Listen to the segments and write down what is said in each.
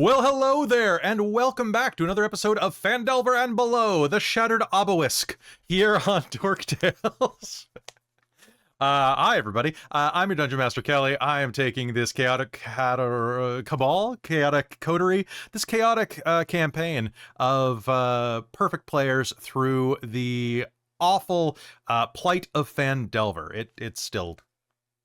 Well, hello there, and welcome back to another episode of Phandelver and Below, the Shattered Obelisk, here on Dork Tales. Hi, everybody. I'm your Dungeon Master, Kelly. I am taking this chaotic coterie, this chaotic campaign of perfect players through the awful plight of Phandelver. It's still...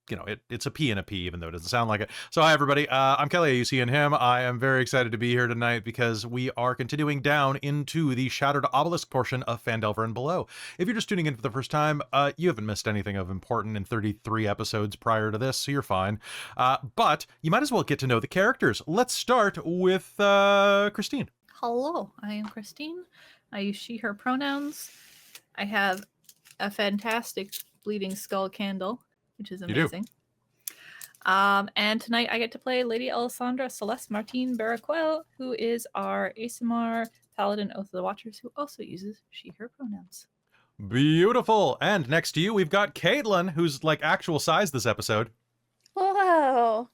it's a P and a P, even though it doesn't sound like it. So hi, everybody. I'm Kelly, you see and him. I am very excited to be here tonight because we are continuing down into the Shattered Obelisk portion of Phandelver and Below. If you're just tuning in for the first time, you haven't missed anything of important in 33 episodes prior to this, so you're fine. But you might as well get to know the characters. Let's start with Christine. Hello, I am Christine. I use she, her pronouns. I have a fantastic bleeding skull candle, which is amazing. And tonight I get to play Lady Alessandra Celeste Martine Barraquel, who is our ASMR Paladin Oath of the Watchers, who also uses she, her pronouns. Beautiful. And next to you, we've got Caitlan, who's like actual size this episode. Whoa.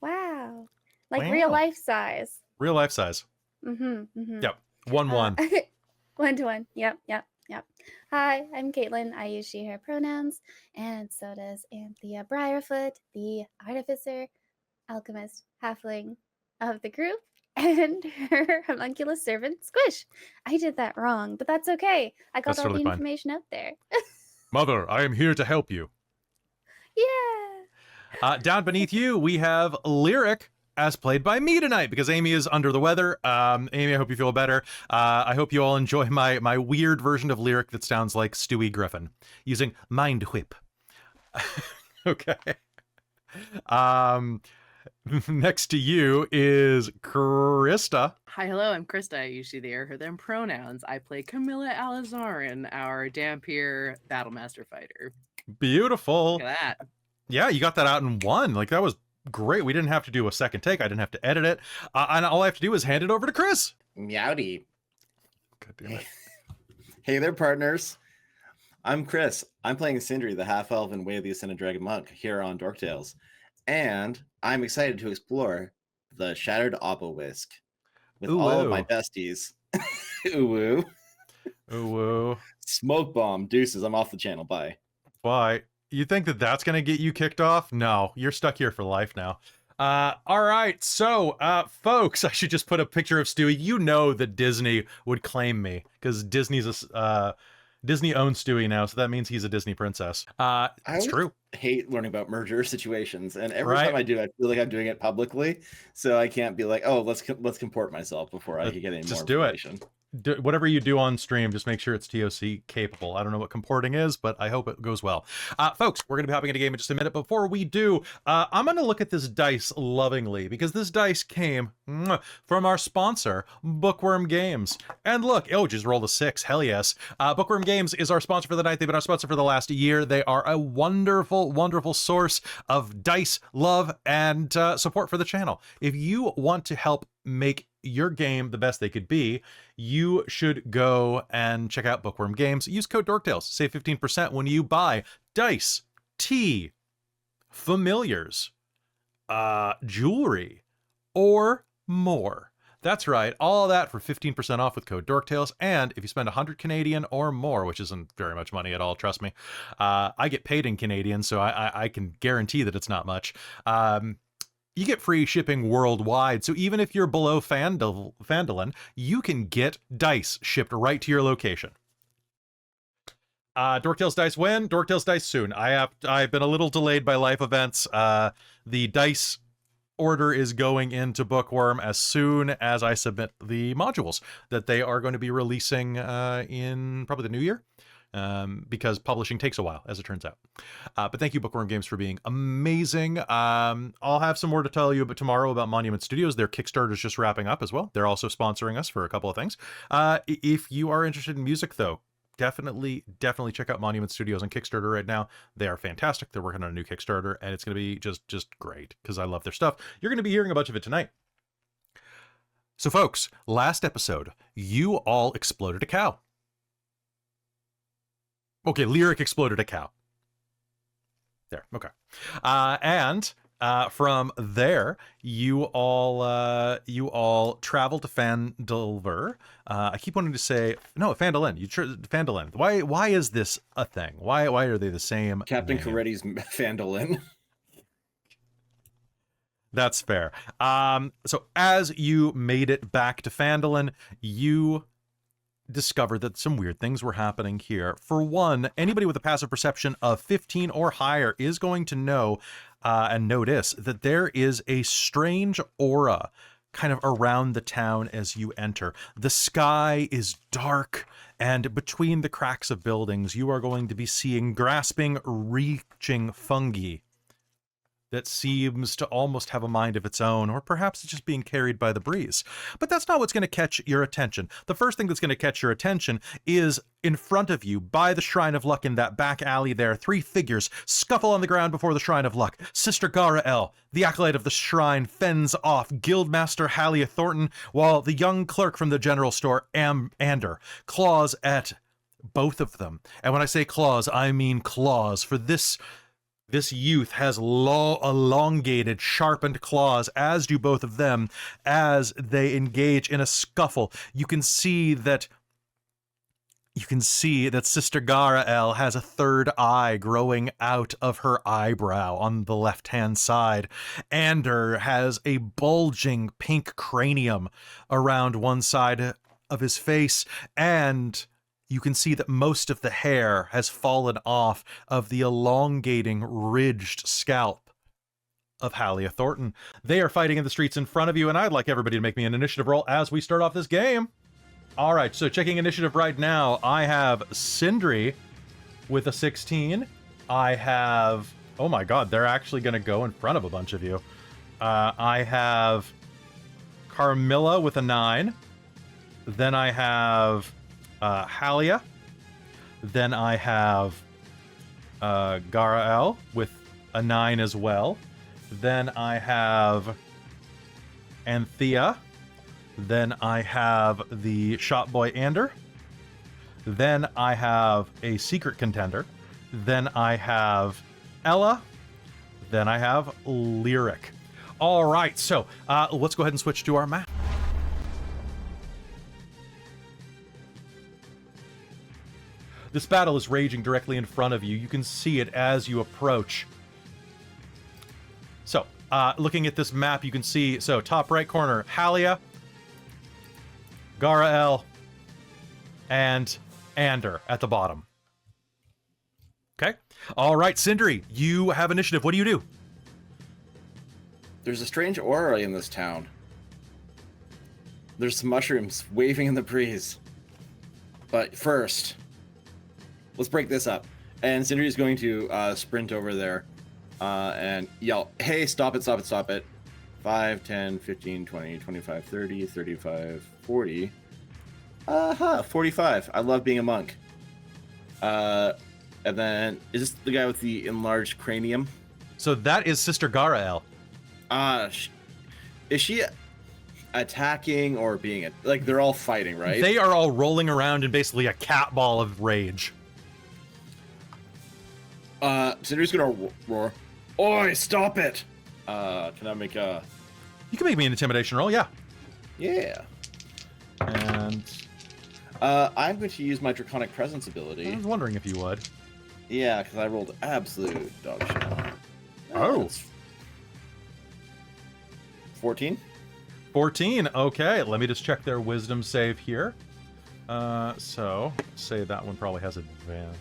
Wow. Like Wow. real life size. Real life size. Yep. 1-1. 1-to-1. Yep. Hi, I'm Caitlan. I use she, her pronouns, and so does Anthea Briarfoot, the artificer, alchemist, halfling of the group, and her homunculus servant, Squish. I did that wrong, but that's okay. I got That's all totally the fine. information out there. Mother, I am here to help you. Yeah. Down beneath you, we have Lyric, as played by me tonight, because Amy is under the weather. Amy, I hope you feel better. I hope you all enjoy my weird version of Lyric that sounds like Stewie Griffin, using Mind Whip. Okay. Next to you is Christa. Hi, hello, I'm Christa. I use she, they, her, them pronouns. I play Carmilla Alizarin, our Dampier Battlemaster fighter. Beautiful. Look at that. Yeah, you got that out in one. Like, that was great. We didn't have to do a second take. I didn't have to edit it. And all I have to do is hand it over to Chris. Meowdy. God damn it. Hey there, partners. I'm Chris. I'm playing Sindri, the half-elven Way of the Ascended Dragon Monk, here on Dork Tales. And I'm excited to explore the Shattered Obelisk with Ooh, all of woo. my besties. Ooh, woo. Ooh, woo. Smoke bomb. Deuces. I'm off the channel. Bye. Why? You think that that's going to get you kicked off? No, you're stuck here for life now. All right, so, folks, I should just put a picture of Stewie. You know that Disney would claim me, because Disney owns Stewie now, so that means he's a Disney princess. It's true. Hate learning about merger situations, and every Right. time I do, I feel like I'm doing it publicly, so I can't be like, oh, let's comport myself before I get any Just more do it. information. Whatever you do on stream, just make sure it's TOC capable. I don't know what comporting is, but I hope it goes well. Folks, we're going to be hopping into game in just a minute. Before we do, I'm going to look at this dice lovingly, because this dice came from our sponsor, Bookwyrm Games. And look, oh, just rolled a 6. Hell yes. Bookwyrm Games is our sponsor for the night. They've been our sponsor for the last year. They are a wonderful, wonderful source of dice, love, and support for the channel. If you want to help make your game the best they could be, you should go and check out Bookwyrm Games. Use code DorkTales. Save 15% when you buy dice, tea, familiars, jewelry, or more. That's right, all that for 15% off with code DorkTales. And if you spend 100 Canadian or more, which isn't very much money at all, trust me, I get paid in Canadian, so I can guarantee that it's not much. You get free shipping worldwide, so even if you're below Phandalin, you can get dice shipped right to your location. Dorktales dice when? Dorktales dice soon. I've been a little delayed by life events. The dice order is going into Bookwyrm as soon as I submit the modules that they are going to be releasing in probably the new year. Because publishing takes a while, as it turns out. But thank you, Bookwyrm Games, for being amazing. I'll have some more to tell you about tomorrow about Monument Studios. Their Kickstarter is just wrapping up as well. They're also sponsoring us for a couple of things. If you are interested in music, though, definitely check out Monument Studios on Kickstarter right now. They are fantastic. They're working on a new Kickstarter, and it's going to be just great, because I love their stuff. You're going to be hearing a bunch of it tonight. So, folks, last episode, you all exploded a cow. Okay, Lyric exploded a cow. There, okay. And From there, you all travel to Phandelver. I keep wanting to say no, Phandalin. Phandalin. Why is this a thing? Why are they the same? Captain name? Coretti's Phandalin. That's fair. So as you made it back to Phandalin, you discovered that some weird things were happening here. For one, anybody with a passive perception of 15 or higher is going to know and notice that there is a strange aura kind of around the town as you enter. The sky is dark, and between the cracks of buildings, you are going to be seeing grasping, reaching fungi that seems to almost have a mind of its own, or perhaps it's just being carried by the breeze. But that's not what's going to catch your attention. The first thing that's going to catch your attention is in front of you, by the Shrine of Luck in that back alley there, 3 figures scuffle on the ground before the Shrine of Luck. Sister Garael, the acolyte of the shrine, fends off Guildmaster Hallia Thornton, while the young clerk from the general store, Ander, claws at both of them. And when I say claws, I mean claws, for this youth has elongated, sharpened claws, as do both of them, as they engage in a scuffle. You can see that Sister Garael has a third eye growing out of her eyebrow on the left-hand side. Ander has a bulging pink cranium around one side of his face, and you can see that most of the hair has fallen off of the elongating, ridged scalp of Hallia Thornton. They are fighting in the streets in front of you, and I'd like everybody to make me an initiative roll as we start off this game. All right, so checking initiative right now, I have Sindri with a 16. I have... Oh my god, they're actually going to go in front of a bunch of you. I have Carmilla with a 9. Then I have... Hallia. Then I have Garael with a 9 as well. Then I have Anthea. Then I have the shop boy Ander. Then I have a secret contender. Then I have Ella. Then I have Lyric. All right, so let's go ahead and switch to our map. This battle is raging directly in front of you. You can see it as you approach. So, looking at this map, you can see, so top right corner, Hallia, Garael, and Ander at the bottom. Okay? All right, Sindri, you have initiative. What do you do? There's a strange aura in this town. There's some mushrooms waving in the breeze. But first... let's break this up. And Sindri is going to sprint over there and yell, hey, stop it, stop it, stop it. 5, 10, 15, 20, 25, 30, 35, 40. 45. I love being a monk. And then, is this the guy with the enlarged cranium? So that is Sister Garael. Is she attacking or being... like, they're all fighting, right? They are all rolling around in basically a cat ball of rage. Sindri's gonna roar, oi, stop it! Can I make a... You can make me an intimidation roll, yeah. Yeah. And... I'm going to use my Draconic Presence ability. I was wondering if you would. Yeah, because I rolled absolute dog shit. Oh. 14? 14, okay. Let me just check their wisdom save here. So, say that one probably has advantage.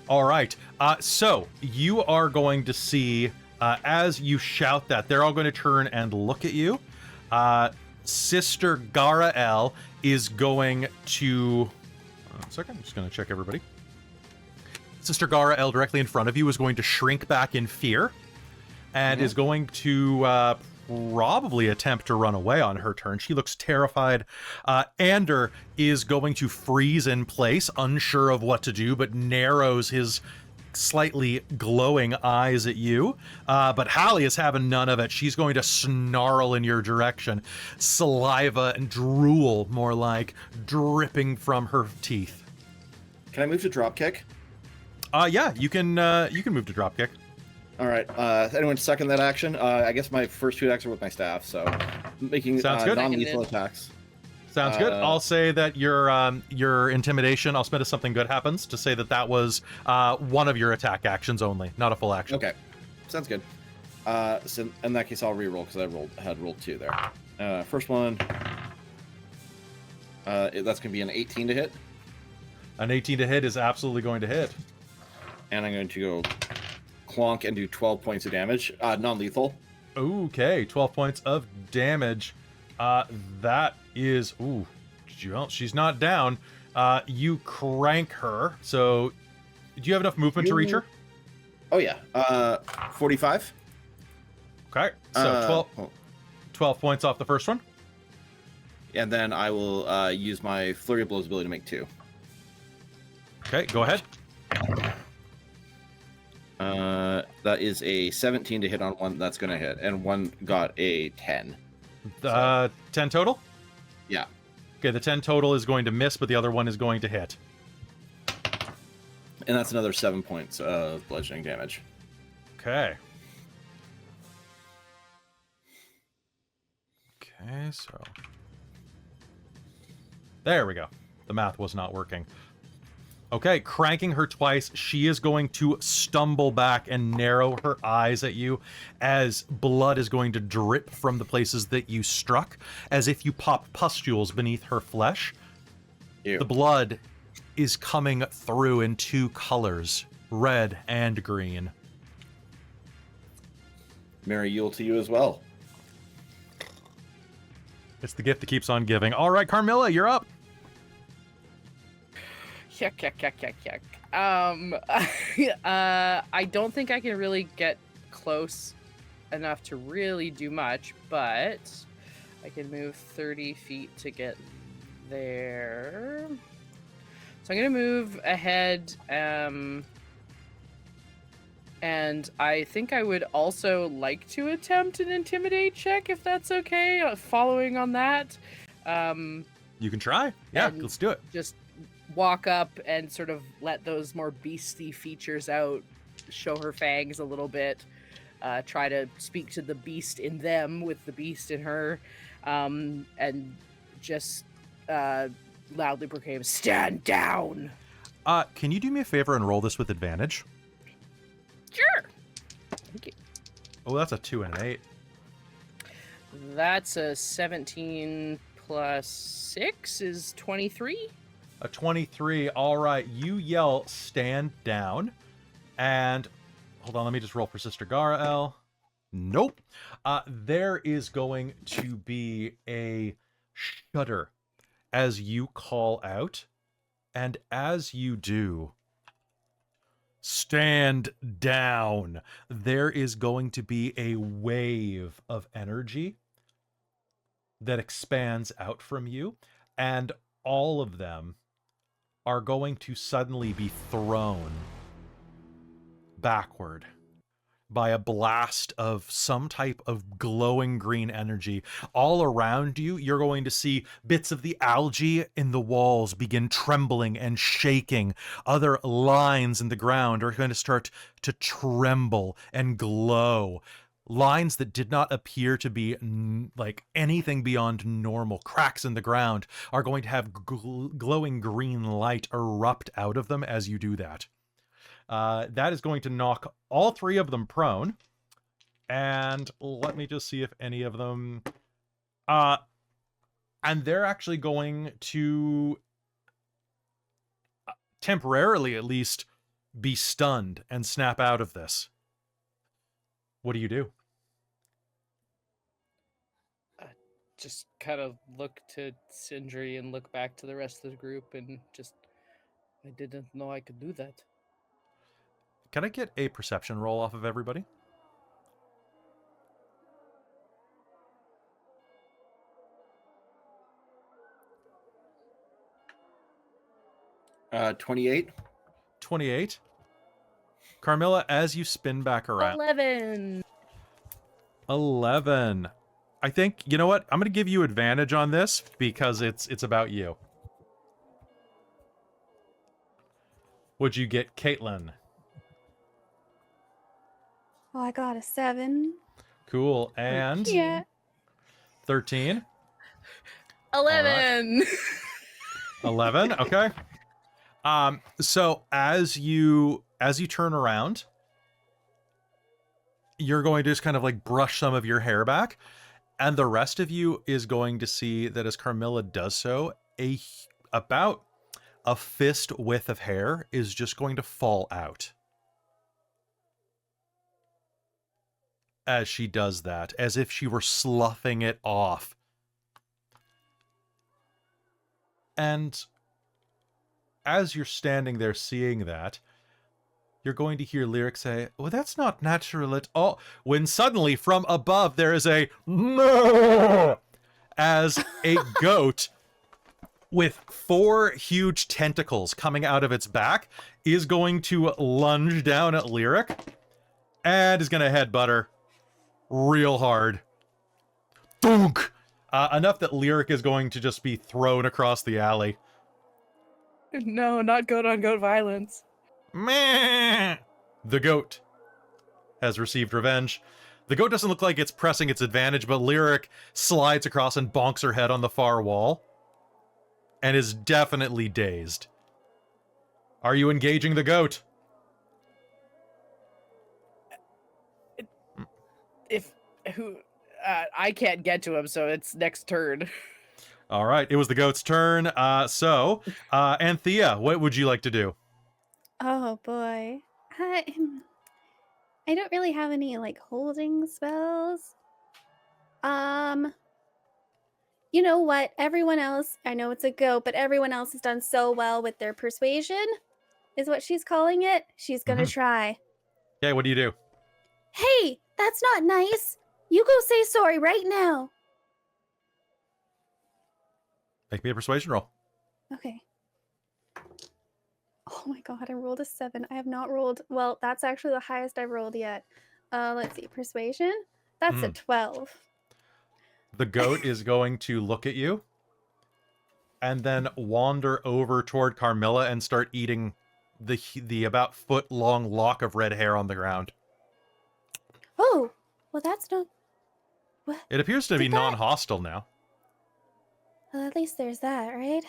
All right, so you are going to see, as you shout that, they're all going to turn and look at you. Sister Garael is going to... one second, I'm just going to check everybody. Sister Garael directly in front of you is going to shrink back in fear and is going to probably attempt to run away on her turn. She looks terrified. Ander is going to freeze in place, unsure of what to do, but narrows his slightly glowing eyes at you. But Hallie is having none of it. She's going to snarl in your direction. Saliva and drool, more like, dripping from her teeth. Can I move to dropkick? Yeah, you can move to dropkick. All right. Anyone second that action? I guess my first 2 attacks are with my staff, so making Sounds good. non-lethal attacks. Sounds good. I'll say that your intimidation, I'll spend if something good happens to say that that was one of your attack actions only, not a full action. Okay, sounds good. So in that case, I'll re-roll because I had rolled 2 there. First one, that's going to be an 18 to hit. An 18 to hit is absolutely going to hit. And I'm going to go clonk and do 12 points of damage, non-lethal. Okay, 12 points of damage. That is, well, she's not down. You crank her. So, do you have enough movement to reach her? Oh yeah, 45. Okay, so 12 points off the first one. And then I will use my Flurry of Blows ability to make 2. Okay, go ahead. That is a 17 to hit on one. That's going to hit. And one got a 10. 10 total? Yeah. Okay, the 10 total is going to miss, but the other one is going to hit. And that's another 7 points of bludgeoning damage. Okay. Okay, so... There we go. The math was not working. Okay, cranking her twice, she is going to stumble back and narrow her eyes at you as blood is going to drip from the places that you struck, as if you popped pustules beneath her flesh. Ew. The blood is coming through in 2 colors, red and green. Merry Yule to you as well. It's the gift that keeps on giving. All right, Carmilla, you're up. Yuck. I don't think I can really get close enough to really do much, but I can move 30 feet to get there. So I'm going to move ahead, and I think I would also like to attempt an intimidate check, if that's okay, following on that. You can try. Yeah, let's do it. Just walk up and sort of let those more beastly features out, show her fangs a little bit, try to speak to the beast in them with the beast in her, and just loudly proclaim, "Stand down!" Can you do me a favor and roll this with advantage? Sure. Thank you. Oh, that's a 2 and an 8. That's a 17 plus 6 is 23. A 23. All right. You yell, "Stand down." And hold on, let me just roll for Sister Garael. Nope. There is going to be a shudder as you call out. And as you do, "Stand down," there is going to be a wave of energy that expands out from you. And all of them are going to suddenly be thrown backward by a blast of some type of glowing green energy. All around you, you're going to see bits of the algae in the walls begin trembling and shaking. Other lines in the ground are going to start to tremble and glow. Lines that did not appear to be like anything beyond normal, cracks in the ground, are going to have glowing green light erupt out of them as you do that. That is going to knock all 3 of them prone. And let me just see if any of them... and they're actually going to, temporarily at least, be stunned and snap out of this. What do you do? Just kind of look to Sindri and look back to the rest of the group and just, I didn't know I could do that. Can I get a perception roll off of everybody? Uh, 28. 28. Carmilla, as you spin back around. 11. 11. I think, you know what? I'm going to give you advantage on this because it's about you. What'd you get, Caitlan? Oh, I got a 7. Cool. And 13. Yeah. 13. 11. 11. Okay. So as you turn around, you're going to just kind of like brush some of your hair back, and the rest of you is going to see that as Carmilla does so, about a fist width of hair is just going to fall out as she does that, as if she were sloughing it off. And as you're standing there seeing that, you're going to hear Lyric say, well, that's not natural at all. When suddenly from above there is a as a goat with 4 huge tentacles coming out of its back is going to lunge down at Lyric and is going to headbutt her real hard. Dunk! Enough that Lyric is going to just be thrown across the alley. No, not goat on goat violence. Meh! The goat has received revenge. The goat doesn't look like it's pressing its advantage, but Lyric slides across and bonks her head on the far wall and is definitely dazed. Are you engaging the goat? I can't get to him, so it's next turn. All right, it was the goat's turn. So, Anthea, what would you like to do? Oh boy. I don't really have any like holding spells. You know what? Everyone else, I know it's a goat, but everyone else has done so well with their persuasion, is what she's calling it. She's gonna try. Okay, what do you do? Hey, that's not nice. You go say sorry right now. Make me a persuasion roll. Okay. Oh my god, I rolled a 7. I have not rolled. Well, that's actually the highest I've rolled yet. Let's see. Persuasion? That's a 12. The goat is going to look at you and then wander over toward Carmilla and start eating the about foot-long lock of red hair on the ground. Oh, well, that's no. What? It appears to be Did that- non-hostile now. Well, at least there's that, right?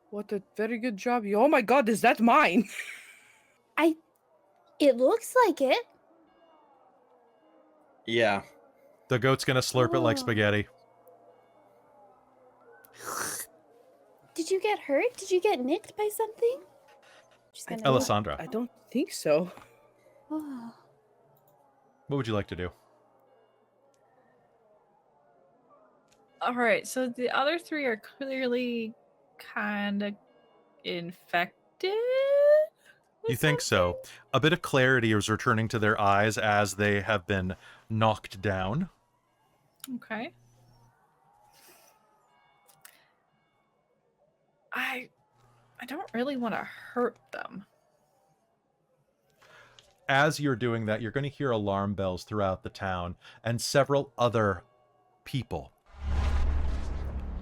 What a very good job. Oh my god, is that mine? It looks like it. Yeah. The goat's gonna slurp it like Oh. spaghetti. Did you get hurt? Did you get nicked by something? Just gonna. Alessandra, I don't think so. Oh. what would you like to do? All right, so the other 3 are clearly kind of infected. You think so? A bit of clarity is returning to their eyes as they have been knocked down. Okay. I don't really want to hurt them. As you're doing that, you're going to hear alarm bells throughout the town, and several other people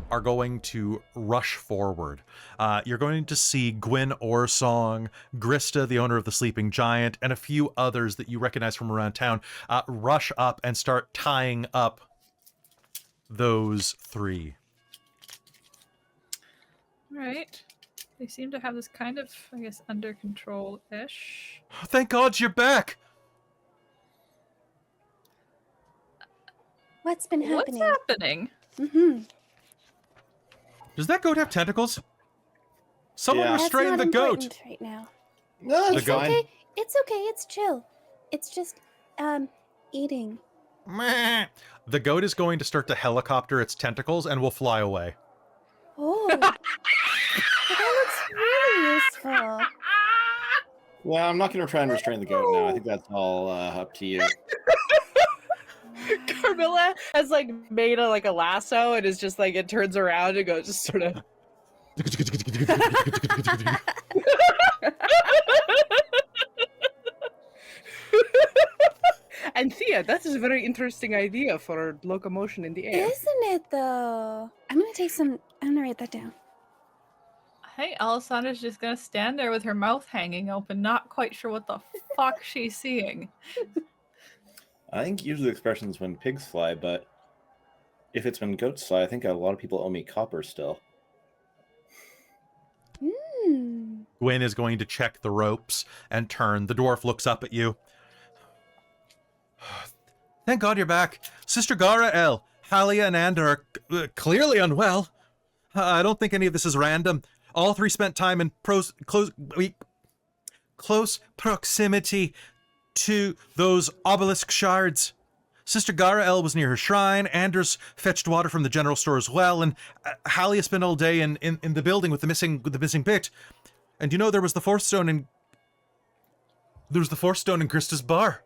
are going to rush forward. You're going to see Gwyn Orsong, Christa, the owner of the Sleeping Giant, and a few others that you recognize from around town rush up and start tying up those 3. All right. They seem to have this kind of, I guess, under control-ish. Thank God you're back! What's been happening? What's happening? Mm-hmm. Does that goat have tentacles? Someone Yeah. restrain the goat! Right now. No, The it's goat- fine. Okay. It's okay. It's chill. It's just eating. Meh. The goat is going to start to helicopter its tentacles and will fly away. Oh. Well, that looks really useful. Well, I'm not going to try and restrain the goat now. I think that's all up to you. Carmilla has like made a lasso and is just like it turns around and goes just sort of. Anthea, that is a very interesting idea for locomotion in the air. Isn't it though? I'm gonna write that down. Hey, Alisandra's just gonna stand there with her mouth hanging open, not quite sure what the fuck she's seeing. I think usually the expression is when pigs fly, but if it's when goats fly, I think a lot of people owe me copper still. Gwyn is going to check the ropes and turn. The dwarf looks up at you. Thank God you're back. Sister Gara, Halia, and Ander are clearly unwell. I don't think any of this is random. All three spent time in close proximity to those obelisk shards. Sister Gara was near her shrine, Anders fetched water from the general store as well, and Halia spent all day in the building with the missing bit. And you know there was the fourth stone in Christa's bar.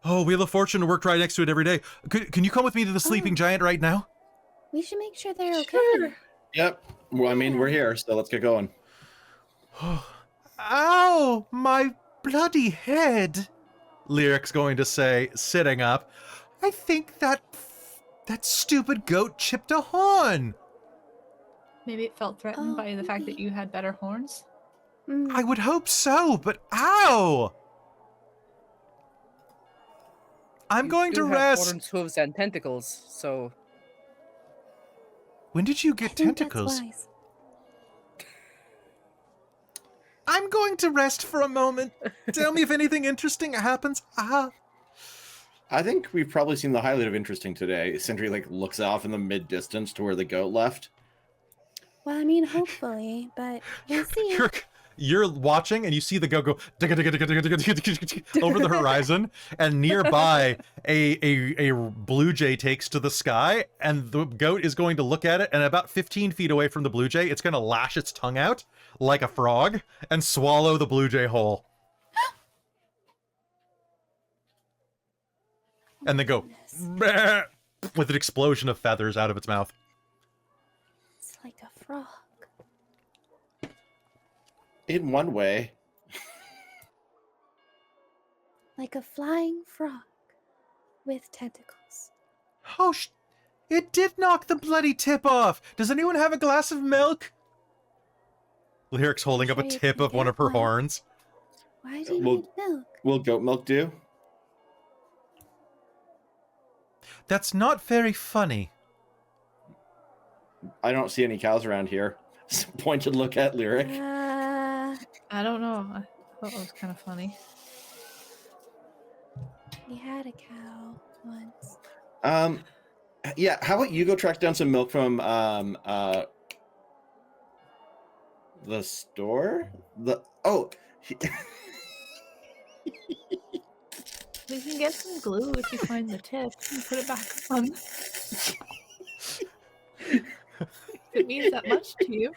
Oh, Wheel of Fortune worked right next to it every day. Can you come with me to the sleeping giant right now? We should make sure they're okay. Sure. Yep. Well, I mean, we're here, so let's get going. Ow, my bloody head. Lyric's going to say, sitting up. I think that stupid goat chipped a horn. Maybe it felt threatened by the fact that you had better horns. I would hope so, but ow! I'm going to have rest. Horns, hooves, and tentacles, so... When did you get tentacles? I'm going to rest for a moment. Tell me if anything interesting happens. I think we've probably seen the highlight of interesting today. Sindri looks off in the mid-distance to where the goat left. Well, I mean, hopefully, but we'll see. You're watching and you see the goat go over the horizon, and nearby a blue jay takes to the sky, and the goat is going to look at it, and about 15 feet away from the blue jay, it's going to lash its tongue out like a frog and swallow the blue jay whole. And then go with an explosion of feathers out of its mouth. It's like a frog. In one way. Like a flying frog with tentacles. Oh, it did knock the bloody tip off. Does anyone have a glass of milk? Lyric's holding up a tip of one of her horns. Why do you need milk? Will goat milk do? That's not very funny. I don't see any cows around here. Pointed look at Lyric. I don't know. I thought it was kind of funny. We had a cow once. Yeah, how about you go track down some milk from the store? We can get some glue if you find the tip and put it back on. If it means that much to you.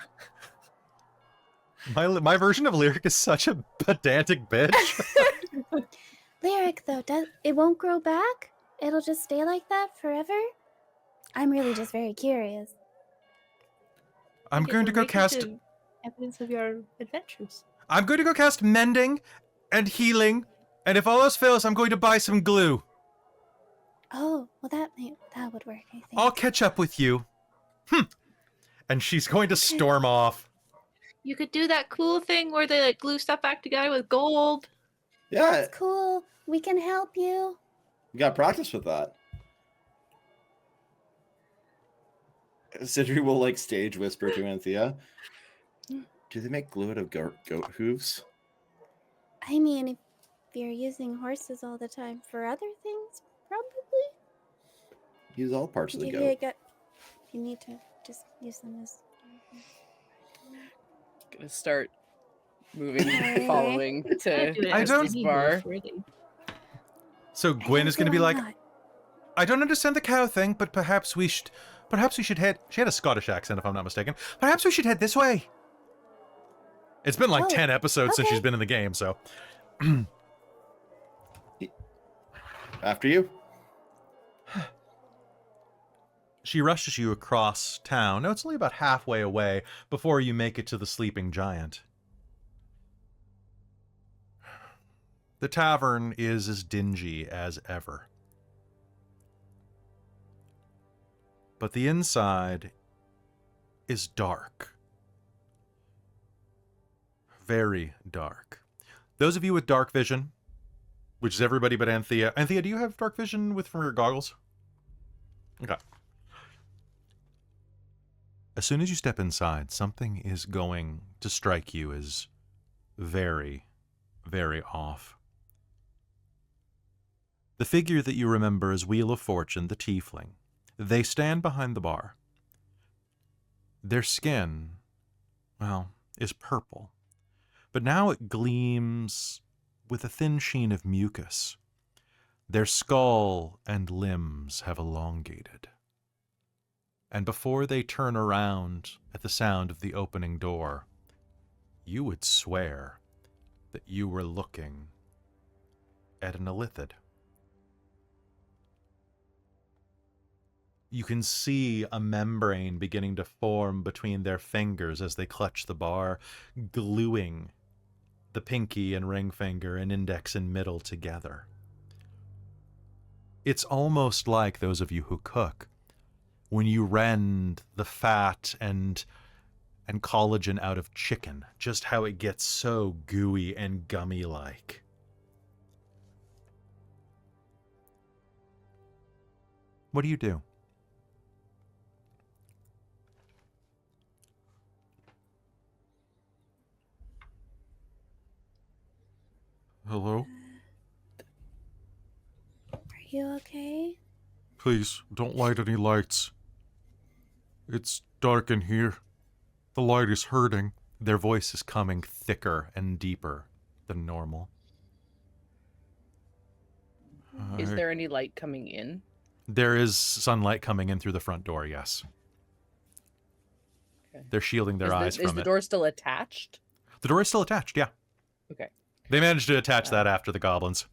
My version of Lyric is such a pedantic bitch. Lyric, though, it won't grow back? It'll just stay like that forever? I'm really just very curious. I'm going to go cast evidence of your adventures. I'm going to go cast mending and healing, and if all else fails, I'm going to buy some glue. Oh, well that would work, I think. I'll catch up with you. And she's going to storm off. You could do that cool thing where they glue stuff back together with gold. Yeah. That's cool. We can help you. You got practice with that. Sindri will stage whisper to Anthea. Do they make glue out of goat hooves? I mean, if you're using horses all the time for other things, probably. Use all parts of the goat. If you need to, just use them as... Gonna start moving, following to I don't- this bar. So Gwyn is going to be like, I don't understand the cow thing, but perhaps we should head... She had a Scottish accent, if I'm not mistaken. Perhaps we should head this way. It's been 10 episodes since she's been in the game, so... After you. She rushes you across town. No, it's only about halfway away before you make it to the sleeping giant. The tavern is as dingy as ever. But the inside is dark. Very dark. Those of you with dark vision, which is everybody but Anthea. Anthea, do you have dark vision from your goggles? Okay. As soon as you step inside, something is going to strike you as very, very off. The figure that you remember is Wheel of Fortune, the tiefling. They stand behind the bar. Their skin, well, is purple, but now it gleams with a thin sheen of mucus. Their skull and limbs have elongated. And before they turn around at the sound of the opening door, you would swear that you were looking at an illithid. You can see a membrane beginning to form between their fingers as they clutch the bar, gluing the pinky and ring finger and index and middle together. It's almost like those of you who cook, when you rend the fat and collagen out of chicken, just how it gets so gooey and gummy-like. What do you do? Hello? Are you okay? Please, don't light any lights. It's dark in here. The light is hurting. Their voice is coming thicker and deeper than normal. Is there any light coming in? There is sunlight coming in through the front door, yes. Okay. They're shielding their eyes from it. Is the door still attached? The door is still attached, yeah. Okay. They managed to attach that after the goblins.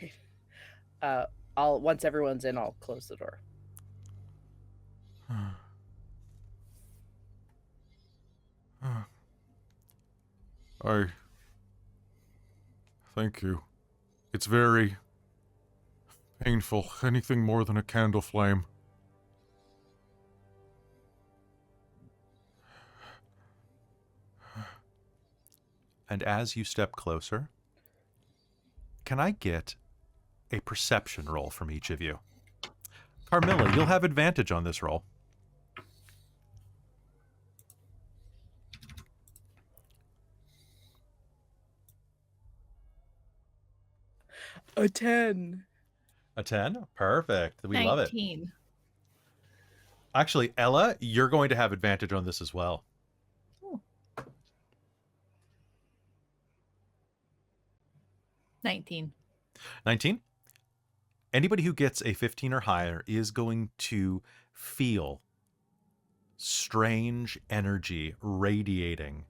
Right. Once everyone's in, I'll close the door. Thank you. It's very painful. Anything more than a candle flame. And as you step closer, can I get a perception roll from each of you? Carmilla, you'll have advantage on this roll. A 10. A 10? Perfect. We love it. 19. Actually, Ella, you're going to have advantage on this as well. Ooh. 19. 19? Anybody who gets a 15 or higher is going to feel strange energy radiating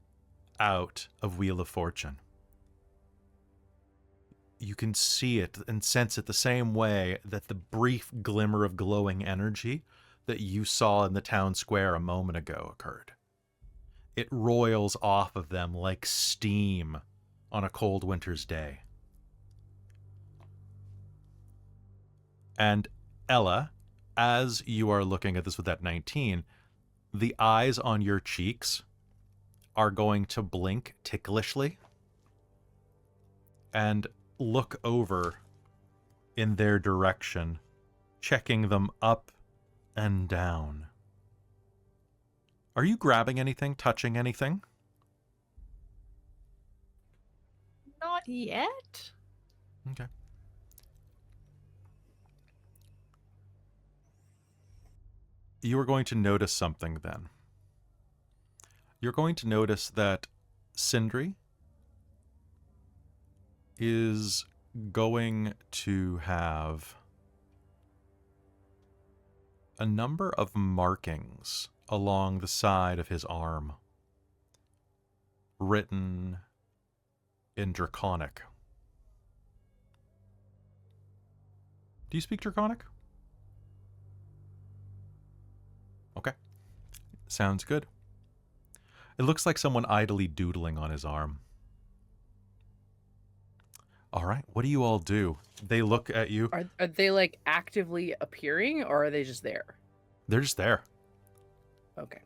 out of Wheel of Fortune. You can see it and sense it the same way that the brief glimmer of glowing energy that you saw in the town square a moment ago occurred. It roils off of them like steam on a cold winter's day. And Ella, as you are looking at this with that 19, the eyes on your cheeks are going to blink ticklishly and look over in their direction, checking them up and down. Are you grabbing anything, touching anything? Not yet. Okay. You are going to notice something then. You're going to notice that Sindri is going to have a number of markings along the side of his arm, written in Draconic. Do you speak Draconic? Okay. Sounds good. It looks like someone idly doodling on his arm. All right, what do you all do? They look at you. Are they like actively appearing or are they just there? They're just there. Okay.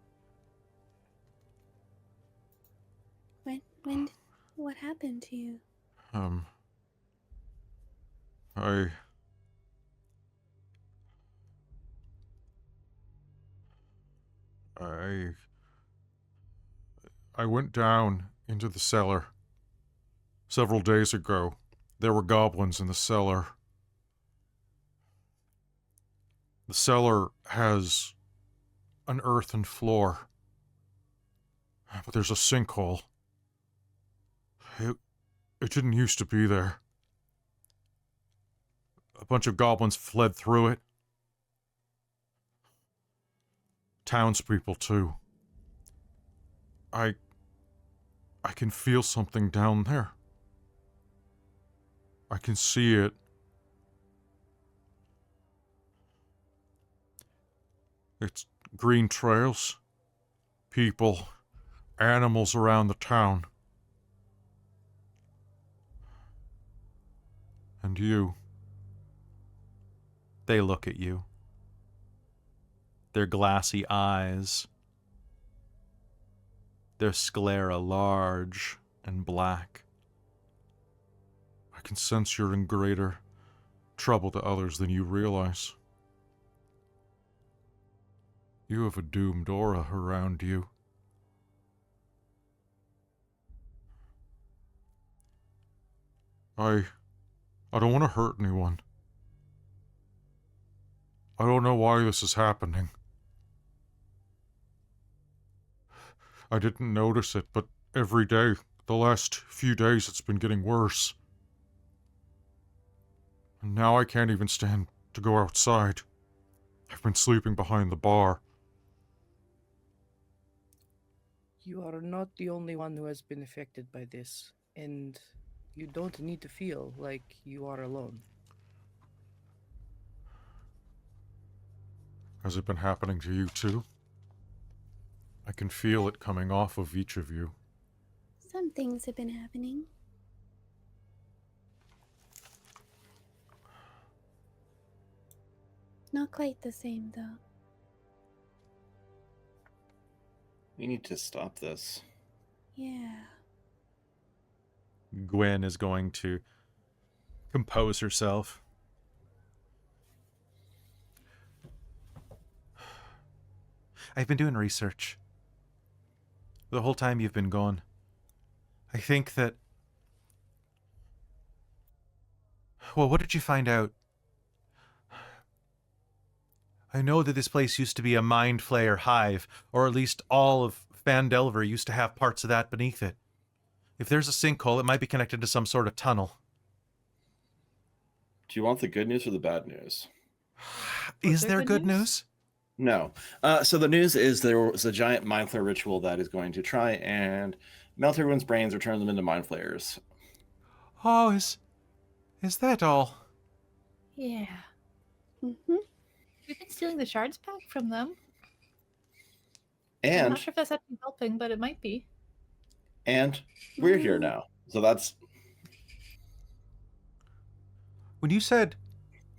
What happened to you? I went down into the cellar several days ago. There were goblins in the cellar. The cellar has an earthen floor, but there's a sinkhole. It didn't used to be there. A bunch of goblins fled through it. Townspeople, too. I can feel something down there. I can see it. It's green trails, people, animals around the town. And you. They look at you. Their glassy eyes. Their sclera large and black. I can sense you're in greater trouble to others than you realize. You have a doomed aura around you. I don't want to hurt anyone. I don't know why this is happening. I didn't notice it, but every day, the last few days, it's been getting worse. And now I can't even stand to go outside. I've been sleeping behind the bar. You are not the only one who has been affected by this, and you don't need to feel like you are alone. Has it been happening to you too? I can feel it coming off of each of you. Some things have been happening. Not quite the same, though. We need to stop this. Yeah. Gwen is going to compose herself. I've been doing research. The whole time you've been gone. I think that... Well, what did you find out? I know that this place used to be a mind flayer hive, or at least all of Phandelver used to have parts of that beneath it. If there's a sinkhole, it might be connected to some sort of tunnel. Do you want the good news or the bad news? Is there good news? No. So the news is there was a giant mind flayer ritual that is going to try and melt everyone's brains or turn them into mind flayers. Oh, is that all? Yeah. Mm-hmm. We've been stealing the shards back from them. I'm And not sure if that's actually helping, but it might be. we're here now. So that's... When you said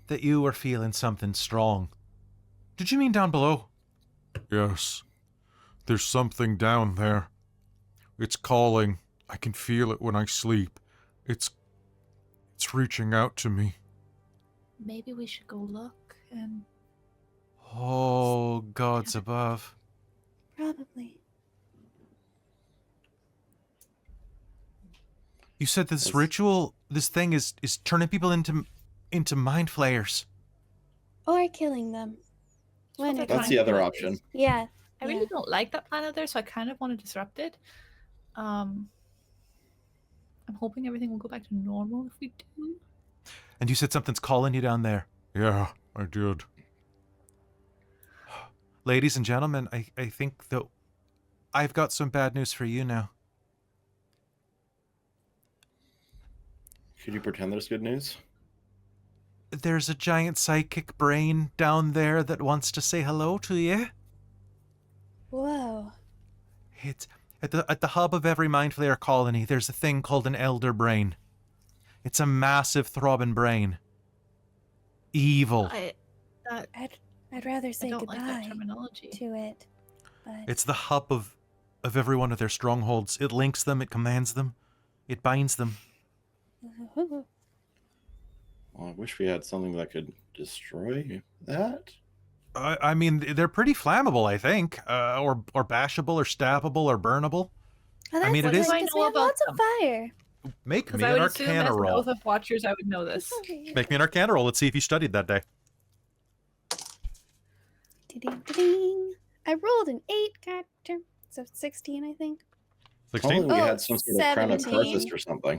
that you were feeling something strong, did you mean down below? Yes. There's something down there. It's calling. I can feel it when I sleep. It's reaching out to me. Maybe we should go look and... Oh, gods above. Probably. You said this ritual, this thing is turning people into mind flayers. Or killing them. One or That's the the other other. option. Yeah. I really don't like that plan out there, so I kind of want to disrupt it. I'm hoping everything will go back to normal if we do. And you said something's calling you down there. Yeah, I did. Ladies and gentlemen, I think that I've got some bad news for you now. Could you pretend there's good news? There's a giant psychic brain down there that wants to say hello to you. Whoa. It's at the hub of every mind flayer colony. There's a thing called an elder brain. It's a massive throbbing brain. Evil. I'd rather say I don't like that goodbye terminology. to it. but It's the hub of every one of their strongholds. It links them, it commands them, it binds them. Well, I wish we had something that could destroy that. I mean, they're pretty flammable, I think, or bashable, or stabbable, or burnable. Oh, I mean, that's it is- good, I 'cause know we have about lots of fire. Make Because me I an would assume as Arcana an roll. Oath of Watchers, I would know this. Make me an Arcana roll. Let's see if you studied that day. Ding. I rolled an 8 character, so 16, I think. 16? Hopefully we Oh, had some sort of crown of 17. Tarsus or something.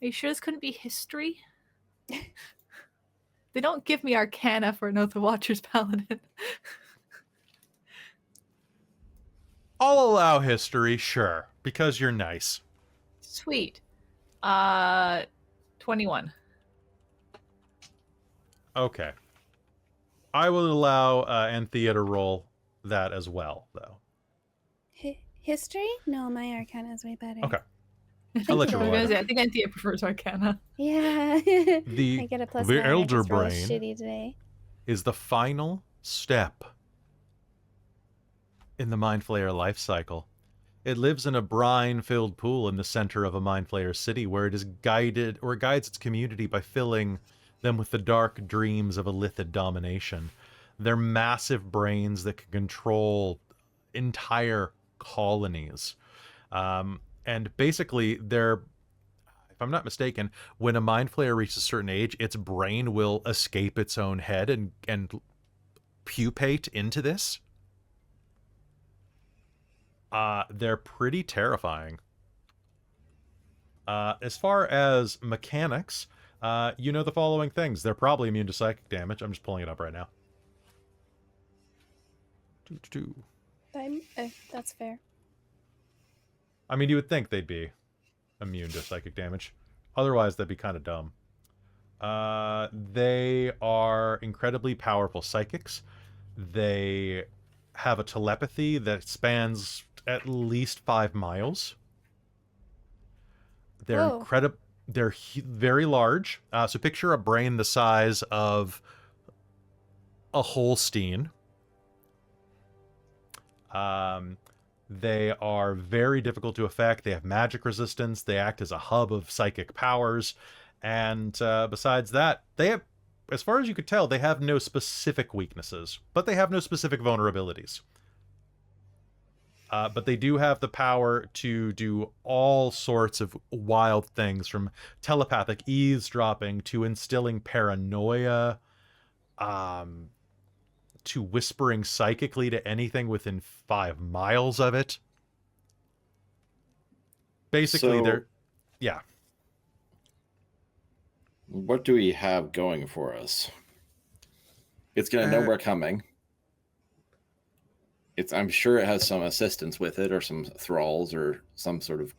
Are you sure this couldn't be history? They don't give me Arcana for an Oath of Watchers paladin. I'll allow history, sure, because you're nice. Sweet. 21. Okay. I will allow Anthea to roll that as well, though. History? No, my Arcana is way better. Okay. Thank I'll let you, you roll though. it. I think Anthea prefers Arcana. Yeah. The- I get a plus the 9. I Elder just rolled Brain. shitty today. Is the final step in the Mind Flayer life cycle. It lives in a brine-filled pool in the center of a Mind Flayer city where it is guided, or guides its community by filling them with the dark dreams of illithid domination. They're massive brains that can control entire colonies. And basically, they're, if I'm not mistaken, when a Mind Flayer reaches a certain age, its brain will escape its own head and pupate into this. They're pretty terrifying. As far as mechanics, you know the following things. They're probably immune to psychic damage. I'm just pulling it up right now. That's fair. I mean, you would think they'd be immune to psychic damage. Otherwise, that'd be kind of dumb. They are incredibly powerful psychics. They have a telepathy that spans at least 5 miles. They're Whoa. incredible. They're very large. So picture a brain the size of a Holstein. They are very difficult to affect. They have magic resistance. They act as a hub of psychic powers. And besides that, they have, as far as you could tell, they have no specific weaknesses, but they have no specific vulnerabilities. But they do have the power to do all sorts of wild things, from telepathic eavesdropping to instilling paranoia, to whispering psychically to anything within 5 miles of it. Basically, So- they're... Yeah. What do we have going for us? It's gonna know we're coming. I'm sure it has some assistance with it, or some thralls, or some sort of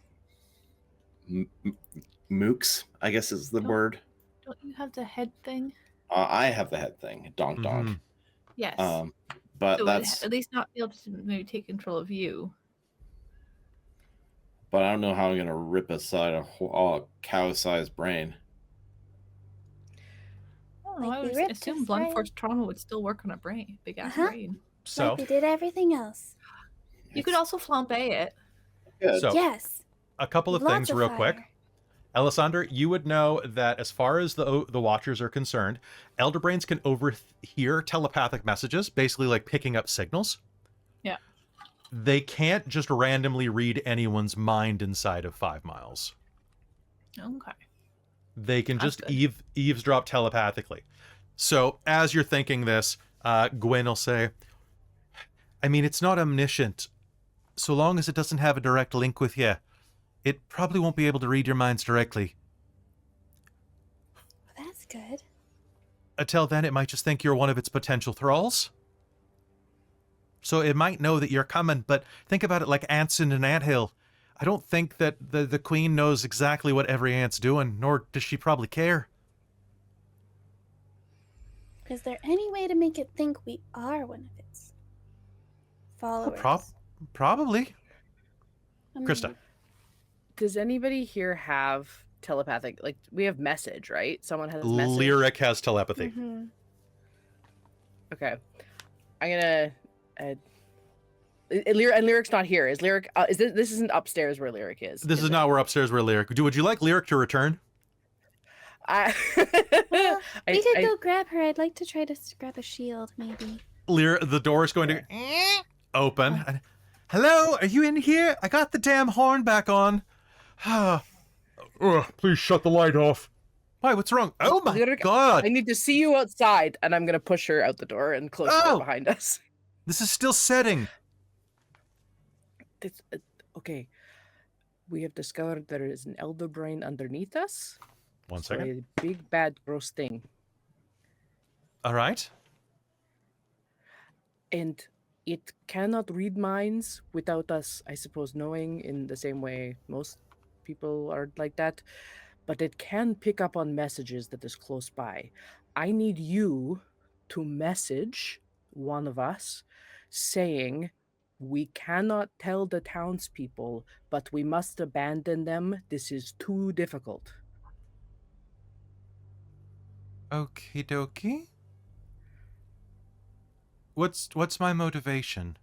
mooks, I guess is the Nope. word. Don't you have the head thing? I have the head thing, donk donk. Mhm. Yes. But So it would that's at least not be able to maybe take control of you. but I don't know how I'm gonna rip aside a cow-sized brain. I don't know. Like I we would ripped assume his blunt brain. force trauma would still work on a brain, big ass Uh-huh. brain. So, Like we did everything else. You could also flambe it. Good. so Yes. a couple of Lots things of real quick. fire. Alessandra, you would know that as far as the Watchers are concerned, Elder Brains can overhear telepathic messages, basically like picking up signals. Yeah. They can't just randomly read anyone's mind inside of 5 miles. Okay. They can That's just good. eavesdrop telepathically. So as you're thinking this, Gwen will say, I mean, it's not omniscient. So long as it doesn't have a direct link with you, it probably won't be able to read your minds directly. That's good. Until then, it might just think you're one of its potential thralls. So it might know that you're coming, but think about it like ants in an anthill. I don't think that the queen knows exactly what every ant's doing, nor does she probably care. Is there any way to make it think we are one of its followers? Probably. I mean, Christa. Does anybody here have telepathic? Like, we have message, right? Someone has message. Lyric has telepathy. mhm. Okay. I'm gonna Lyric's not here. Is Lyric? This isn't upstairs where Lyric is? This is it? not where upstairs where Lyric. Would you like Lyric to return? Well, we could go grab her. I'd like to try to grab a shield, maybe. The door is going to open. Hello, are you in here? I got the damn horn back on. Please shut the light off. Why, what's wrong? Oh my Lyric, god. I need to see you outside, and I'm gonna push her out the door and close the door behind us. This is still setting. Okay. We have discovered there is an elder brain underneath us. One second. A big, bad, gross thing. All right. And it cannot read minds without us, I suppose, knowing in the same way most people are like that. But it can pick up on messages that is close by. I need you to message one of us saying, we cannot tell the townspeople, but we must abandon them. This is too difficult. Okie dokie. What's my motivation?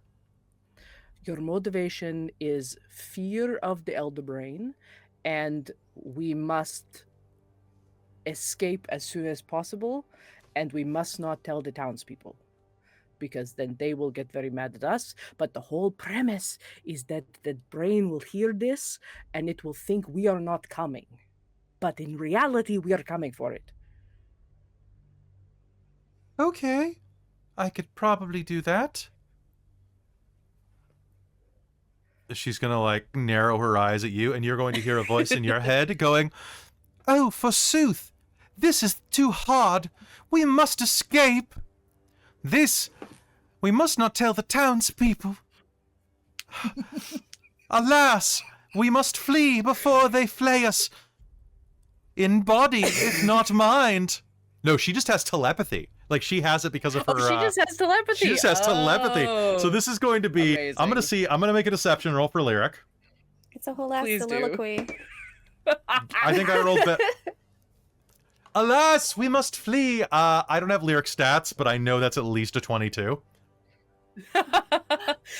Your motivation is fear of the elder brain, and we must escape as soon as possible, and we must not tell the townspeople, because then they will get very mad at us. But the whole premise is that the brain will hear this, and it will think we are not coming. But in reality, we are coming for it. Okay. I could probably do that. She's gonna, like, narrow her eyes at you, and you're going to hear a voice in your head going, "Oh, forsooth! This is too hard! We must escape! We must not tell the townspeople! Alas! We must flee before they flay us! In body, if not mind!" No, she just has telepathy. Like, she has it because of her... she just has telepathy. She just has telepathy. So this is going to be... Amazing. I'm going to make a deception roll for Lyric. It's a whole ass Please do. soliloquy. I think I rolled that. Alas, we must flee. I don't have Lyric stats, but I know that's at least a 22.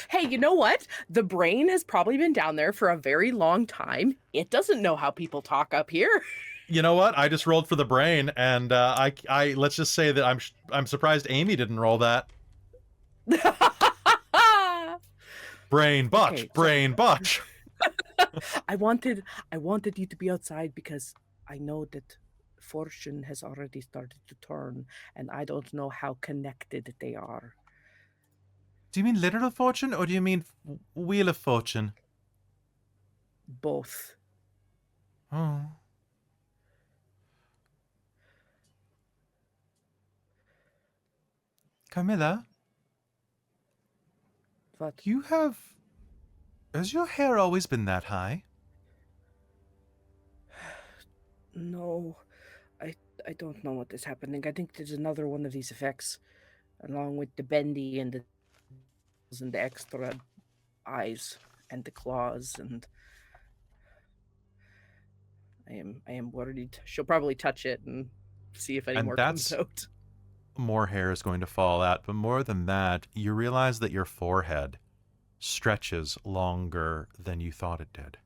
Hey, you know what? The brain has probably been down there for a very long time. It doesn't know how people talk up here. You know what? I just rolled for the brain, and I let's just say that I'm surprised Amy didn't roll that. Brain botch, Okay, brain botch. I wanted you to be outside because I know that fortune has already started to turn, and I don't know how connected they are. Do you mean literal fortune, or do you mean wheel of fortune? Both. Oh. Carmilla, What? has your hair always been that high? No, I don't know what is happening. I think there's another one of these effects, along with the bendy and the extra eyes and the claws, and I am worried. She'll probably touch it and see if any And more comes that's- out. More hair is going to fall out, but more than that, you realize that your forehead stretches longer than you thought it did.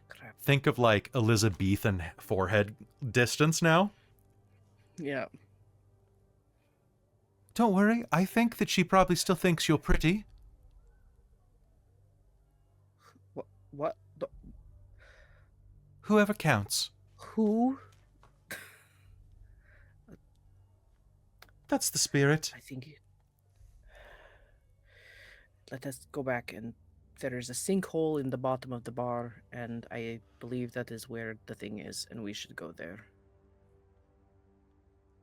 Crap. Think of like Elizabethan forehead distance now. Yeah. Don't worry, I think that she probably still thinks you're pretty. What? Whoever counts. Who? That's the spirit. I think. Let us go back, and there is a sinkhole in the bottom of the bar, and I believe that is where the thing is, and we should go there.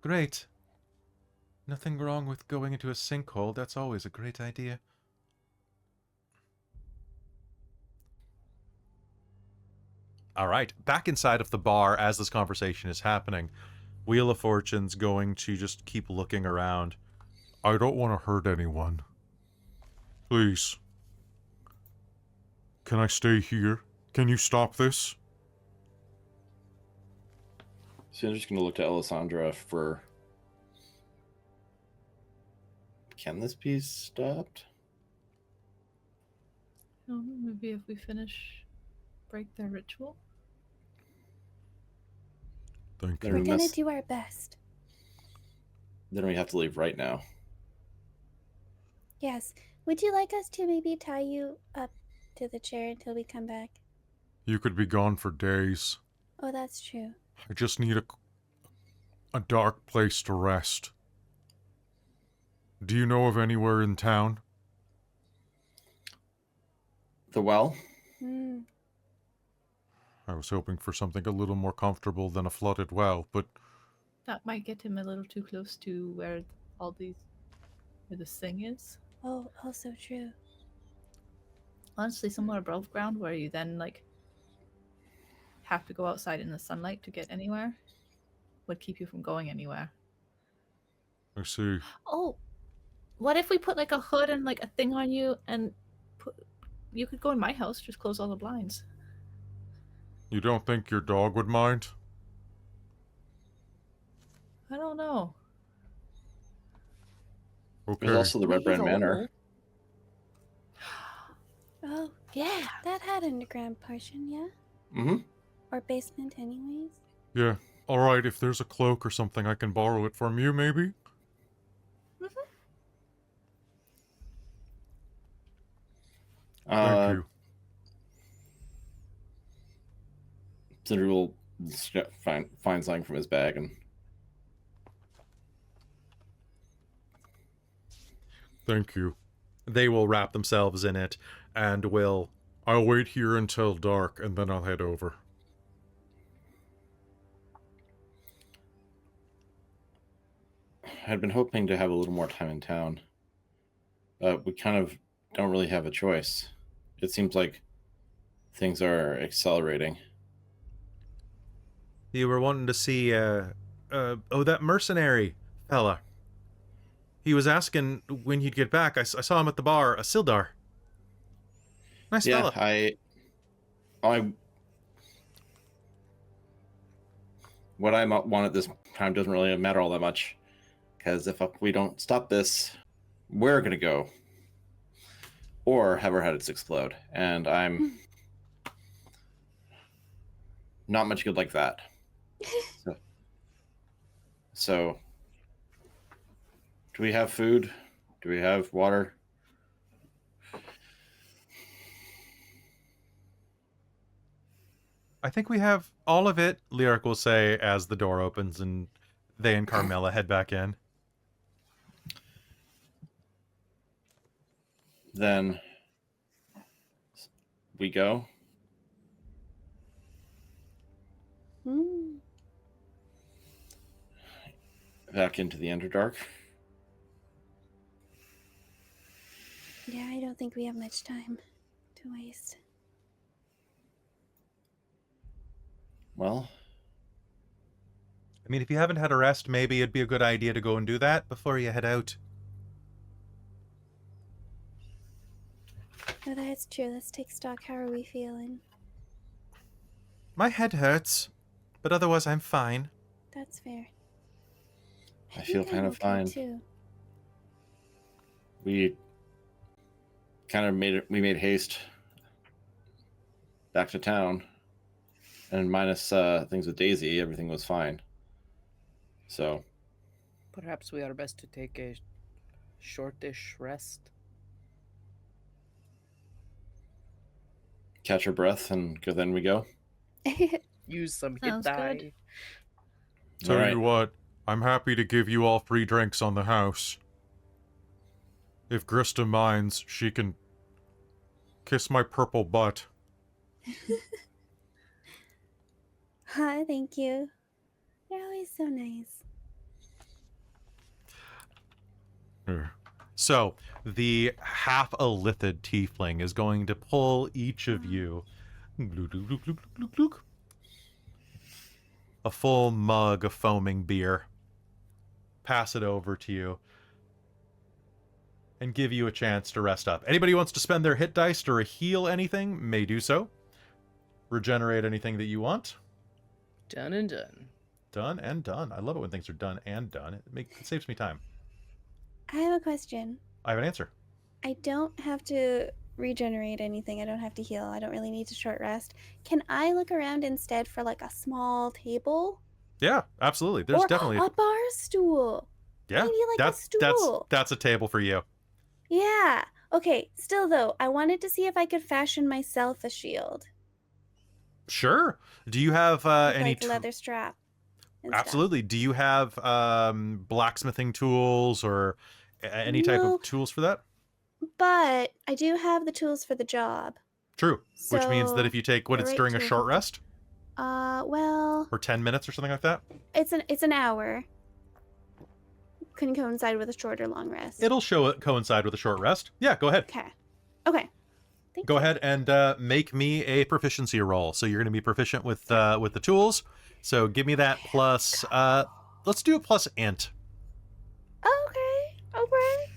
Great. Nothing wrong with going into a sinkhole. That's always a great idea. All right, back inside of the bar as this conversation is happening. Wheel of Fortune's going to just keep looking around. I don't want to hurt anyone. Please. Can I stay here? Can you stop this? So I'm just going to look to Alessandra for Can this be stopped? Oh, maybe if we break their ritual. Thank Then you. We're we gonna must. do our best. Then we have to leave right now. Yes. Would you like us to maybe tie you up to the chair until we come back? You could be gone for days. Oh, that's true. I just need a dark place to rest. Do you know of anywhere in town? The well? Hmm. I was hoping for something a little more comfortable than a flooded well, but That might get him a little too close to where this thing is. Oh, also true. Honestly, somewhere above ground where you then like have to go outside in the sunlight to get anywhere would keep you from going anywhere. I see. Oh, what if we put like a hood and like a thing on you and you could go in my house, just close all the blinds. You don't think your dog would mind? I don't know. Okay. There's also the Red Brand Manor. Oh, Yeah. that had underground portion, yeah? Mm-hmm. Or basement, anyways. Yeah. Alright, if there's a cloak or something, I can borrow it from you, maybe? Thank you. Sindri will find something from his bag and Thank you. They will wrap themselves in it and will... I'll wait here until dark, and then I'll head over. had been hoping to have a little more time in town. But we kind of don't really have a choice. It seems like things are accelerating. You were wanting to see, that mercenary fella. He was asking when you'd get back. I saw him at the bar, Sildar. Nice Yeah, fella. what I want at this time doesn't really matter all that much, because if we don't stop this, we're gonna go, or have our heads explode, and I'm not much good like that. So, do we have food? Do we have water? I think we have all of it, Lyric will say as the door opens and they and Carmilla head back in. Then we go. Hmm. Back into the Underdark. Yeah, I don't think we have much time to waste. Well, I mean, if you haven't had a rest, maybe it'd be a good idea to go and do that before you head out. Oh, that's true. Let's take stock. How are we feeling? My head hurts, but otherwise I'm fine. That's fair. I feel think kind I'm of fine. Too. We kind of made haste back to town, and minus things with Daisy, everything was fine. So Perhaps we are best to take a shortish rest. catch our breath and then we go. Use some hit Sounds die. good. Tell Alright. you what, I'm happy to give you all free drinks on the house. If Christa minds, she can kiss my purple butt. Hi, thank you. You're always so nice. Here. So, the half-elithid tiefling is going to pull each of you a full mug of foaming beer, pass it over to you, and give you a chance to rest up. Anybody who wants to spend their hit dice to heal anything may do so. Regenerate anything that you want. Done and done. Done and done. I love it when things are done and done. It saves me time. I have a question. I have an answer. I don't have to regenerate anything. I don't have to heal. I don't really need to short rest. Can I look around instead for like a small table? Yeah, absolutely. There's or definitely a bar stool. yeah. Maybe like a stool. That's a table for you. Yeah. Okay. Still though, I wanted to see if I could fashion myself a shield. Sure. Do you have With, any like leather strap? And Absolutely. Do you have blacksmithing tools or any type No. of tools for that? But I do have the tools for the job. True. Which means that So if you take what the it's right during a tool- short rest well, or 10 minutes or something like that, it's an hour. Can coincide with a short or long rest. it'll coincide with a short rest. Yeah, go ahead. Okay. Okay. Thank Go you. ahead and make me a proficiency roll. So you're going to be proficient with the tools. So give me that plus. Let's do a plus int. Okay. Okay.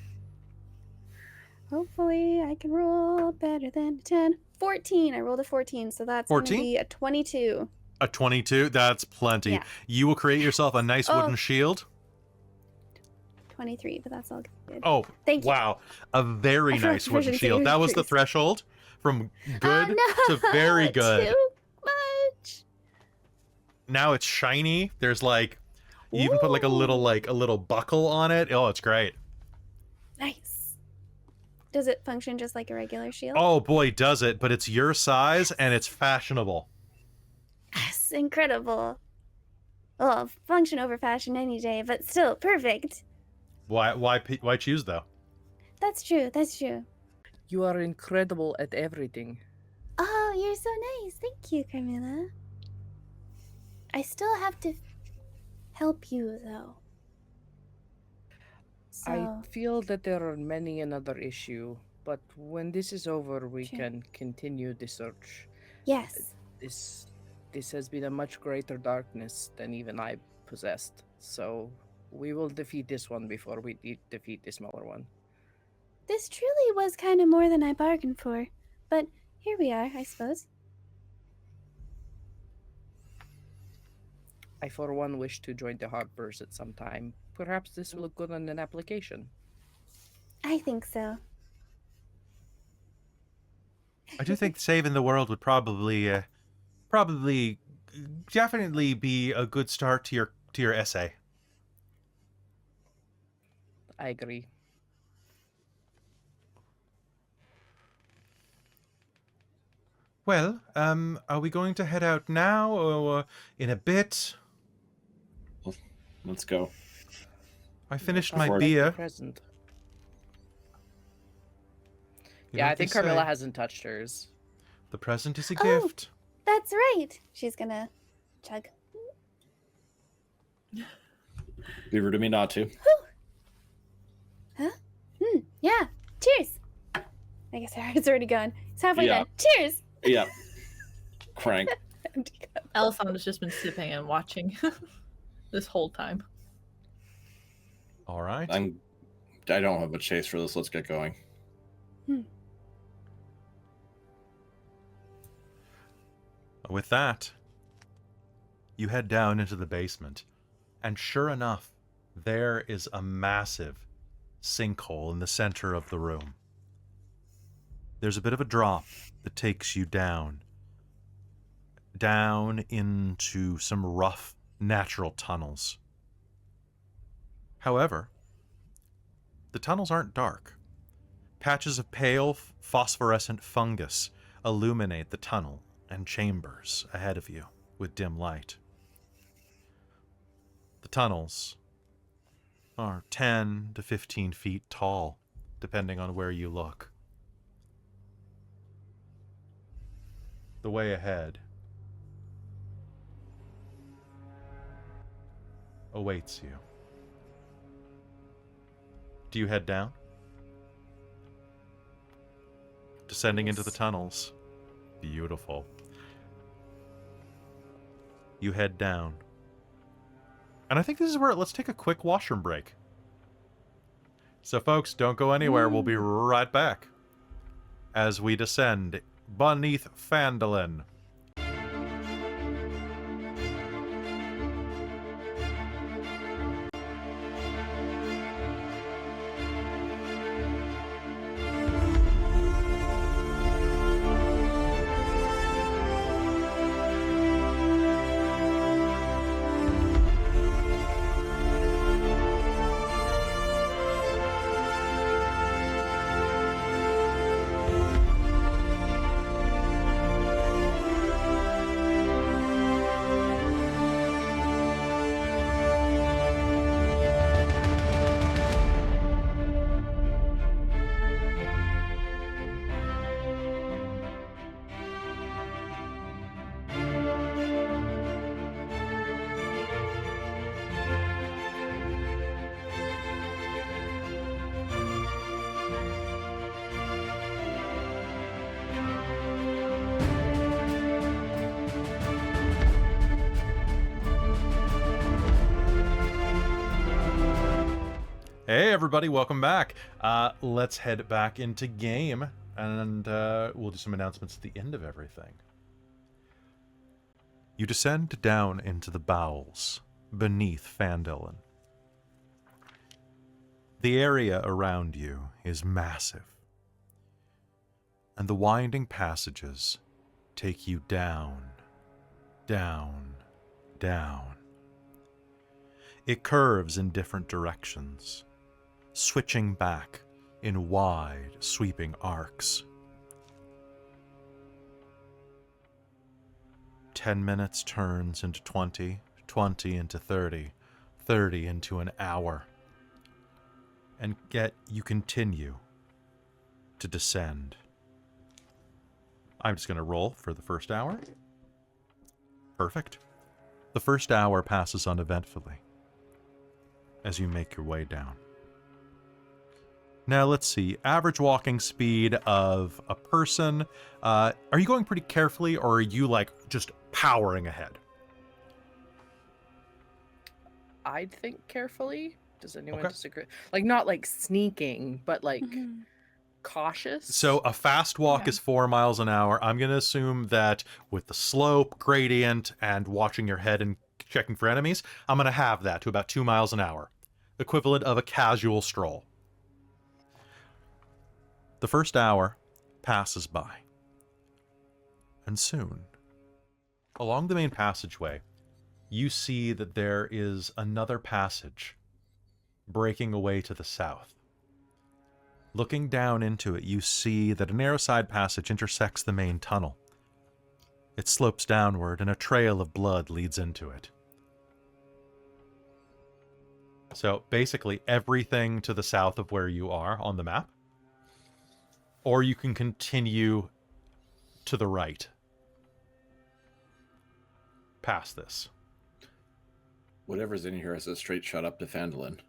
Hopefully, I can roll better than a 10. 14. I rolled a 14, so that's going to 14? be a 22. A 22. That's plenty. Yeah. You will create yourself a nice Oh. wooden shield. 23, but that's all good. Oh, Thank you. wow. A very I forgot nice wooden proficiency shield. That was the increase. threshold from good Oh, no, to very good. Too much. Now it's shiny. There's like you even put like a little buckle on it. Oh, it's great. Nice. Does it function just like a regular shield? Oh boy, does it, but it's your size and it's fashionable. Yes, incredible. Well, function over fashion any day, but still perfect. Why choose though? That's true. That's true. You are incredible at everything. Oh, you're so nice. Thank you, Carmilla. I still have to help you, though. So, I feel that there are many another issue, but when this is over, we Sure. can continue the search. yes. This has been a much greater darkness than even I possessed. So we will defeat this one before we defeat the smaller one. This truly was kind of more than I bargained for. But here we are, I suppose. I for one wish to join the Harpers at some time. Perhaps this will look good on an application. I think so. I do think saving the world would probably definitely be a good start to your essay. I agree. Well, are we going to head out now or in a bit? Let's go. I finished Before- my beer. Present. You know Yeah, I what think they Carmilla say. hasn't touched hers. The present is a Oh. gift. That's right. She's gonna chug. Be rude to me not to. Yeah. Cheers. I guess it's already gone. It's halfway Yeah. done. Cheers. Yeah. Crank. Alisandra's just been sipping and watching this whole time. All right. I don't have a chase for this. Let's get going. With that, you head down into the basement, and sure enough, there is a massive sinkhole in the center of the room. There's a bit of a drop that takes you down into some rough natural tunnels. However, the tunnels aren't dark. Patches of pale phosphorescent fungus illuminate the tunnel and chambers ahead of you with dim light. The tunnels are 10 to 15 feet tall, depending on where you look. The way ahead awaits you. Do you head down? Descending into the tunnels. Beautiful. You head down. And I think this is where let's take a quick washroom break. So folks, don't go anywhere. We'll be right back as we descend beneath Phandalin. everybody, welcome back. Let's head back into game, and we'll do some announcements at the end of everything. You descend down into the bowels beneath Phandalin. The area around you is massive, and the winding passages take you down, down, down. It curves in different directions, switching back in wide, sweeping arcs. 10 minutes turns into 20, 20 into 30, 30 into an hour. And yet you continue to descend. I'm just going to roll for the first hour. Perfect. The first hour passes uneventfully as you make your way down. Now let's see, average walking speed of a person. Are you going pretty carefully, or are you like just powering ahead? I'd think carefully. Does anyone Okay. disagree? Like, not like sneaking, but like cautious. So a fast walk Yeah. is 4 miles an hour. I'm going to assume that with the slope, gradient, and watching your head and checking for enemies, I'm going to have that to about 2 miles an hour. Equivalent of a casual stroll. The first hour passes by. And soon, along the main passageway, you see that there is another passage breaking away to the south. Looking down into it, you see that a narrow side passage intersects the main tunnel. It slopes downward, and a trail of blood leads into it. So basically everything to the south of where you are on the map. Or you can continue to the right. Past this. Whatever's in here is a straight shot up to Phandalin.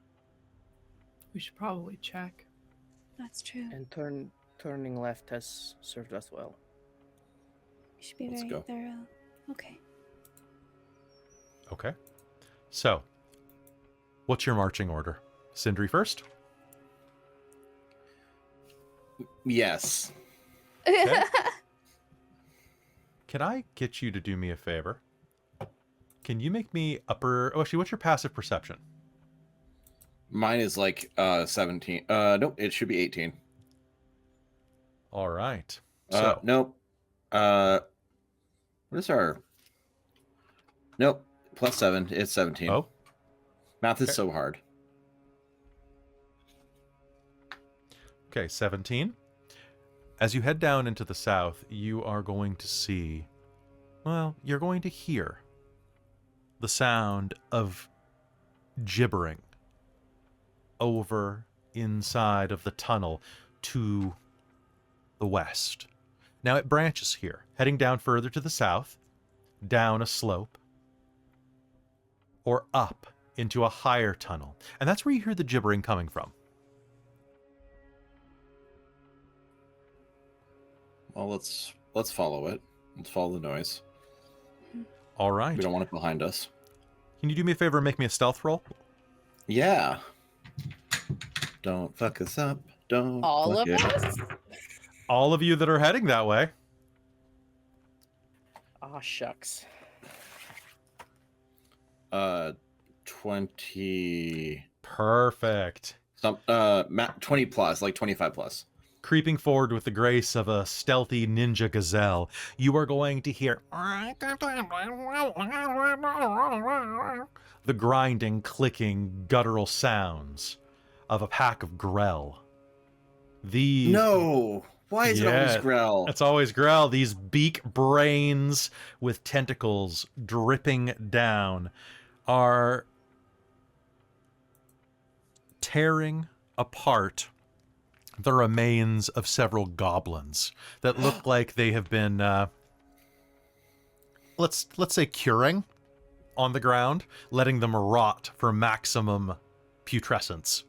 We should probably check. That's true. And turning left has served us well. We should be Let's very go. thorough. Okay. Okay. So, what's your marching order? Sindri first? Yes. Okay. Can I get you to do me a favor? Can you make me upper... Oh, actually, what's your passive perception? Mine is like 17. Nope, it should be 18. All right. So, Nope. What is our... Nope, plus 7. It's 17. oh, Math is okay. so hard. okay, 17. As you head down into the south, you are going to see... Well, you're going to hear the sound of gibbering over inside of the tunnel to the west. Now it branches here, heading down further to the south, down a slope, or up into a higher tunnel. And that's where you hear the gibbering coming from. Well, let's follow it. Let's follow the noise. All right. We don't want it behind us. Can you do me a favor and make me a stealth roll? Yeah. Don't fuck us up. Don't All fuck of it up. us? All of you that are heading that way. Aw, shucks. 20 Perfect. 20 plus, like 25 plus. Creeping forward with the grace of a stealthy ninja gazelle, you are going to hear the grinding, clicking, guttural sounds of a pack of grell. These... No! Why is it always Yeah, Grell? It's always grell. These beak brains with tentacles dripping down are tearing apart the remains of several goblins that look like they have been, let's say, curing on the ground, letting them rot for maximum putrescence.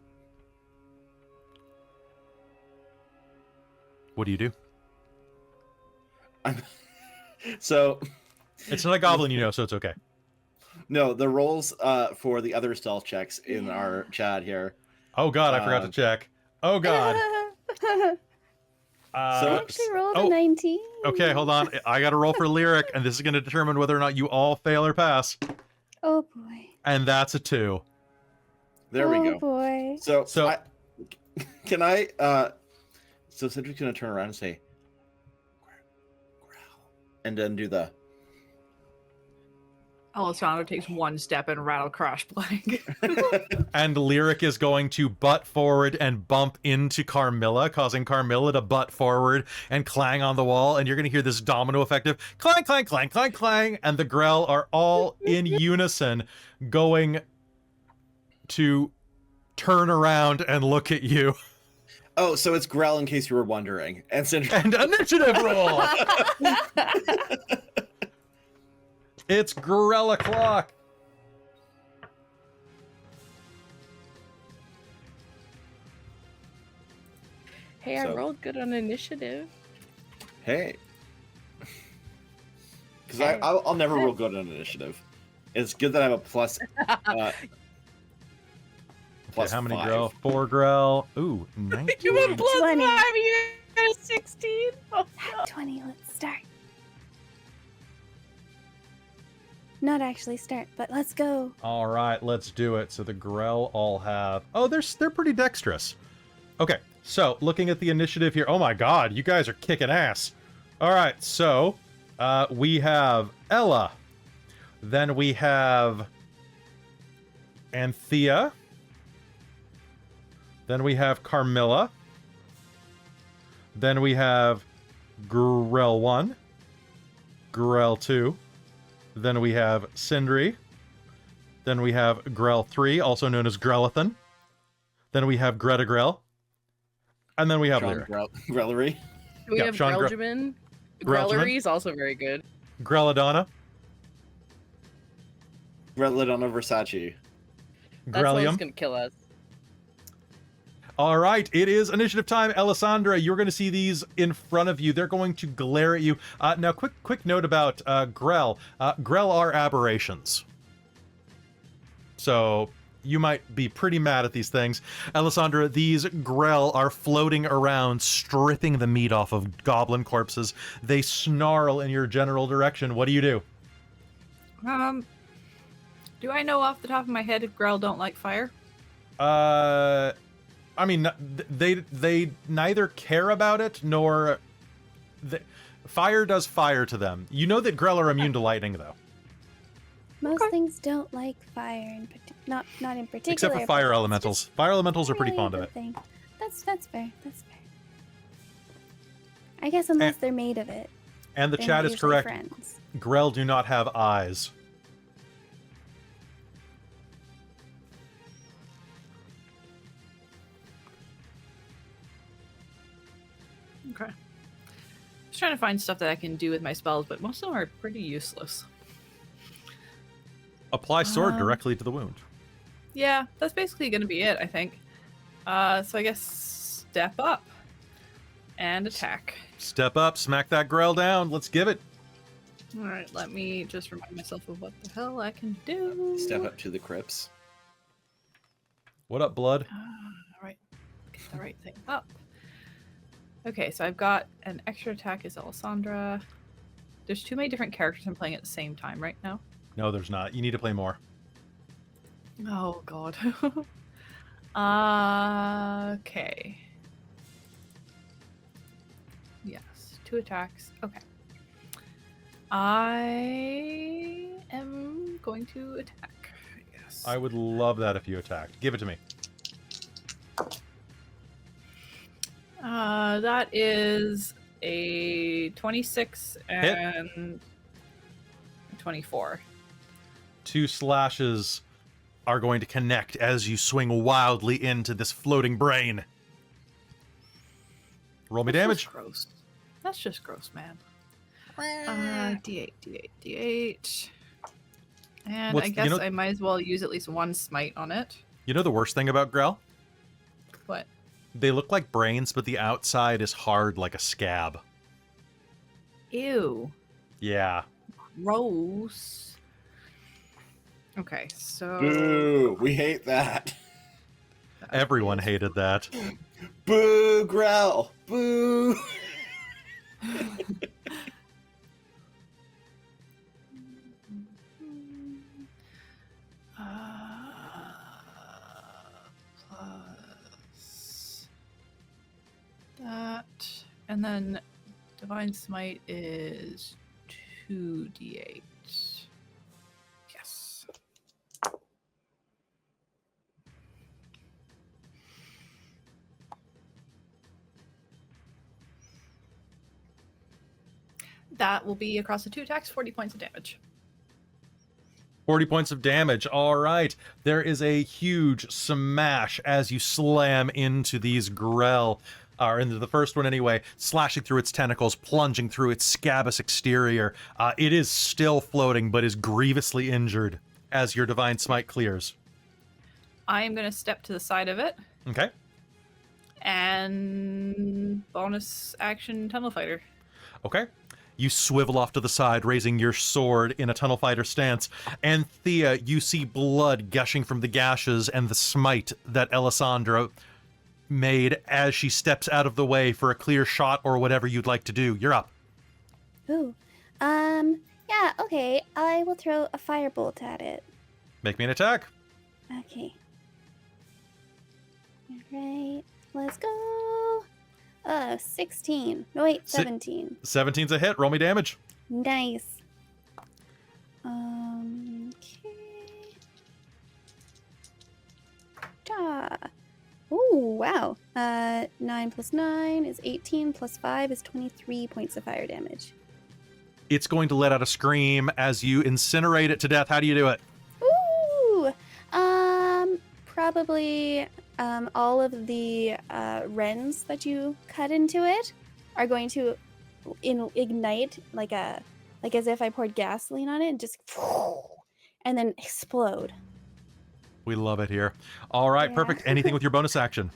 What do you do? So, It's not a goblin, you know, so it's okay. no, the rolls for the other stealth checks in our chat here. Oh god, I forgot to check. Oh god. I actually rolled oh, a 19. Okay, hold on. I got to roll for lyric, and this is going to determine whether or not you all fail or pass. Oh boy. And that's a 2. There we Oh go. boy. So So- can I? So Sindri's gonna turn around and say, "Growl," and then do the. Alessandro takes one step and rattle crash blank. And lyric is going to butt forward and bump into Carmilla, causing Carmilla to butt forward and clang on the wall. And you're going to hear this domino effect of clang, clang, clang, clang, clang. And the Grell are all in unison going to turn around and look at you. Oh, so it's Growl in case you were wondering, and Sindri. And initiative roll! It's Grell o'clock. Hey, I So- rolled good on initiative. Hey. Because I'll never roll good on initiative. It's good that I have a plus. Plus How many 5. Grell? 4 Grell. Ooh, 19. You went plus 20. 5, you got a 16. Oh, no. 20, let's start. Not actually start, but let's go. All right, let's do it. So the Grell all have... Oh, they're pretty dexterous. Okay, so looking at the initiative here... Oh my god, you guys are kicking ass. All right, so we have Ella. Then we have Anthea. Then we have Carmilla. Then we have Grell 1. Grell 2. Then we have Sindri. Then we have Grell 3, also known as Grellathan. Then we have Greta Grell. And then we have Lyric. Grellery. We Yeah, have Sean Greljamin. Greljamin. Grellery is also very good. Grelladonna. Grelladonna Versace. That's the one that's Grellium. going to kill us. All right, it is initiative time. Alessandra, you're going to see these in front of you. They're going to glare at you. Now, quick note about Grell. Grell are aberrations. So you might be pretty mad at these things. Alessandra, these Grell are floating around, stripping the meat off of goblin corpses. They snarl in your general direction. What do you do? Do I know off the top of my head if Grell don't like fire? I mean, they neither care about it nor fire does fire to them. You know that Grell are immune to lightning, though. Most things don't like fire, not in particular. Except for but fire it's elementals. just Fire elementals are pretty really fond of the it. thing. That's fair. That's fair. I guess unless they're made of it. And the they're chat not is usually correct. friends. Grell do not have eyes. Okay. Just trying to find stuff that I can do with my spells, but most of them are pretty useless. Apply sword Um, directly to the wound. Yeah, that's basically going to be it, I think. So I guess step up and attack. Step up, smack that Grell down. Let's give it. All right, let me just remind myself of what the hell I can do. Step up to the crypts. What up, blood? All right, get the right thing up. Okay, so I've got an extra attack as Alessandra. There's too many different characters I'm playing at the same time right now. No, there's not. You need to play more. Oh god. Okay. Yes, 2 attacks. Okay. I am going to attack. Yes. I would love that if you attacked. Give it to me. That is a 26 and 24. 2 slashes are going to connect as you swing wildly into this floating brain. Roll me That's damage. just gross. That's just gross, man. D8, D8, D8. And What's- I you guess know- I might as well use at least 1 smite on it. You know the worst thing about Grell? What? They look like brains, but the outside is hard like a scab. Ew. Yeah. Gross. Okay, so Boo! We hate that. Everyone hated that. Boo, growl. Boo. Plus that, and then Divine Smite is 2d8. Yes. That will be across the 2 attacks, 40 points of damage. 40 points of damage. All right. There is a huge smash as you slam into these Grell, or into the first one anyway, slashing through its tentacles, plunging through its scabrous exterior. It is still floating, but is grievously injured as your Divine Smite clears. I am going to step to the side of it Okay. and bonus action Tunnel Fighter. Okay. You swivel off to the side, raising your sword in a tunnel fighter stance. Anthea, you see blood gushing from the gashes and the smite that Ellasandra made as she steps out of the way for a clear shot or whatever you'd like to do. You're up. Ooh. Yeah, okay. I will throw a firebolt at it. Make me an attack. Okay. Alright, let's go. 16. No, wait, 17. 17's a hit. Roll me damage. Nice. Okay. Da. Ooh, wow. 9 plus 9 is 18, plus 5 is 23 points of fire damage. It's going to let out a scream as you incinerate it to death. How do you do it? Ooh! Probably all of the wrens that you cut into it are going to ignite like as if I poured gasoline on it and just and then explode. We love it here. All right, Yeah. perfect. Anything with your bonus action?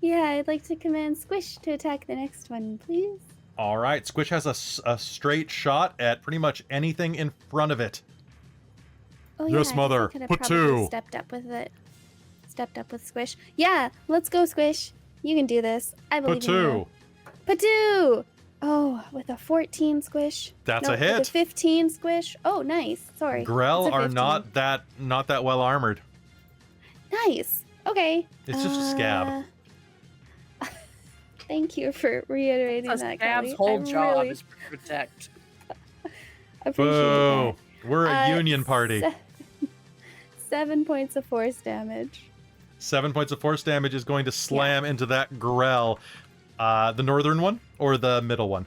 Yeah, I'd like to command Squish to attack the next one, please. All right, Squish has a straight shot at pretty much anything in front of it. Oh Yes, yeah, I guess I mother. could have Put probably two. stepped up with it. Stepped up with Squish. Yeah, let's go, Squish. You can do this. I believe Put in you. two. Put two. Oh, with a 14 Squish. That's No, a hit. With a 15 Squish. Oh, nice. Sorry. Grell It's a are 15. not that well armored. Nice. Okay. It's just a scab. Thank you for reiterating A that, scab's Kelly. whole I job really is to protect. appreciate Boo! that. We're a union party. 7 points of force damage. 7 points of force damage is going to slam into that Grell. The northern one or the middle one?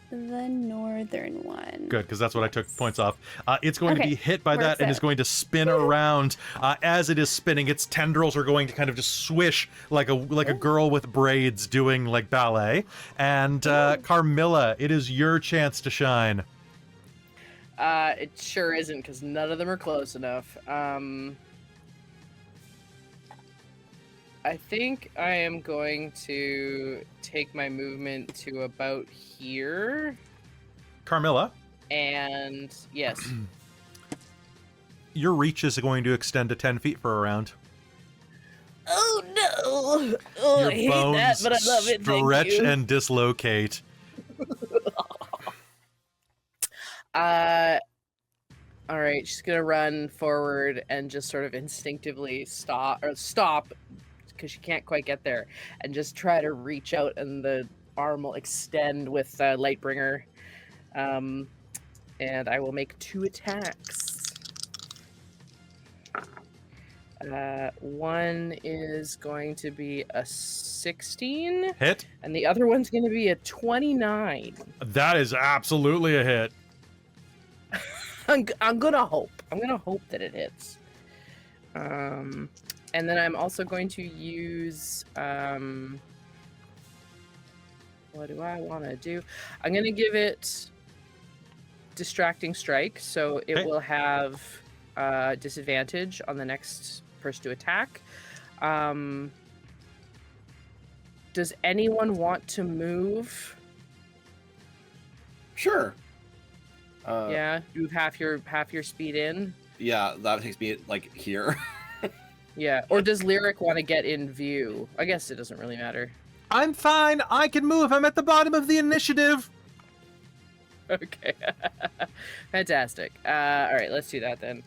The northern one. Good, because that's what I took points off. It's going to Okay, be hit by that works and is out. going to spin around. As it is spinning, its tendrils are going to kind of just swish like a girl with braids doing like ballet. And Carmilla, it is your chance to shine. It sure isn't, because none of them are close enough. I think I am going to take my movement to about here. Carmilla, And yes. your reach is going to extend to 10 feet for a round. Oh no! Oh, Your I hate bones that, but I love it. Thank stretch you. and dislocate. All right, she's gonna run forward and just sort of instinctively stop because she can't quite get there, and just try to reach out, and the arm will extend with Lightbringer. And I will make 2 attacks. One is going to be a 16, Hit. and the other one's going to be a 29. That is absolutely a hit. I'm gonna hope. I'm gonna hope that it hits. And then I'm also going to use what do I want to do? I'm gonna give it distracting strike, so it Okay. will have disadvantage on the next person to attack. Does anyone want to move? Sure. Yeah, move half your speed in. Yeah, that takes me like here. Yeah. Or does Lyric want to get in view? I guess it doesn't really matter. I'm fine. I can move. I'm at the bottom of the initiative. Okay. Fantastic. All right, let's do that then.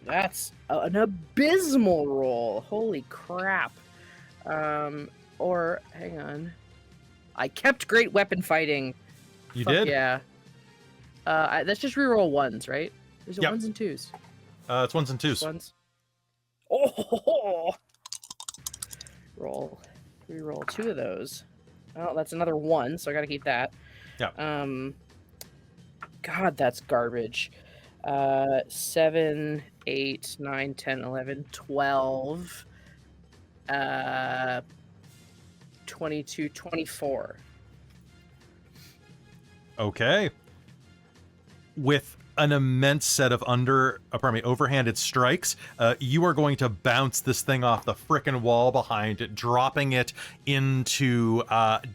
That's an abysmal roll. Holy crap. Or, hang on. I kept great weapon fighting. You Fuck did? Yeah. That's just reroll ones, right? There's Yep. ones and twos. It's ones and twos. Ones. Oh! Reroll 2 of those. Oh, that's another 1, so I gotta keep that. Yeah. God, that's garbage. 7, 8, 9, 10, 11, 12. 22, 24. Okay. With an immense set of overhanded strikes, you are going to bounce this thing off the frickin' wall behind it, dropping it into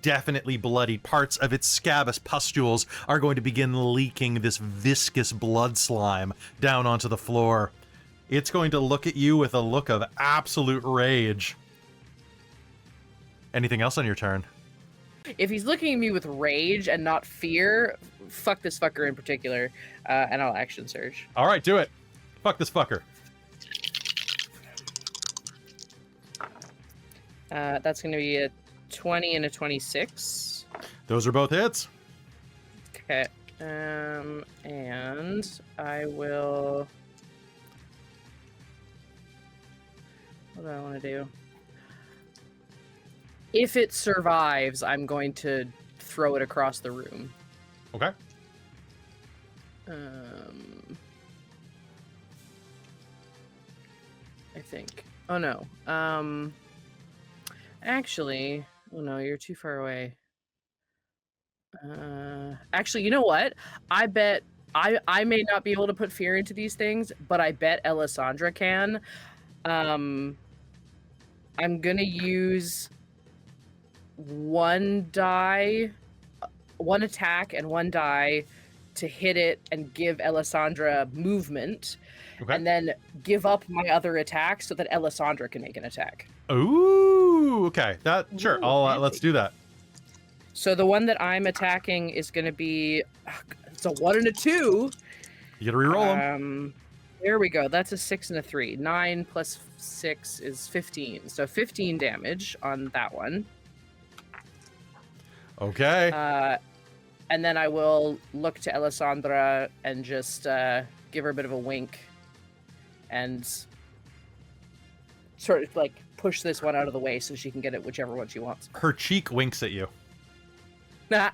definitely bloodied parts of its scabrous pustules are going to begin leaking this viscous blood slime down onto the floor. It's going to look at you with a look of absolute rage. Anything else on your turn? If he's looking at me with rage and not fear, fuck this fucker in particular, and I'll action surge. All right, do it. Fuck this fucker. That's going to be a 20 and a 26. Those are both hits. Okay. And I will... What do I want to do? If it survives, I'm going to throw it across the room. Okay. I think. Oh no. Actually, oh no, you're too far away. Actually, you know what? I bet I may not be able to put fear into these things, but I bet Ellasandra can. I'm gonna use one attack and one die to hit it and give Ellasandra movement, Okay. and then give up my other attack so that Ellasandra can make an attack. Ooh, okay. Sure. Ooh, Let's do that. So the one that I'm attacking is going to be it's a 1 and a 2. You gotta reroll them. There we go. That's a 6 and a 3. 9 plus 6 is 15. So 15 damage on that one. Okay. And then I will look to Ellasandra and just give her a bit of a wink and sort of like push this one out of the way so she can get it whichever one she wants. Her cheek winks at you. Nah.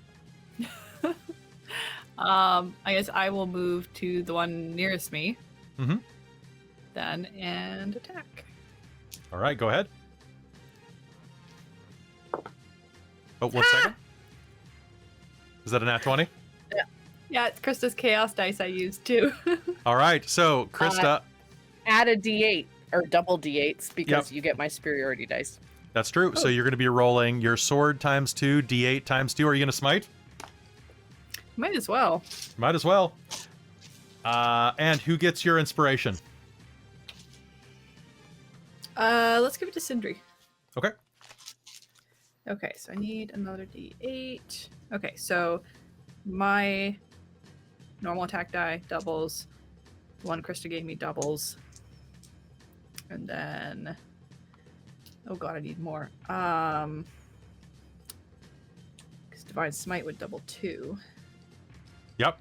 I guess I will move to the one nearest me. Mm-hmm. Then and attack. All right, go ahead. Oh, 1 second. Is that a nat 20? Yeah, it's Krista's chaos dice I used too. All right, so Christa. Add a d8 or double d8s because Yep. you get my superiority dice. That's true. So you're going to be rolling your sword times 2, d8 times 2. Are you going to smite? Might as well. Might as well. And who gets your inspiration? Let's give it to Sindri. Okay. Okay, so I need another d8. Okay, so my normal attack die doubles. One Christa gave me doubles. And then... Oh god, I need more. Because Divine Smite would double 2. Yep.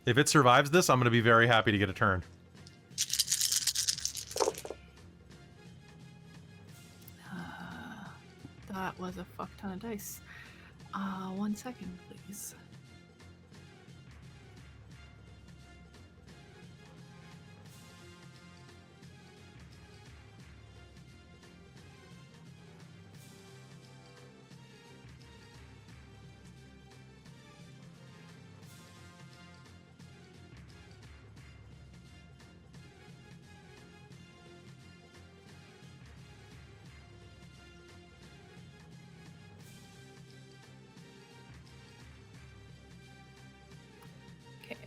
If it survives this, I'm going to be very happy to get a turn. That was a fuck ton of dice. 1 second, please.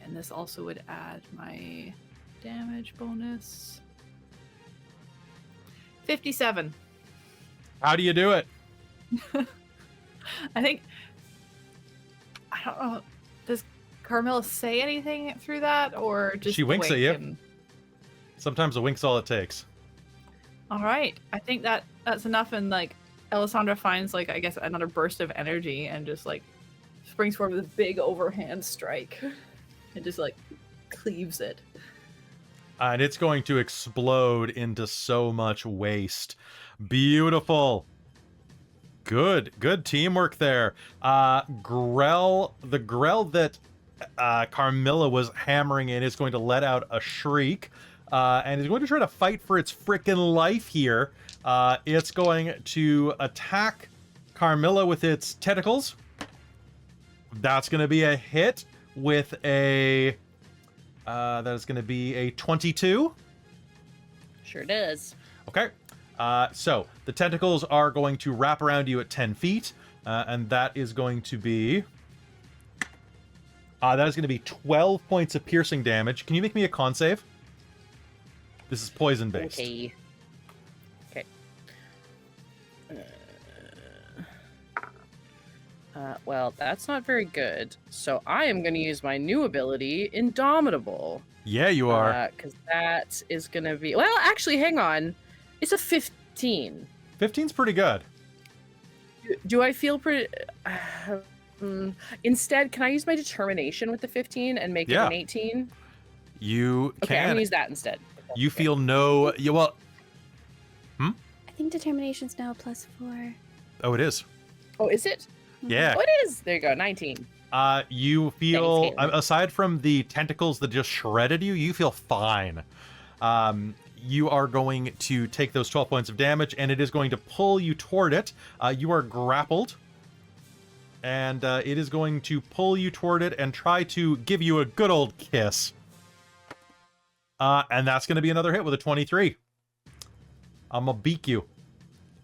and this also would add my damage bonus. 57. How do you do it? I think, I don't know, does Carmilla say anything through that, or just She winks at wink you. and- Sometimes a wink's all it takes. All right, I think that's enough, and like Alessandra finds like I guess another burst of energy and just like springs forward with a big overhand strike and just like cleaves it. And it's going to explode into so much waste. Beautiful. Good teamwork there. Grell, the Grell that Carmilla was hammering in is going to let out a shriek, and is going to try to fight for its frickin' life here. It's going to attack Carmilla with its tentacles. That's going to be a hit with a... that is going to be a 22. Sure does. Okay. So the tentacles are going to wrap around you at 10 feet, and that is going to be... that is going to be 12 points of piercing damage. Can you make me a con save? This is poison-based. Okay. Well, that's not very good. So I am going to use my new ability, Indomitable. Yeah, you are. Because that is going to be... Well, actually, hang on. It's a 15. 15's pretty good. Do I feel pretty... Instead, can I use my determination with the 15 and make it an 18? You Okay, I'm can. going to use that instead. You feel no... well... I think determination's now +4. Oh, it is. Oh, is it? Yeah. Oh, it is. There you go, 19. You feel... Thanks, Caitlin. aside from the tentacles that just shredded you, you feel fine. You are going to take those 12 points of damage, and it is going to pull you toward it. You are grappled. And it is going to pull you toward it and try to give you a good old kiss. And that's going to be another hit with a 23. I'm going to beak you.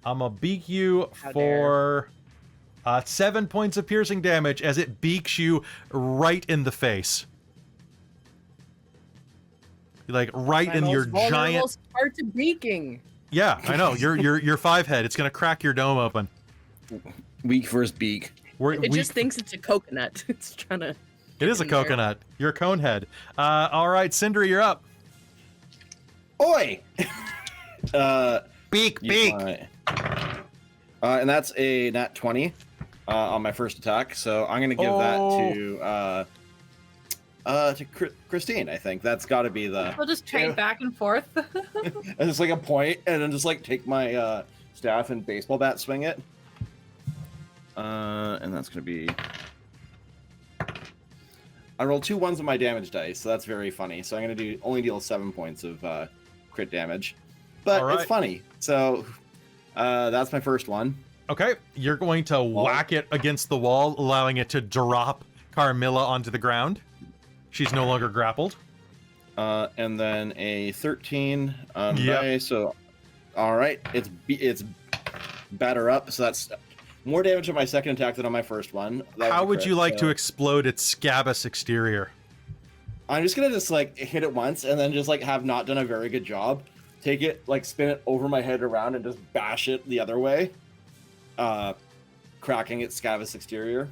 I'm going to beak you for 7 points of piercing damage as it beaks you right in the face. Like right in your giant... Part to beaking. Yeah, I know. Your 5-head. It's going to crack your dome open. Weak first beak. It just thinks it's a coconut. It's trying to... It is a in there. coconut. You're a cone head. All right, Sindri, you're up. Oi! Beak. And that's a nat 20 on my first attack, so I'm gonna give that to Christine. I think that's got to be the. We'll just trade back and forth. And it's like a point, and then just like take my staff and baseball bat, swing it. And that's gonna be. I rolled 2 ones on my damage dice, so that's very funny. So I'm gonna only deal 7 points of crit damage, but it's funny. So that's my first one. Okay, you're going to whack it against the wall, allowing it to drop Carmilla onto the ground. She's no longer grappled. And then a 13 on dice. So, all right, it's batter up. So that's more damage on my second attack than on my first one. How would you like to explode its scabbous exterior? I'm just gonna like hit it once and then just like have not done a very good job. Take it, like spin it over my head around and just bash it the other way, cracking its scabbous exterior.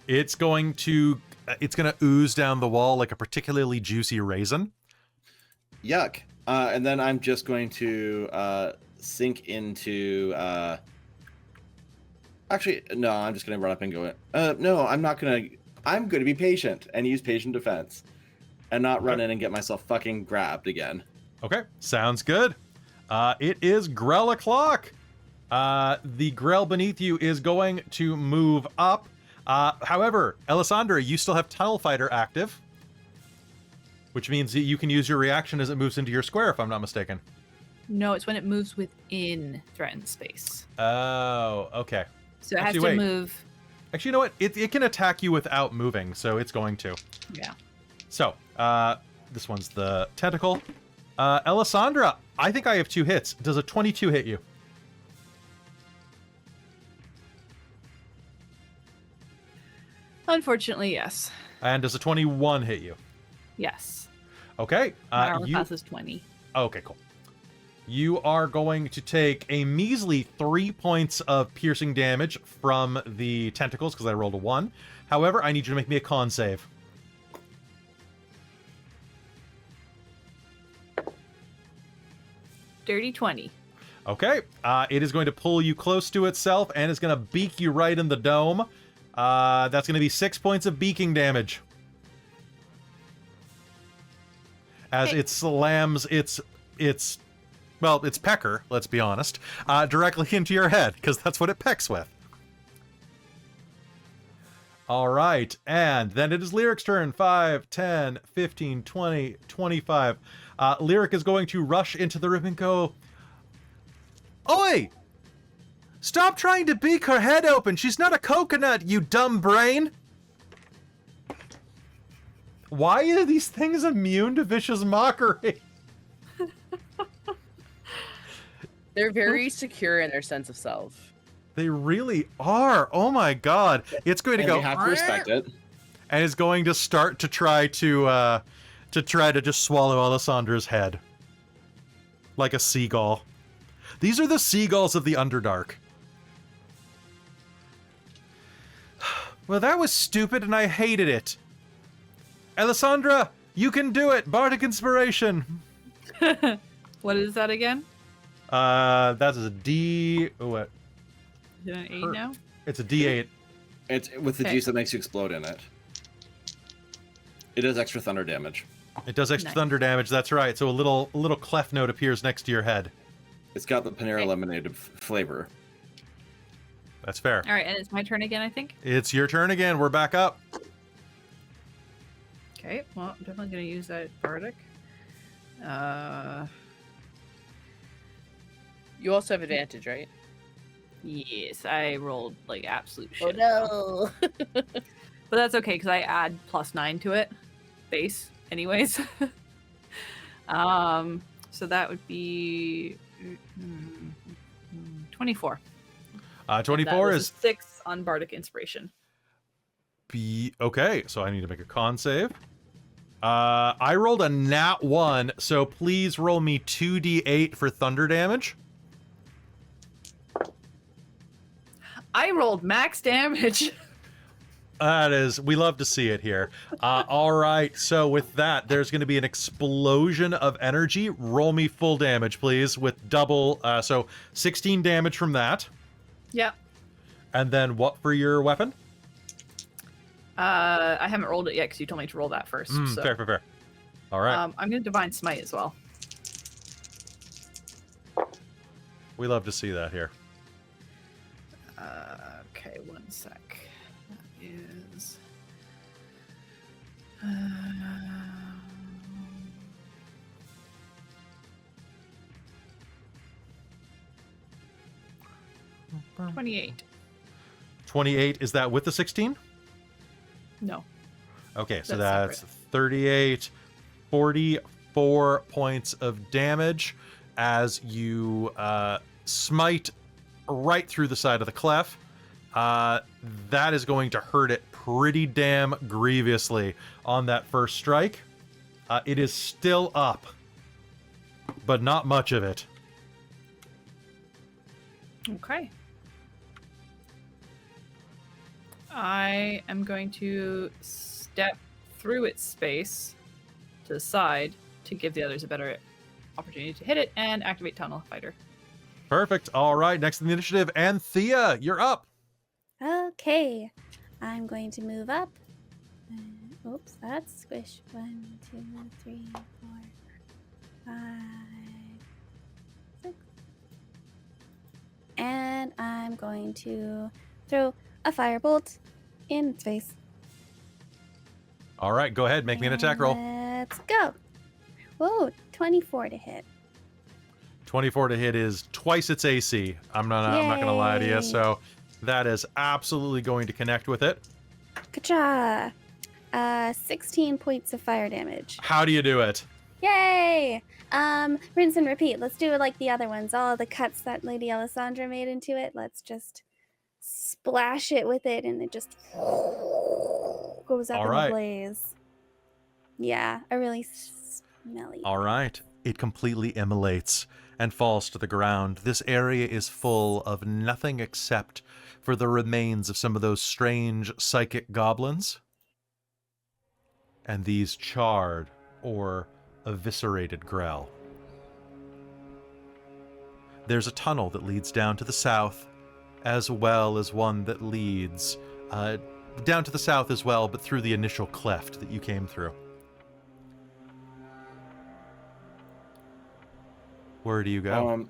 It's going to ooze down the wall like a particularly juicy raisin. Yuck. And then I'm just going to sink into... Actually, no, I'm just going to run up and go... no, I'm not going to... I'm going to be patient and use patient defense. And not run in and get myself fucking grabbed again. Okay, sounds good. It is Grell o'clock. The Grell beneath you is going to move up. However, Alessandra, you still have Tunnel Fighter active, which means that you can use your reaction as it moves into your square, if I'm not mistaken. No, it's when it moves within threatened space. Oh, okay. So it has to move. Actually, you know what? It can attack you without moving, so it's going to. Yeah. So, this one's the tentacle. Alessandra, I think I have 2 hits. Does a 22 hit you? Unfortunately, yes. And does a 21 hit you? Yes. Okay. My armor class is 20. Okay, cool. You are going to take a measly 3 points of piercing damage from the tentacles because I rolled a 1. However, I need you to make me a con save. Dirty 20. Okay. It is going to pull you close to itself and is going to beak you right in the dome. That's going to be 6 points of beaking damage. As it slams its pecker, let's be honest, directly into your head, because that's what it pecks with. All right, and then it is Lyric's turn. 5, 10, 15, 20, 25. Lyric is going to rush into the room and go, "Oi! Stop trying to beak her head open. She's not a coconut, you dumb brain." Why are these things immune to vicious mockery? They're very secure in their sense of self. They really are. Oh my god. It's going to And go, you have to respect it. and is going to start to try to just swallow Alisandra's head. Like a seagull. These are the seagulls of the Underdark. Well, that was stupid and I hated it. Alessandra, you can do it. Bardic Inspiration. What is that again? That is a D. Oh, what? Is it an 8 now? It's a D8. It's with the Okay. juice that makes you explode in it. It does extra thunder damage. It does extra Nice. thunder damage. That's right. So a little clef note appears next to your head. It's got the Panera Okay. lemonade flavor. That's fair. All right, and it's my turn again, I think. It's your turn again. We're back up. Okay, well, I'm definitely going to use that Bardic. You also have advantage, right? Yes, I rolled like absolute Oh shit. no! But that's okay because I add +9 to it, base, anyways. So that would be 24. 24 That was is a 6 on Bardic Inspiration. okay. So I need to make a con save. I rolled a nat 1, so please roll me 2d8 for thunder damage. I rolled max damage. That is, we love to see it here. All right, so with that, there's going to be an explosion of energy. Roll me full damage, please, with double, so 16 damage from that. Yep. And then what for your weapon? I haven't rolled it yet because you told me to roll that first. So. Fair. All right. I'm going to Divine Smite as well. We love to see that here. Okay, one sec. That is. Um, 28. 28, is that with the 16? No. Okay, so That's that's 38, 44 points of damage as you smite right through the side of the clef. That is going to hurt it pretty damn grievously on that first strike. It is still up, but not much of it. Okay. I am going to step through its space to the side to give the others a better opportunity to hit it and activate Tunnel Fighter. Perfect. All right, next in the initiative, Anthea, you're up. Okay, I'm going to move up. Oops, that's squish. 1, 2, 3, 4, 5, 6. And I'm going to throw a firebolt in its face. All right, go ahead, make me an attack roll. Let's go. Whoa, 24 to hit. 24 to hit is twice its AC. I'm not gonna lie to you. Yay. So that is absolutely going to connect with it. Ka-cha! 16 points of fire damage. How do you do it? Yay! Rinse and repeat. Let's do it like the other ones. All the cuts that Lady Alessandra made into it. Let's just splash it with it, and it just goes up All in right. a blaze. Yeah, a really smelly. All right. It completely immolates and falls to the ground. This area is full of nothing except for the remains of some of those strange psychic goblins and these charred or eviscerated Grell. There's a tunnel that leads down to the south, as well as one that leads down to the south as well, but through the initial cleft that you came through. Where do you go?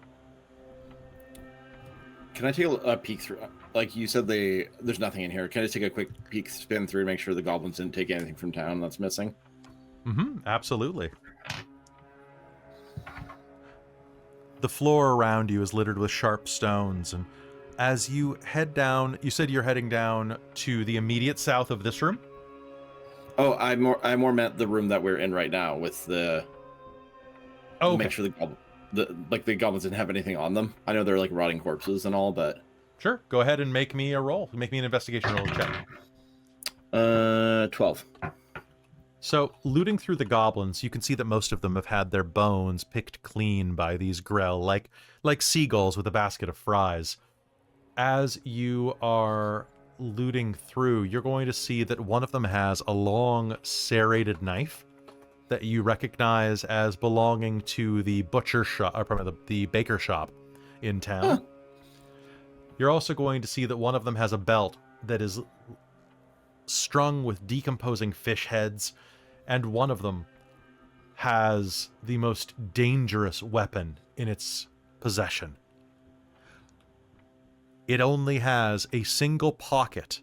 Can I take a peek through? Like you said, there's nothing in here. Can I just take a quick peek, spin through, and make sure the goblins didn't take anything from town that's missing? Absolutely. The floor around you is littered with sharp stones, and as you head down, you said you're heading down to the immediate south of this room? Oh, I more meant the room that we're in right now with the. Oh, okay. Make sure the goblins didn't have anything on them. I know they're like rotting corpses and all, but. Sure. Go ahead and make me a roll. Make me an investigation roll check. 12. So, looting through the goblins, you can see that most of them have had their bones picked clean by these Grell, like seagulls with a basket of fries. As you are looting through, you're going to see that one of them has a long, serrated knife that you recognize as belonging to the butcher shop, or probably the baker shop in town. Huh. You're also going to see that one of them has a belt that is strung with decomposing fish heads, and one of them has the most dangerous weapon in its possession. It only has a single pocket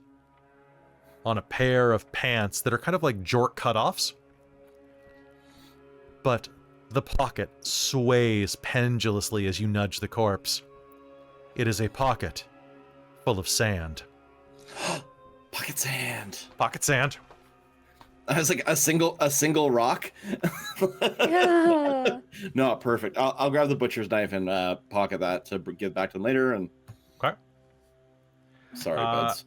on a pair of pants that are kind of like jort cutoffs, but the pocket sways pendulously as you nudge the corpse. It is a pocket full of sand. Pocket sand. Pocket sand. I was like a single rock. Yeah. No, perfect. I'll grab the butcher's knife and pocket that to give back to them later. And Okay. Sorry, buds.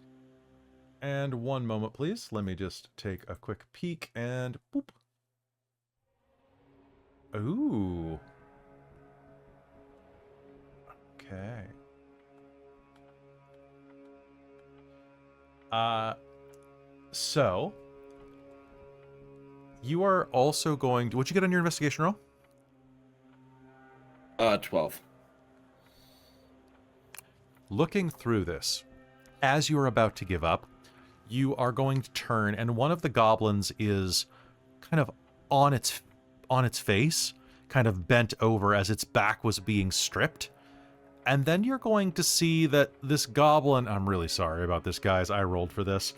And one moment, please. Let me just take a quick peek and boop. Ooh. Okay. So you are also going to, what'd you get on your investigation roll? 12. Looking through this, as you are about to give up, you are going to turn, and one of the goblins is kind of on its face, kind of bent over as its back was being stripped. And then you're going to see that this goblin, I'm really sorry about this, guys, I rolled for this.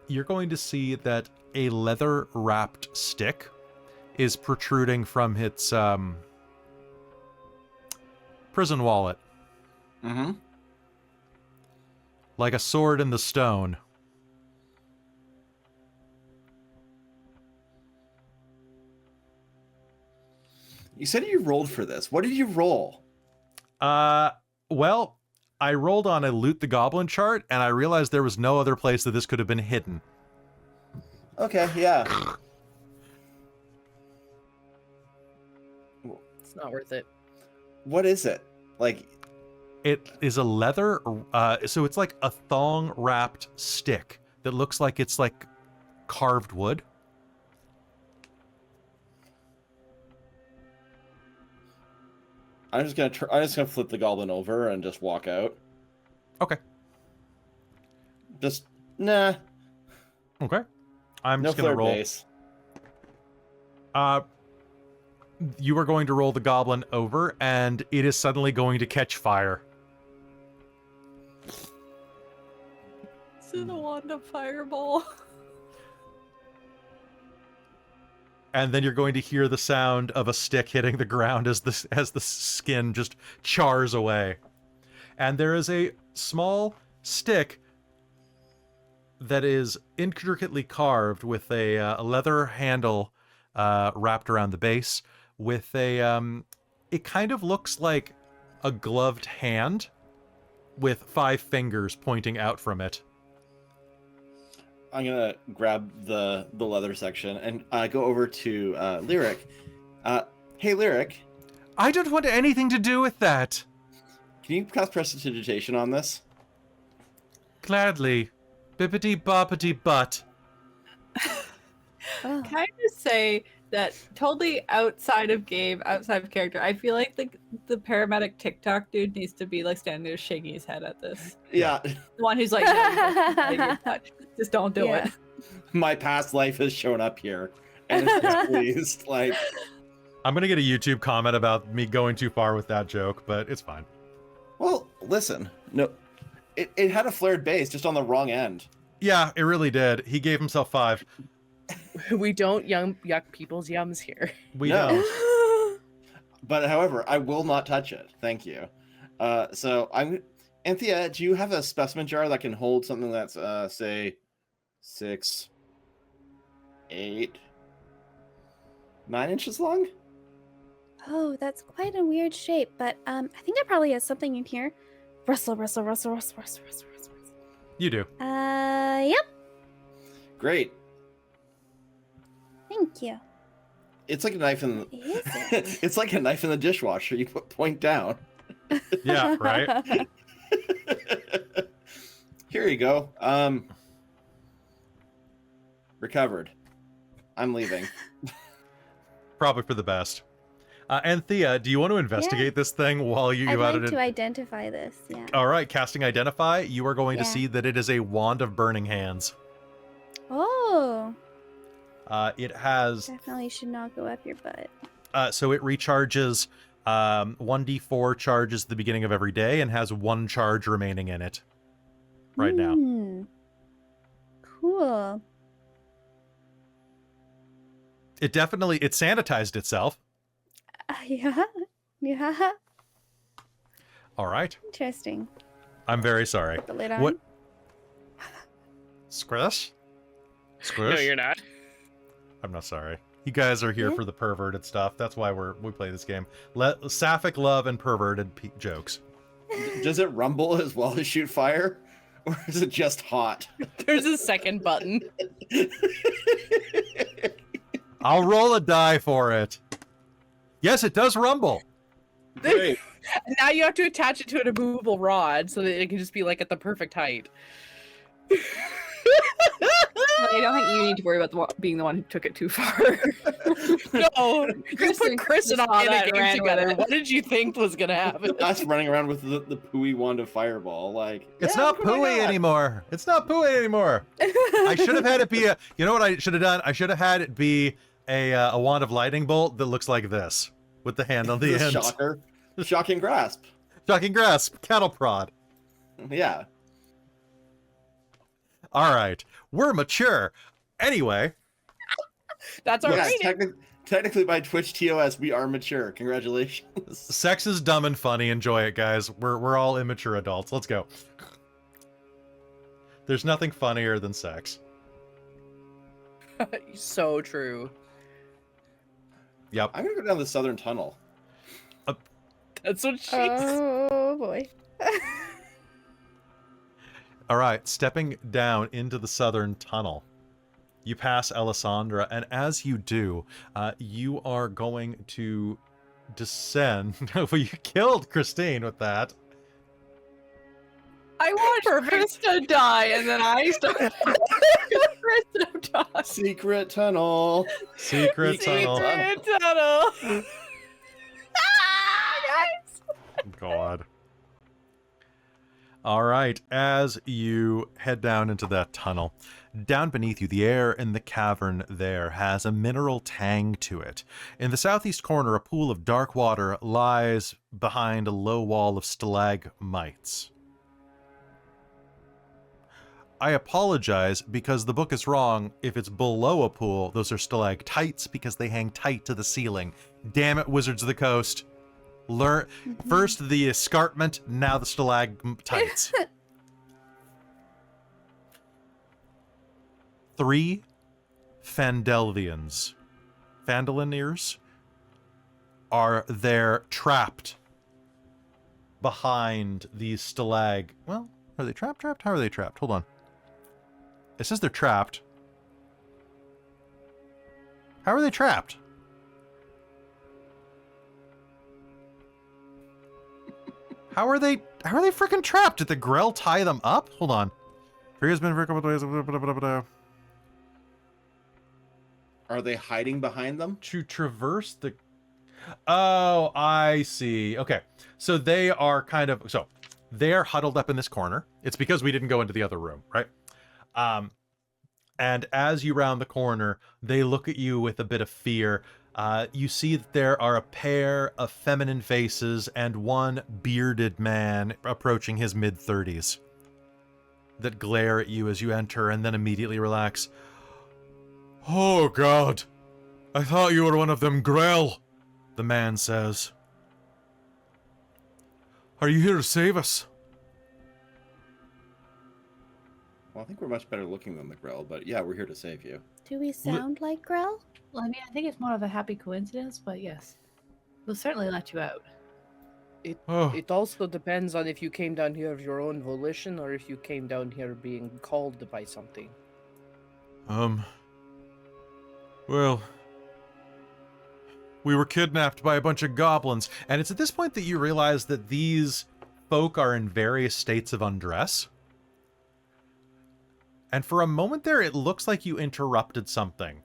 You're going to see that a leather-wrapped stick is protruding from its prison wallet. Mm-hmm. Like a sword in the stone. You said you rolled for this. What did you roll? Well, I rolled on a loot the goblin chart, and I realized there was no other place that this could have been hidden. Okay, yeah. It's not worth it. What is it? Like, It is a leather, so it's like a thong-wrapped stick that looks like it's like carved wood. I'm just gonna flip the goblin over and just walk out. Okay. Just nah. Okay. I'm No just gonna flare roll. base. You are going to roll the goblin over, and it is suddenly going to catch fire. It's in a wand of fireball. And then you're going to hear the sound of a stick hitting the ground as the skin just chars away. And there is a small stick that is intricately carved with a leather handle wrapped around the base with a it kind of looks like a gloved hand with 5 fingers pointing out from it. grab the leather section and go over to Lyric. Hey, Lyric. I don't want anything to do with that. Can you cast prestidigitation on this? Gladly. Bippity boppity butt. Oh. Can I just say that totally outside of game, outside of character, I feel like the paramedic TikTok dude needs to be like standing there shaking his head at this. Yeah. The one who's like, no, just don't do Yeah. it. My past life has shown up here, and it's displeased. Like, I'm gonna get a YouTube comment about me going too far with that joke, but it's fine. well, listen. No, it had a flared base just on the wrong end. Yeah, it really did. He gave himself 5. We don't yuck people's yums here. We No. don't. But however, I will not touch it. Thank you. So I'm Anthea, do you have a specimen jar that can hold something that's say 6, 8, 9 inches long? Oh, that's quite a weird shape, but I think there probably is something in here. Rustle, rustle, rustle, rustle, rustle, rustle, rustle, rustle. You do. Yep. Great. Thank you. It's like a knife in What is it? it's like a knife in the dishwasher. You put point down. Yeah, right? Here you go. Recovered. I'm leaving. Probably for the best. Anthea, do you want to investigate this thing while you I'd like added to it? identify this. Yeah. All right, casting Identify, you are going to Yeah. see that it is a Wand of Burning Hands. Oh, It has, definitely should not go up your butt. so it recharges 1d4 charges at the beginning of every day and has 1 charge remaining in it right now. Cool. It sanitized itself. Yeah. Yeah. All right. Interesting. I'm very sorry. Put the lid on. What? Squish? Squish? No, you're not. I'm not sorry. You guys are here Yeah. for the perverted stuff. That's why we play this game. Sapphic love and perverted jokes. Does it rumble as well as shoot fire? Or is it just hot? There's a second button. I'll roll a die for it. Yes, it does rumble. Great. Now you have to attach it to an immovable rod so that it can just be like at the perfect height. I don't think you need to worry about being the one who took it too far. No, you Kristen put Chris and saw I in that a and game ran with together. it. What did you think was gonna happen? Us running around with the pooey wand of fireball, like It's yeah, not oh my pooey God. anymore. It's not pooey anymore. I should have had it be you know what I should have done? I should have had it be a wand of lightning bolt that looks like this with the hand on the The end. shocker. Shocking grasp. Shocking grasp, cattle prod. Yeah. All right, we're mature. Anyway, That's our Yeah, rating. technically by Twitch TOS, we are mature. Congratulations. sex is dumb and funny. Enjoy it, guys. We're all immature adults. Let's go. There's nothing funnier than sex. So true. Yep. I'm gonna go down the southern tunnel. That's what she Oh boy. All right, stepping down into the southern tunnel. You pass Ellasandra, and as you do, you are going to descend. Well, you killed Christine with that. I watched Perfect. Krista die, and then I started Krista die. Secret tunnel. Secret tunnel. Secret tunnel. God. All right, as you head down into that tunnel, down beneath you, the air in the cavern there has a mineral tang to it. In the southeast corner, a pool of dark water lies behind a low wall of stalagmites. I apologize because the book is wrong. If it's below a pool, those are stalactites because they hang tight to the ceiling. Damn it, Wizards of the Coast. Learn first the escarpment, now the stalagmites. 3 Phandelvians, Phandaliniers, are there trapped behind these Well, are they trapped? How are they trapped? Hold on. It says they're trapped. How are they trapped? How are they freaking trapped? Did the Grell tie them up? Hold on. Freya's been for a couple days. Are they hiding behind them? To traverse the... Oh, I see. Okay. So they are kind of... So, they're huddled up in this corner. It's because we didn't go into the other room, right? And as you round the corner, they look at you with a bit of fear. You see that there are a pair of feminine faces and one bearded man approaching his mid-30s that glare at you as you enter and then immediately relax. Oh, God. I thought you were one of them Grell, the man says. Are you here to save us? Well, I think we're much better looking than the Grell, but yeah, we're here to save you. Do we sound like Grell? Well, I mean, I think it's more of a happy coincidence, but yes. We'll certainly let you out. It also depends on if you came down here of your own volition or if you came down here being called by something. Well, we were kidnapped by a bunch of goblins, and it's at this point that you realize that these folk are in various states of undress. And for a moment there, it looks like you interrupted something.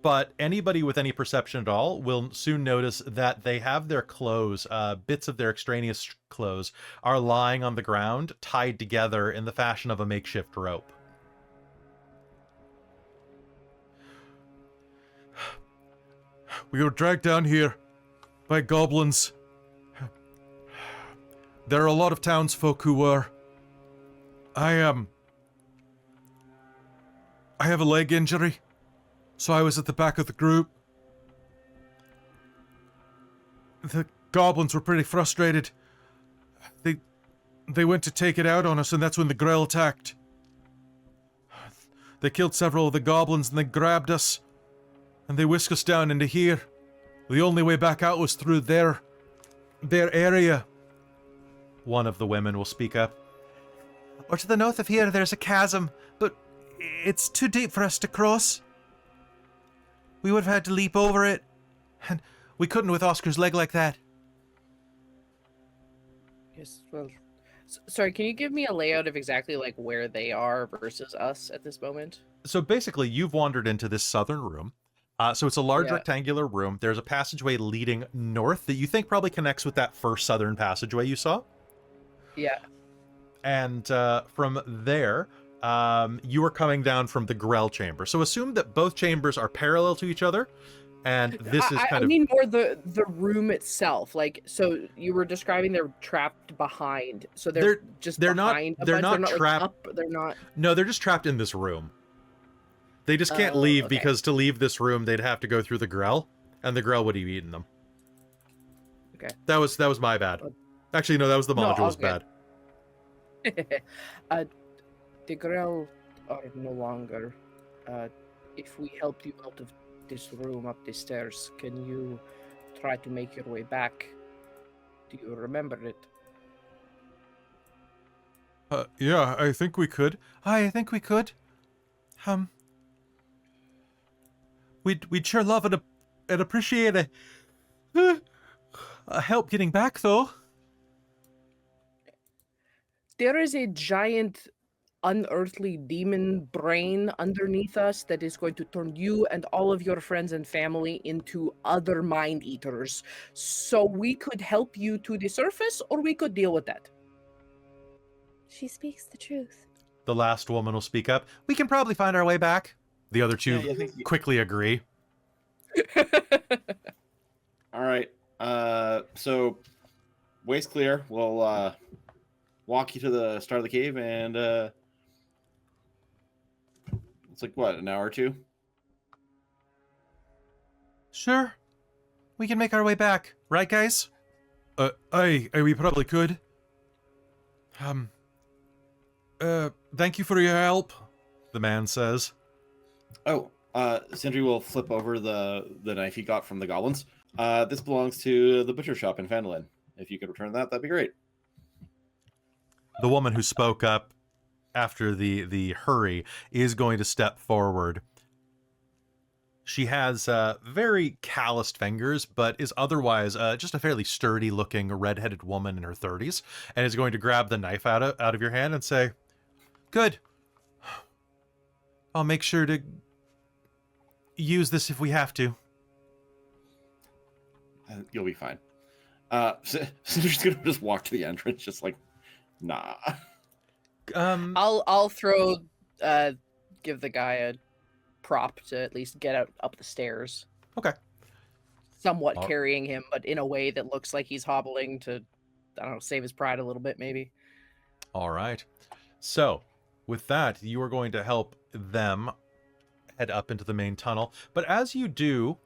But anybody with any perception at all will soon notice that they have their clothes, bits of their extraneous clothes, are lying on the ground, tied together in the fashion of a makeshift rope. We were dragged down here by goblins. There are a lot of townsfolk who were. I have a leg injury, so I was at the back of the group. The goblins were pretty frustrated. They went to take it out on us, and that's when the Grell attacked. They killed several of the goblins, and they grabbed us, and they whisked us down into here. The only way back out was through their area. One of the women will speak up. Or to the north of here, there's a chasm, but it's too deep for us to cross. We would have had to leap over it, and we couldn't with Oscar's leg like that. Yes, well... Sorry, can you give me a layout of exactly, like, where they are versus us at this moment? So basically, you've wandered into this southern room. So it's a large rectangular room. There's a passageway leading north that you think probably connects with that first southern passageway you saw. Yeah. And from there, you are coming down from the Grell chamber. So assume that both chambers are parallel to each other, and this is kind of... I mean more the room itself. Like, so you were describing they're trapped behind. So they're just behind they're not like, trapped. up, they're not... No, they're just trapped in this room. They just can't leave because to leave this room, they'd have to go through the Grell, and the Grell would have eaten them. Okay. That was my bad. Actually, no, that was the module's bad. The Grell are no longer. If we helped you out of this room up the stairs, can you try to make your way back? Do you remember it? Yeah, I think we could. I think we could. We'd sure love and appreciate a help getting back, though. There is a giant unearthly demon brain underneath us that is going to turn you and all of your friends and family into other mind eaters. So we could help you to the surface, or we could deal with that. She speaks the truth. The last woman will speak up. We can probably find our way back. The other two quickly agree. All right. So, way's clear. We'll walk you to the start of the cave, and it's like, what, an hour or two? Sure. We can make our way back. Right, guys? Aye, we probably could. Thank you for your help, the man says. Oh, Sindri will flip over the knife he got from the goblins. This belongs to the butcher shop in Phandalin. If you could return that, that'd be great. The woman who spoke up after the hurry, is going to step forward. She has very calloused fingers, but is otherwise just a fairly sturdy-looking red-headed woman in her 30s, and is going to grab the knife out of your hand and say, "Good. I'll make sure to use this if we have to." You'll be fine. Cinder's gonna just walk to the entrance, just like, nah. I'll throw give the guy a prop to at least get up the stairs. Okay. Somewhat All- carrying him, but in a way that looks like he's hobbling to, I don't know, save his pride a little bit, maybe. All right. So, with that, you are going to help them head up into the main tunnel. But as you do,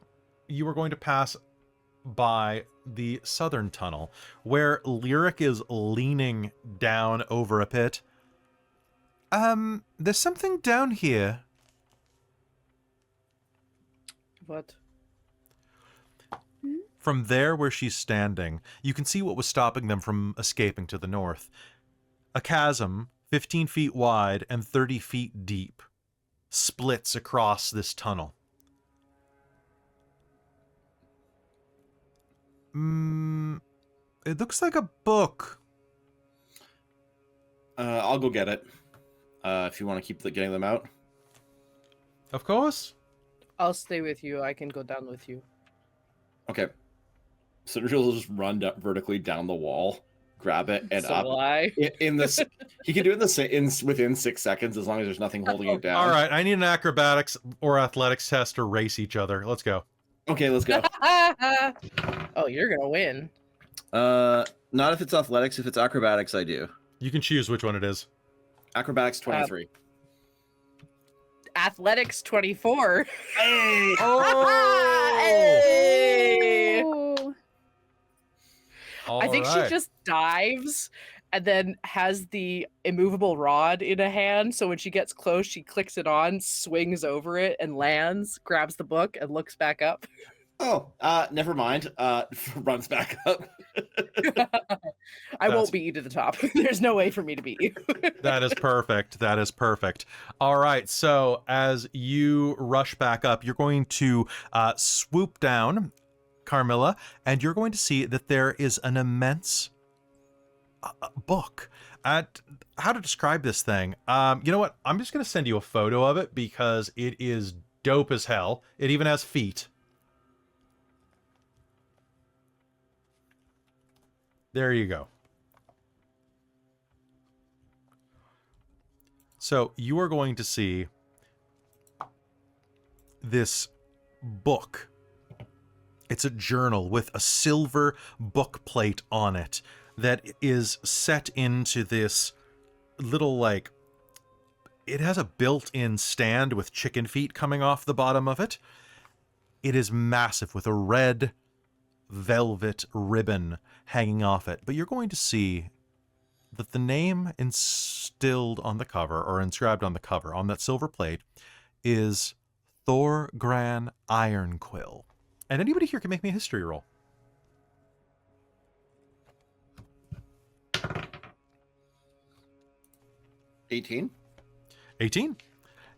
you are going to pass by the southern tunnel, where Lyric is leaning down over a pit. There's something down here. What? From there where she's standing, you can see what was stopping them from escaping to the north. A chasm, 15 feet wide and 30 feet deep, splits across this tunnel. It looks like a book. I'll go get it. If you want to keep getting them out. Of course. I'll stay with you. I can go down with you. Okay. So will just run vertically down the wall, grab it, and So up. will I. In this, he can do it within 6 seconds as long as there's nothing holding it down. All right, I need an acrobatics or athletics test to race each other. Let's go. Okay, let's go. Oh, you're gonna win. Not if it's athletics. If it's acrobatics, I do. You can choose which one it is. Acrobatics 23. Athletics 24. Hey! Hey! Ooh. I think she just dives and then has the immovable rod in a hand. So when she gets close, she clicks it on, swings over it, and lands, grabs the book, and looks back up. Oh, never mind. Runs back up. I won't beat you to the top. There's no way for me to beat you. That is perfect. That is perfect. All right. So as you rush back up, you're going to swoop down, Carmilla, and you're going to see that there is an immense book. How to describe this thing? You know what? I'm just going to send you a photo of it because it is dope as hell. It even has feet. There you go. So you are going to see this book. It's a journal with a silver book plate on it that is set into this little, like, it has a built-in stand with chicken feet coming off the bottom of it. It is massive with a red velvet ribbon hanging off it, but you're going to see that the name instilled on the cover, or inscribed on the cover, on that silver plate, is Thorgran Ironquill. And anybody here can make me a history roll. 18. 18.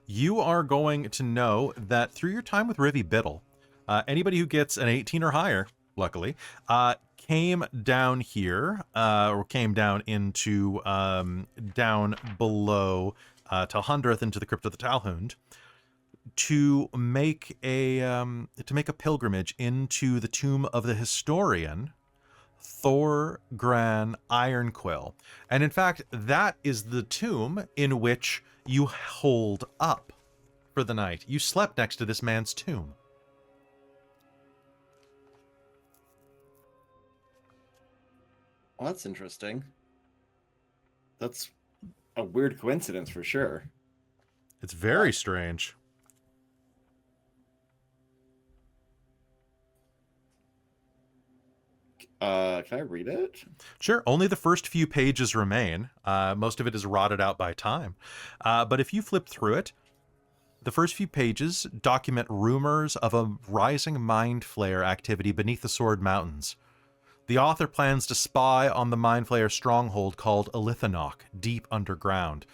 You are going to know that through your time with Rivy Biddle, anybody who gets an 18 or higher, luckily, came down here, or came down into, down below Talhundreth into the Crypt of the Talhund, to make a pilgrimage into the tomb of the historian Thorgran Ironquill. And in fact, that is the tomb in which you holed up for the night. You slept next to this man's tomb. Well, that's interesting. That's a weird coincidence for sure. It's very strange. Can I read it? Sure, only the first few pages remain. Most of it is rotted out by time. But if you flip through it, the first few pages document rumors of a rising mind flayer activity beneath the Sword Mountains. The author plans to spy on the mind flayer stronghold called Elithanok, deep underground.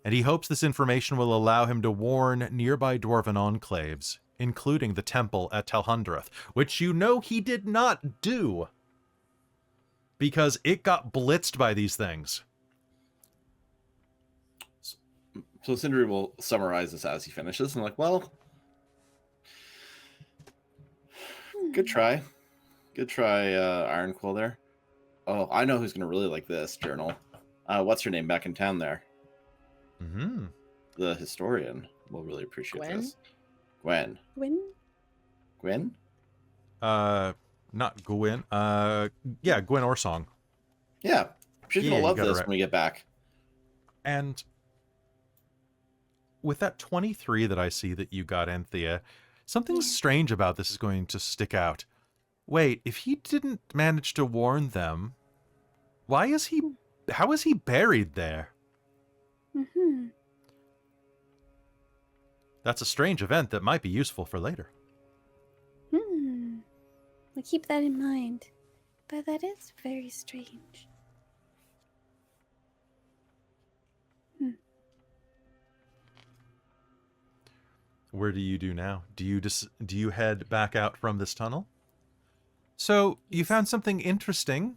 and he hopes this information will allow him to warn nearby dwarven enclaves, including the temple at Talhundrath, which you know he did not do, because it got blitzed by these things. So Sindri will summarize this as he finishes, and like, well, good try. Good try, Ironquill there. Oh, I know who's going to really like this journal. What's her name back in town there? Mm-hmm. The historian will really appreciate Gwen? this. Gwen. Win? Not Gwen. Yeah, Gwen Orsong. Yeah, she's Yeah, going you to love got it this right. when we get back. And with that 23 that I see that you got, Anthea, something strange about this is going to stick out. Wait, if he didn't manage to warn them, how is he buried there? Mm-hmm. That's a strange event that might be useful for later. We'll keep that in mind. But that is very strange. Where do you do now? Do you head back out from this tunnel? So, you found something interesting,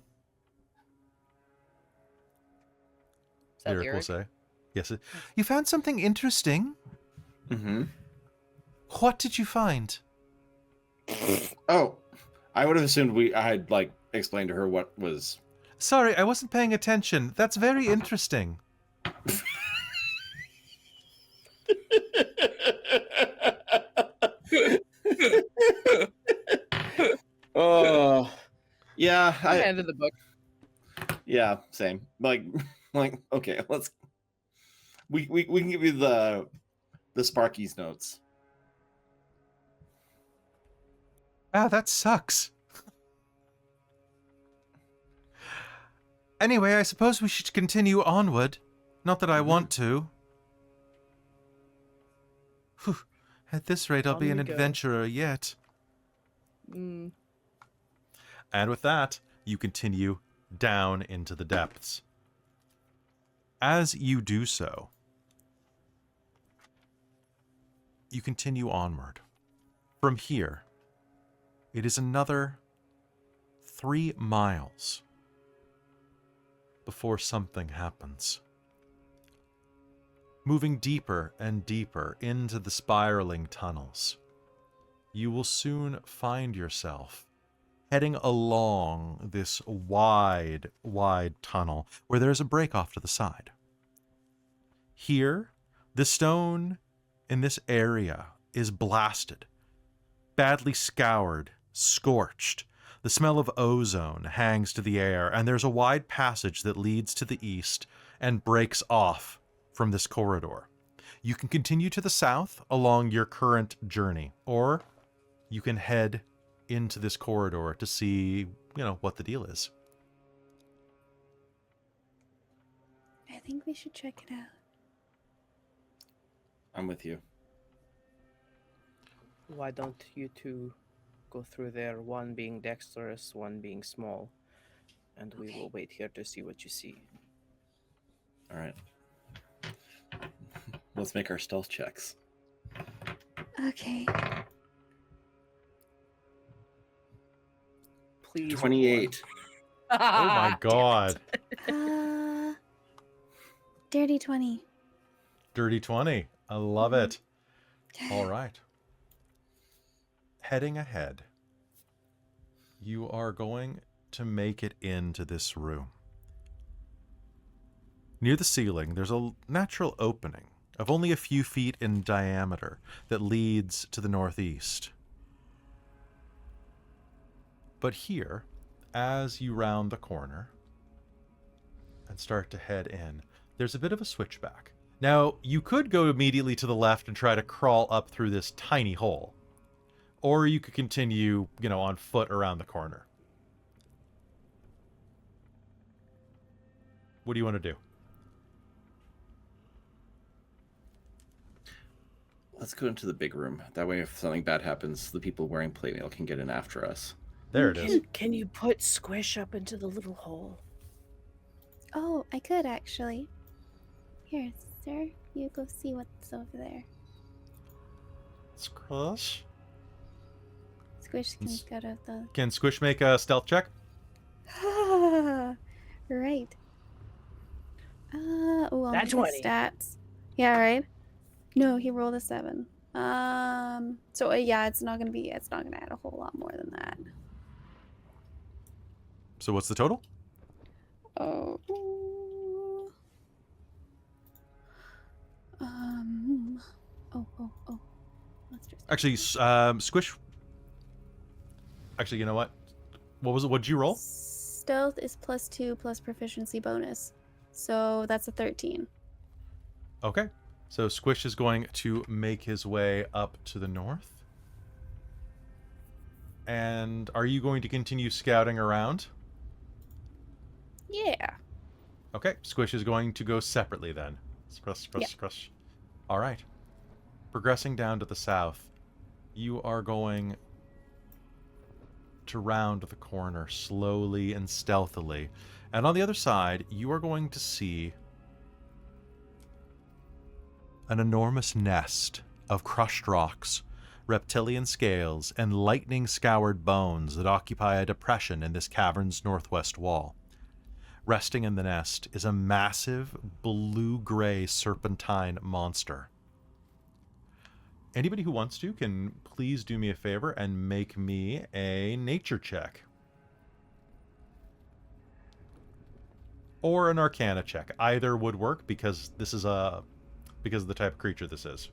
Is that Lyric will Lyric? say. Yes. You found something interesting? Mm-hmm. What did you find? Oh, I would have assumed I had like explained to her what was. Sorry, I wasn't paying attention. That's very interesting. Oh, yeah. End of the book. Yeah, same. Like, okay, let's. We can give you the Sparky's notes. Ah, that sucks. Anyway, I suppose we should continue onward. Not that I want to. Whew. At this rate, I'll be On an we go. adventurer yet. Mm. And with that, you continue down into the depths. As you do so, you continue onward. From here, it is another 3 miles before something happens. Moving deeper and deeper into the spiraling tunnels, you will soon find yourself heading along this wide, wide tunnel where there's a break off to the side. Here, the stone in this area is blasted, badly scoured, scorched. The smell of ozone hangs to the air, and there's a wide passage that leads to the east and breaks off from this corridor. You can continue to the south along your current journey, or you can head into this corridor to see, what the deal is. I think we should check it out. I'm with you. Why don't you two go through there, one being dexterous, one being small, and we will wait here to see what you see. All right. Let's make our stealth checks. Okay. Please. 28. Oh my god. Dirty 20. Dirty 20. I love it. All right. Heading ahead, you are going to make it into this room. Near the ceiling, there's a natural opening of only a few feet in diameter that leads to the northeast. But here, as you round the corner and start to head in, there's a bit of a switchback. Now, you could go immediately to the left and try to crawl up through this tiny hole. Or you could continue, on foot around the corner. What do you want to do? Let's go into the big room. That way, if something bad happens, the people wearing plate mail can get in after us. There it is. Can you put Squish up into the little hole? Oh, I could actually. Here, sir. You go see what's over there. Squish. Squish can get out the. Can Squish make a stealth check? Right. Oh, I'll That's make his 20. stats. Yeah, right. No, he rolled a 7. So yeah, it's not gonna add a whole lot more than that. So what's the total? Oh. Oh. Let's just. Actually, Squish. Actually, you know what? What was it? What did you roll? Stealth is +2 plus proficiency bonus, so that's a 13. Okay. So Squish is going to make his way up to the north. And are you going to continue scouting around? Yeah. Okay. Squish is going to go separately then. Squish. All right. Progressing down to the south, you are going to round the corner slowly and stealthily. And on the other side, you are going to see an enormous nest of crushed rocks, reptilian scales, and lightning-scoured bones that occupy a depression in this cavern's northwest wall. Resting in the nest is a massive blue-gray serpentine monster. Anybody who wants to can please do me a favor and make me a nature check. Or an arcana check. Either would work because this is because of the type of creature this is.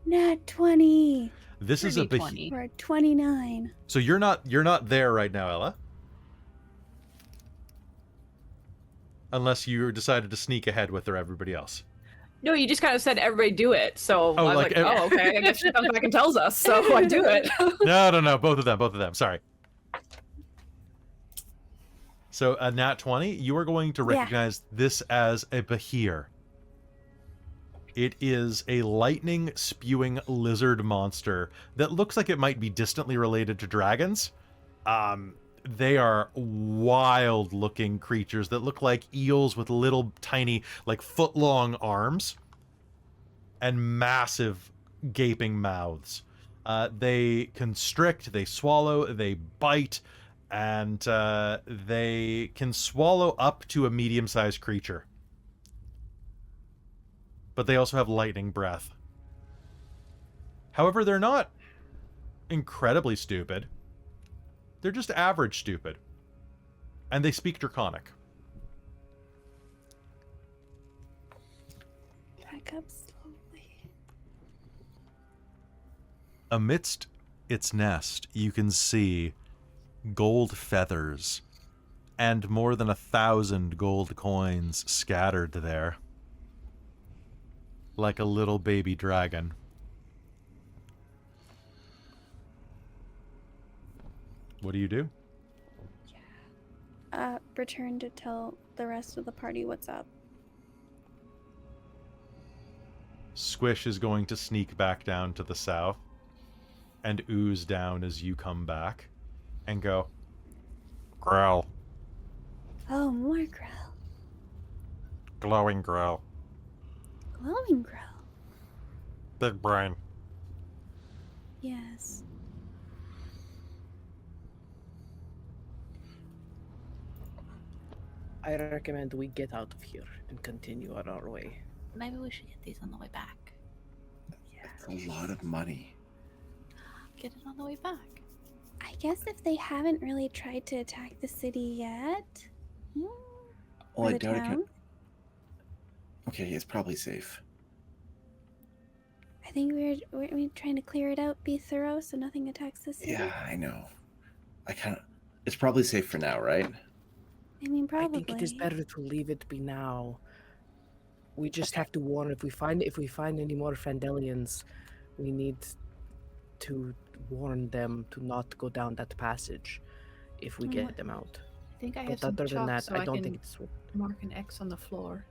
Nat 20 This is a Pretty 20. or 29. So you're not there right now, Ella. Unless you decided to sneak ahead with everybody else. No, you just kind of said everybody do it. So I was like like, oh, okay. I guess she comes back and tells us, so I do it. No. Both of them. Sorry. So a nat 20, you are going to recognize this as a Behir. It is a lightning-spewing lizard monster that looks like it might be distantly related to dragons. They are wild-looking creatures that look like eels with little tiny, like foot-long arms and massive gaping mouths. They constrict, they swallow, they bite, and they can swallow up to a medium-sized creature. But they also have lightning breath. However, they're not incredibly stupid. They're just average stupid. And they speak Draconic. Back up slowly. Amidst its nest, you can see gold feathers and more than 1,000 gold coins scattered there. Like a little baby dragon. What do you do? Return to tell the rest of the party what's up. Squish is going to sneak back down to the south and ooze down as you come back and go, growl. Oh, more growl. Glowing growl. Glowing growl. Big brain. Yes. I recommend we get out of here and continue on our way. Maybe we should get these on the way back. That's a lot of money. Get it on the way back. I guess if they haven't really tried to attack the city yet. Well, Or I the doubt it town. can. Okay, it's probably safe. I think we're trying to clear it out, be thorough, so nothing attacks the city. Yeah, I know. It's probably safe for now, right? I mean, probably. I think it is better to leave it be now. We just have to warn if we find any more Phandalians, we need to warn them to not go down that passage if we get them out. I think I have But some other than chalk that, so I don't can think it's mark an X on the floor.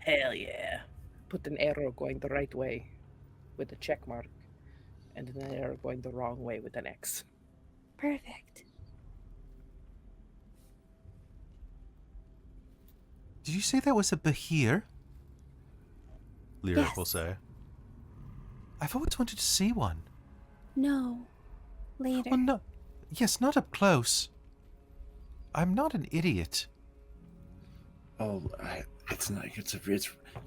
hell yeah. Put an arrow going the right way with a check mark, and an arrow going the wrong way with an X. Perfect. Did you say that was a Behir? Lyric will Yes. say. I've always wanted to see one. No. Later. Well, no. Yes, not up close. I'm not an idiot. Oh, it's not. It's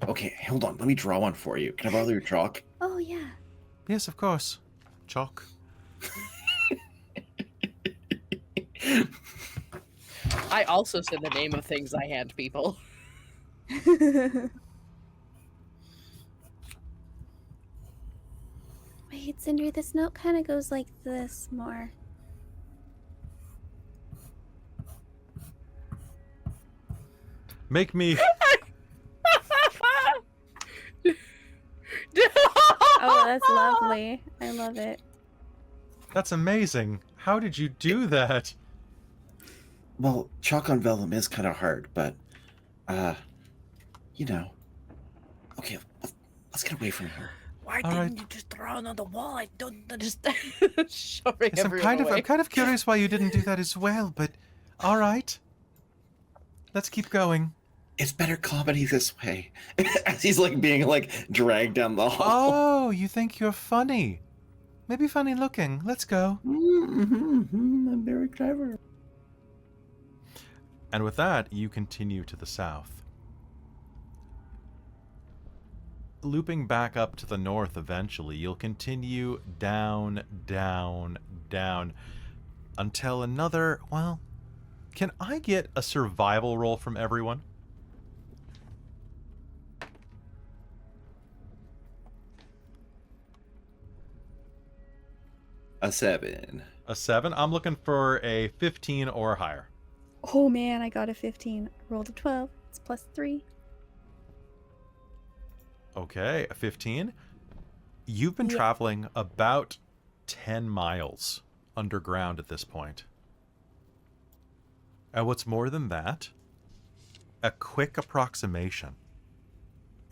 okay. Hold on. Let me draw one for you. Can I borrow your chalk? Oh, yeah. Yes, of course. Chalk. I also say the name of things I hand people. Wait, Sindri, this note kind of goes like this more. Make me. Oh, that's lovely. I love it. That's amazing. How did you do that? Well, chalk on vellum is kind of hard, but, you know. Okay, let's get away from here. Why All didn't right. you just draw it on the wall? I don't understand. Shoving Yes, I'm everyone away. kind of curious why you didn't do that as well, but all right. Let's keep going. It's better comedy this way. As he's like being like dragged down the hall. Oh, you think you're funny? Maybe funny looking. Let's go. I'm very clever. And with that, you continue to the south. Looping back up to the north eventually, you'll continue down, down, down until another, well, can I get a survival roll from everyone? A 7. A 7? I'm looking for a 15 or higher. Oh man, I got a 15. Rolled a 12. It's +3. Okay, a 15. You've been Yeah. traveling about 10 miles underground at this point. And what's more than that, a quick approximation.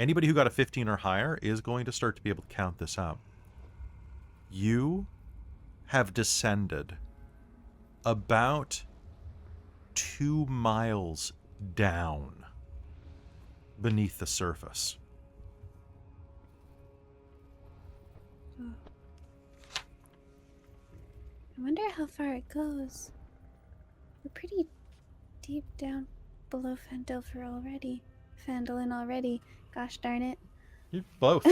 Anybody who got a 15 or higher is going to start to be able to count this out. You have descended about 2 miles down beneath the surface. I wonder how far it goes. We're pretty deep down below Phandelver already. Phandalin already. Gosh darn it. You both.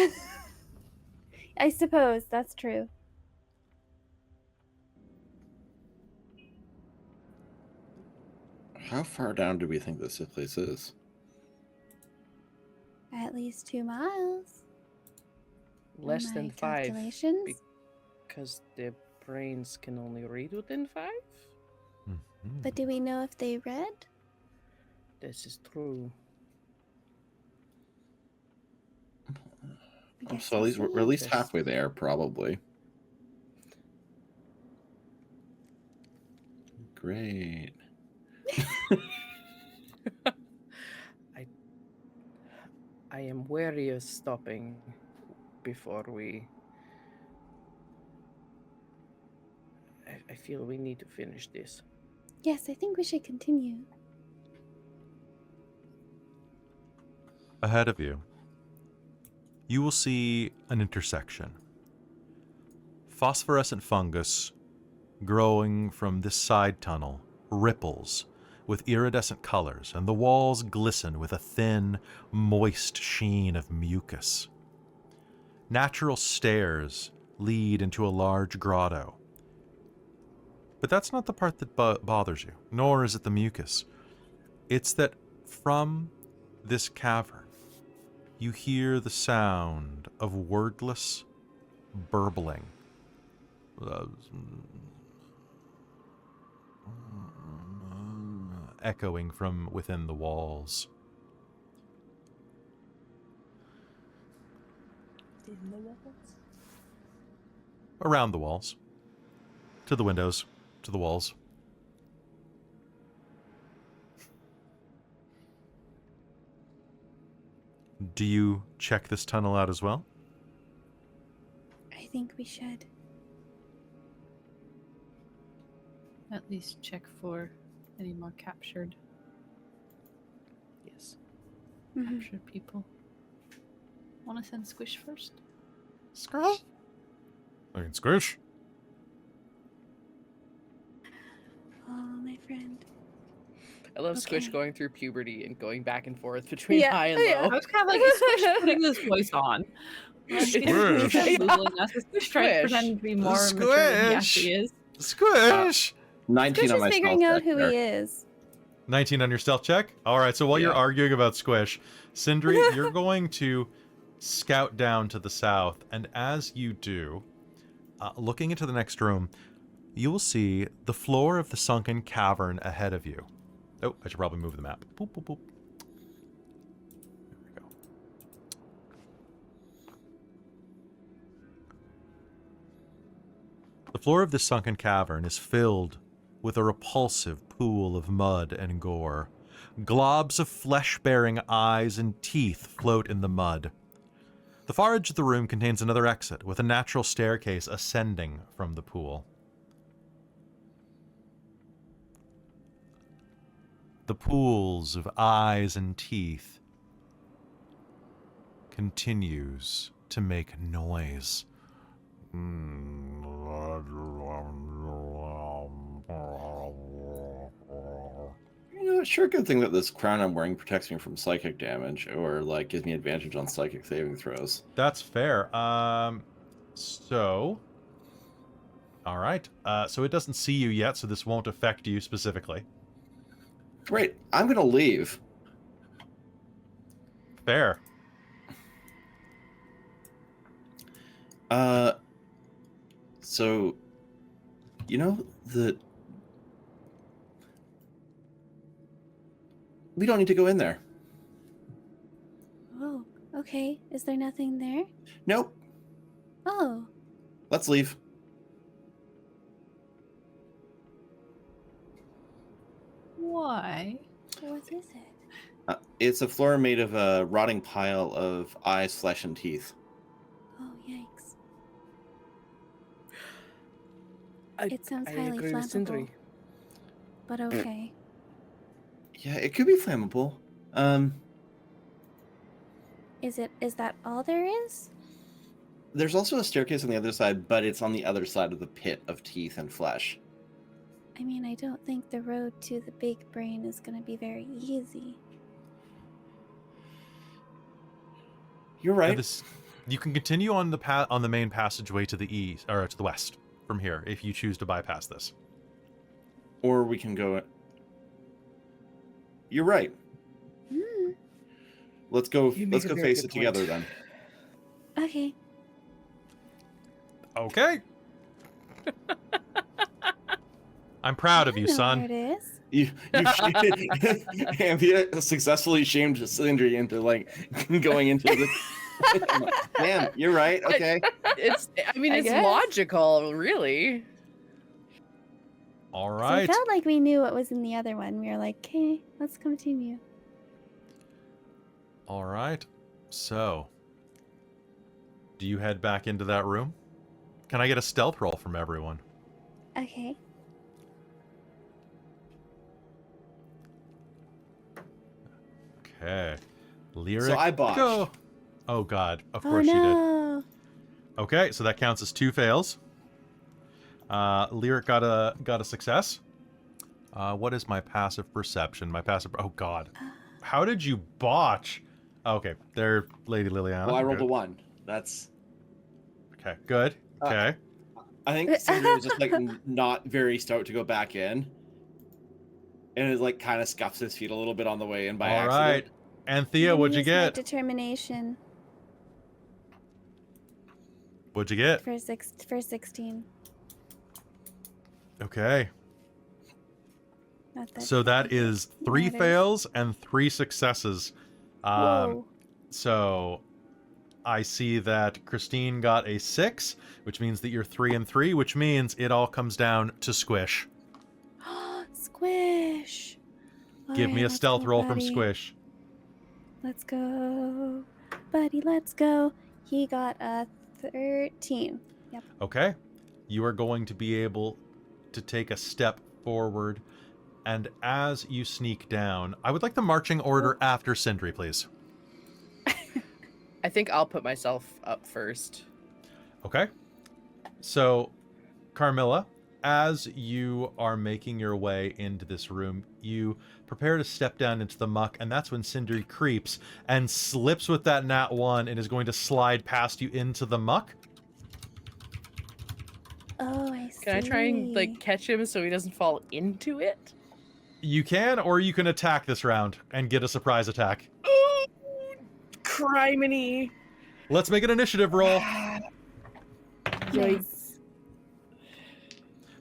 I suppose that's true. How far down do we think this place is? At least 2 miles. Less My than 5. calculations. Because their brains can only read within 5? Mhm. But do we know if they read? This is true. I guess So at least we'll we're at least Yes. halfway there, probably. Great. I am wary of stopping before we... I feel we need to finish this. Yes, I think we should continue. Ahead of you, you will see an intersection. Phosphorescent fungus growing from this side tunnel ripples with iridescent colors, and the walls glisten with a thin, moist sheen of mucus. Natural stairs lead into a large grotto. But that's not the part that bothers you, nor is it the mucus. It's that from this cavern, you hear the sound of wordless burbling. Echoing from within the walls. In the walls? Around the walls. To the windows. To the walls. Do you check this tunnel out as well? I think we should. At least check for any more captured Yes. Mhm. captured people. Want to send Squish first? Squish. I can squish. Oh, my friend. I love Squish Okay. going through puberty and going back and forth between Yeah, high and yeah. low. I was kind of like, is Squish putting this voice on? Squish. Googling us. Is Squish trying to Squish. pretend to be more mature than he actually is? Squish. 19 Squish on is my figuring stealth out check who there. he is. 19 on your stealth check? All right, so while you're Yeah. arguing about Squish, Sindri, you're going to scout down to the south, and as you do, looking into the next room, you will see the floor of the sunken cavern ahead of you. Oh, I should probably move the map. Boop, boop, boop. There we go. The floor of this sunken cavern is filled with a repulsive pool of mud and gore. Globs of flesh-bearing eyes and teeth float in the mud. The far edge of the room contains another exit, with a natural staircase ascending from the pool. The pools of eyes and teeth continues to make noise. You know, it's sure good thing that this crown I'm wearing protects me from psychic damage, or like gives me advantage on psychic saving throws. That's fair. So... Alright, so it doesn't see you yet, so this won't affect you specifically. Great, I'm gonna leave. Fair. So, you know, we don't need to go in there. Oh, okay. Is there nothing there? Nope, Oh, let's leave. Why? what is it? It's a floor made of a rotting pile of eyes, flesh, and teeth. Oh, yikes. I, It sounds I highly agree with flammable. Sindri. But okay. Yeah, it could be flammable. Is that all there is? There's also a staircase on the other side, but it's on the other side of the pit of teeth and flesh. I mean, I don't think the road to the big brain is going to be very easy. You're Now right. this, you can continue on the main passageway to the east, or to the west from here, if you choose to bypass this. Or we can go. You're right. Hmm. Let's go. You make Let's a go very face good it together point. then. Okay. Okay. I'm proud of I you, know son. where it is. You Anthea successfully shamed Sindri into like going into the. Damn, you're right. Okay. It's I it's guess. logical, really. All So right. it felt like we knew what was in the other one. We were like, okay, let's continue. All right. So, do you head back into that room? Can I get a stealth roll from everyone? Okay. Okay. Lyric. So I botched. Go. Oh God. Of Oh course you did. no. Okay, so that counts as 2 fails. Lyric got a success. What is my passive perception? My passive. Oh God. How did you botch? Okay, there, Lady Liliana. Well, I rolled Good. a 1. That's. Okay, good. Okay. I think Sindri was just like not very stoked to go back in, and it like kind of scuffs his feet a little bit on the way in by All accident. right. Anthea, I'm what'd you gonna use my get? Determination What'd you get? for 16. Okay. Not that So that is 3 matters. fails and 3 successes. Whoa. So I see that Christine got a 6, which means that you're 3 and 3, which means it all comes down to Squish. Squish. Give me Alright, a let's stealth go, roll from buddy. Squish. Let's go. Buddy, let's go. He got a 13. Yep. Okay. You are going to be able to take a step forward, and as you sneak down, I would like the marching order after Sindri, please. I think I'll put myself up first. Okay. So, Carmilla, as you are making your way into this room, you prepare to step down into the muck, and that's when Sindri creeps and slips with that nat 1 and is going to slide past you into the muck. Oh, I see. Can I try and like catch him so he doesn't fall into it? You can, or you can attack this round and get a surprise attack. Oh, criminy. Let's make an initiative roll. Nice.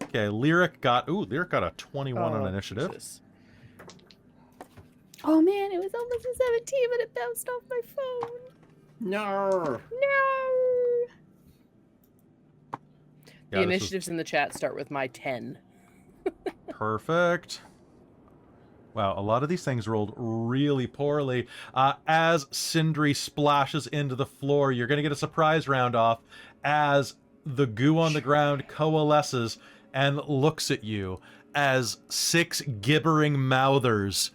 Okay, Lyric got a 21 on Oh, initiative. Jesus. Oh man, it was almost a 17, but it bounced off my phone. No. No. Yeah, The this was initiatives in the chat start with my 10. perfect. Wow, a lot of these things rolled really poorly. As Sindri splashes into the floor, you're going to get a surprise round off as the goo on the ground coalesces and looks at you as 6 gibbering mouthers,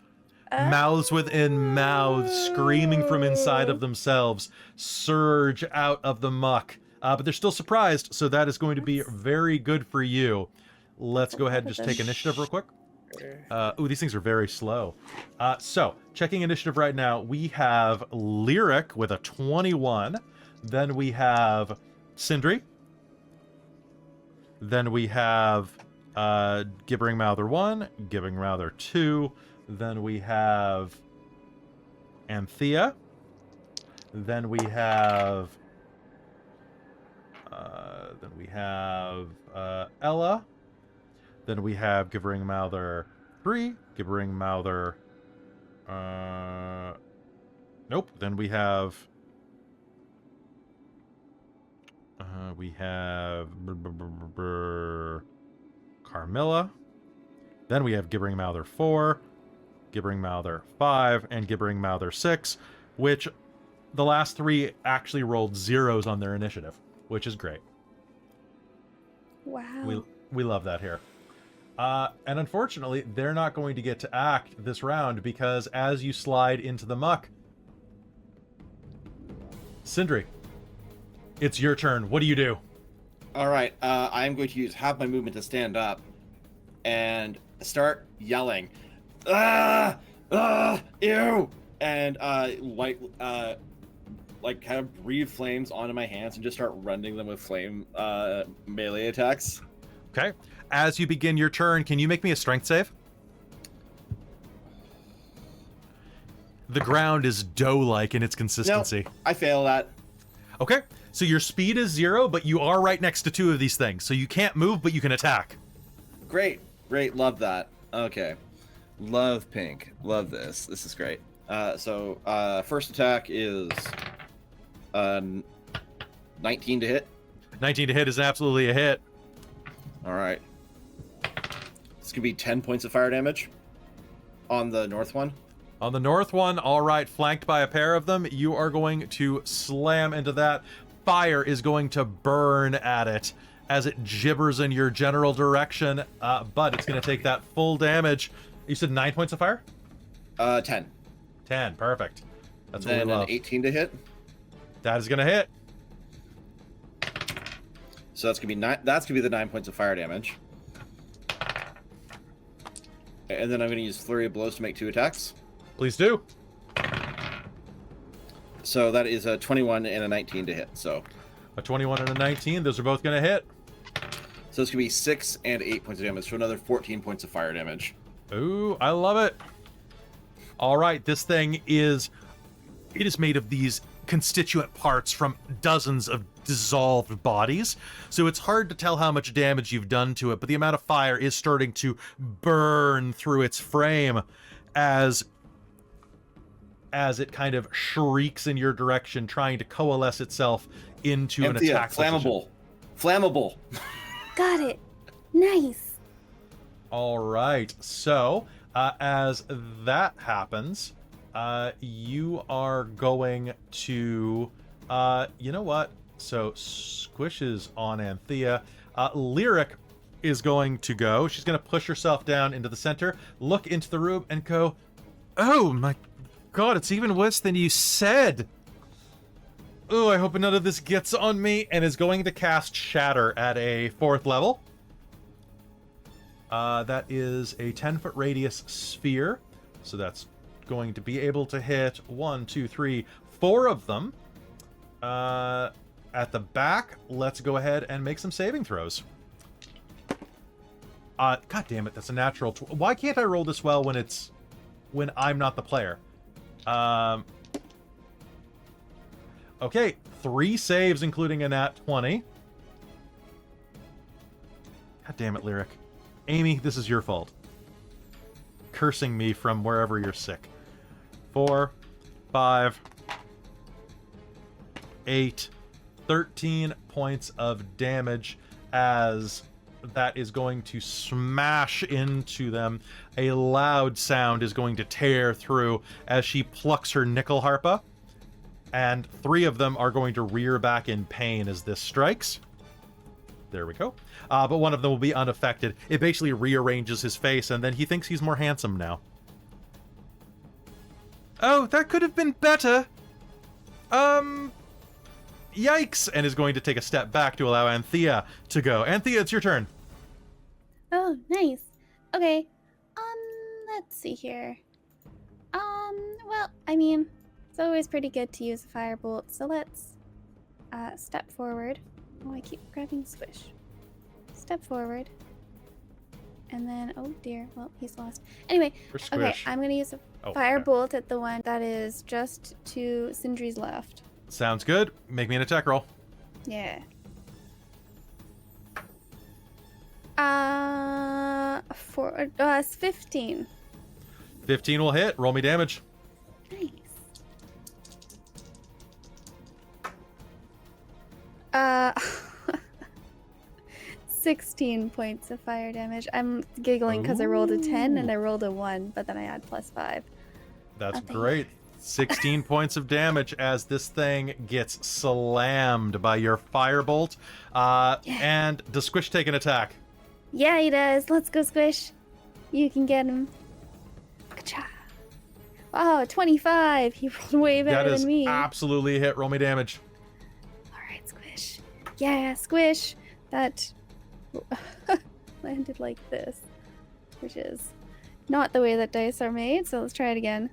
mouths within mouths, screaming from inside of themselves, surge out of the muck. But they're still surprised, so that is going to be very good for you. Let's go ahead and just take initiative real quick. These things are very slow. So, checking initiative right now, we have Lyric with a 21. Then we have Sindri. Then we have Gibbering Mouther 1, Gibbering Mouther 2. Then we have Anthea. Then we have Ella. Then we have Gibbering Mouther 3, Gibbering Mouther. Nope. Then we have. Carmilla. Then we have Gibbering Mouther 4, Gibbering Mouther 5, and Gibbering Mouther 6, which the last 3 actually rolled 0s on their initiative, which is great. Wow. We love that here. And unfortunately, they're not going to get to act this round because as you slide into the muck, Sindri, it's your turn. What do you do? All right. I'm going to use half my movement to stand up and start yelling, "Ah! Ah! Ew!" And like kind of breathe flames onto my hands and just start rending them with flame melee attacks. Okay. As you begin your turn, can you make me a strength save? The ground is dough-like in its consistency. No, I fail that. Okay. So your speed is 0, but you are right next to 2 of these things. So you can't move, but you can attack. Great. Love that. Okay. Love pink. Love this. This is great. So first attack is 19 to hit. 19 to hit is absolutely a hit. All right. This could be 10 points of fire damage on the north one. On the north one, all right, flanked by a pair of them, you are going to slam into that. Fire is going to burn at it as it gibbers in your general direction, but it's going to take that full damage. You said 9 points of fire? 10. 10, perfect. That's what Then we love. an 18 to hit. That is going to hit. So that's gonna be 9. That's gonna be the 9 points of fire damage. And then I'm gonna use flurry of blows to make 2 attacks. Please do. So that is a 21 and a 19 to hit. So A 21 and a 19, those are both going to hit. it's gonna be 6 and 8 points of damage. So another 14 points of fire damage. Ooh, I love it. All right, this thing is made of these constituent parts from dozens of dissolved bodies, so it's hard to tell how much damage you've done to it, but the amount of fire is starting to burn through its frame as it kind of shrieks in your direction, trying to coalesce itself into an Anthea, attack position. Flammable. Got it. Nice. All right, so as that happens, you are going to, you know what? So Squish is on Anthea. Lyric is going to go. She's going to push herself down into the center, look into the room, and go, "Oh my God, it's even worse than you said." Ooh, I hope none of this gets on me, and is going to cast Shatter at a 4th level. That is a 10-foot radius sphere, so that's going to be able to hit 1, 2, 3, 4 of them. At the back, let's go ahead and make some saving throws. God damn it, that's a natural. Why can't I roll this well when I'm not the player? Okay, 3 saves, including a nat 20. God damn it, Lyric. Amy, this is your fault. Cursing me from wherever you're sick. 4, 5, 8, 13 points of damage as that is going to smash into them. A loud sound is going to tear through as she plucks her nickel harpa, and 3 of them are going to rear back in pain as this strikes. There we go. But one of them will be unaffected. It basically rearranges his face, and then he thinks he's more handsome now. Oh, that could have been better. Yikes! And is going to take a step back to allow Anthea to go. Anthea, it's your turn. Oh, nice. Okay. Let's see here. Well, I mean, it's always pretty good to use a firebolt, so let's step forward. Oh, I keep grabbing Squish. Step forward. And then, oh dear, well, he's lost. Anyway, okay, I'm gonna use a firebolt at the one that is just to Sindri's left. Sounds good. Make me an attack roll. Yeah. 15. 15 will hit. Roll me damage. Nice. 16 points of fire damage. I'm giggling because I rolled a 10 and I rolled a 1, but then I add +5. That's great. 16 points of damage as this thing gets slammed by your firebolt. And does Squish take an attack? Yeah, he does. Let's go, Squish. You can get him. Ka-cha. Oh, 25. He rolled way better than me. That is absolutely a hit. Roll me damage. All right, Squish. Yeah, Squish. That landed like this, which is not the way that dice are made, so let's try it again.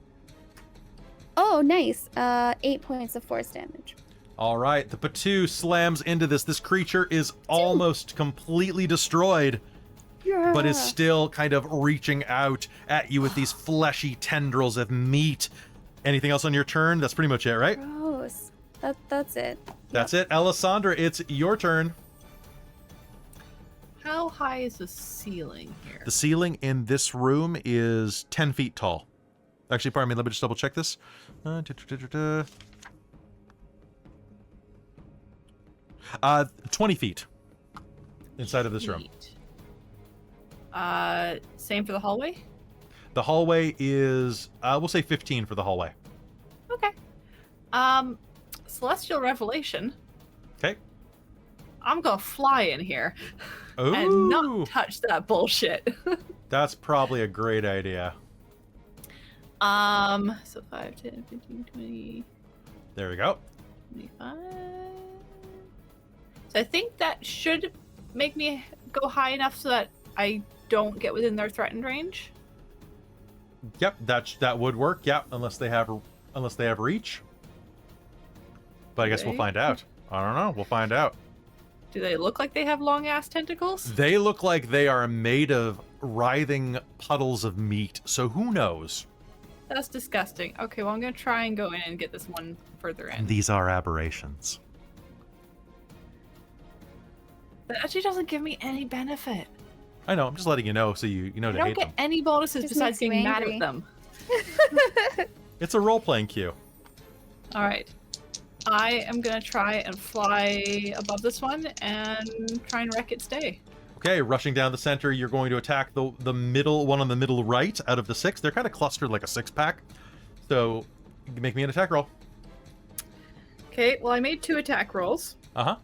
Oh, nice. 8 points of force damage. All right, the Patu slams into this. This creature is almost completely destroyed, but is still kind of reaching out at you with these fleshy tendrils of meat. Anything else on your turn? That's pretty much it, right? Gross. That's it. That's it. Elasandra, it's your turn. How high is the ceiling here? The ceiling in this room is 10 feet tall. Actually, pardon me, let me just double check this. 20 feet inside of this room. Same for the hallway? The hallway is, we'll say 15 for the hallway. Okay. Celestial Revelation. Okay. I'm gonna fly in here Ooh, and not touch that bullshit. that's probably a great idea. So 5, 10, 15, 20. There we go. 25. So I think that should make me go high enough so that I don't get within their threatened range. Yep, that would work. Yep, unless they have reach. But I guess we'll find out. I don't know. We'll find out. Do they look like they have long ass tentacles? They look like they are made of writhing puddles of meat. So who knows? That's disgusting. Okay, well I'm gonna try and go in and get this one further in. These are aberrations. That actually doesn't give me any benefit. I know. I'm just letting you know so you know to I don't hate get them. any bonuses Just besides makes you getting mad angry. at them. It's a role-playing cue. All right. I am gonna try and fly above this one and try and wreck its day. Okay, rushing down the center, you're going to attack the middle one on the middle right out of the 6. They're kind of clustered like a 6-pack. So, you can make me an attack roll. Okay, well I made 2 attack rolls. Uh-huh.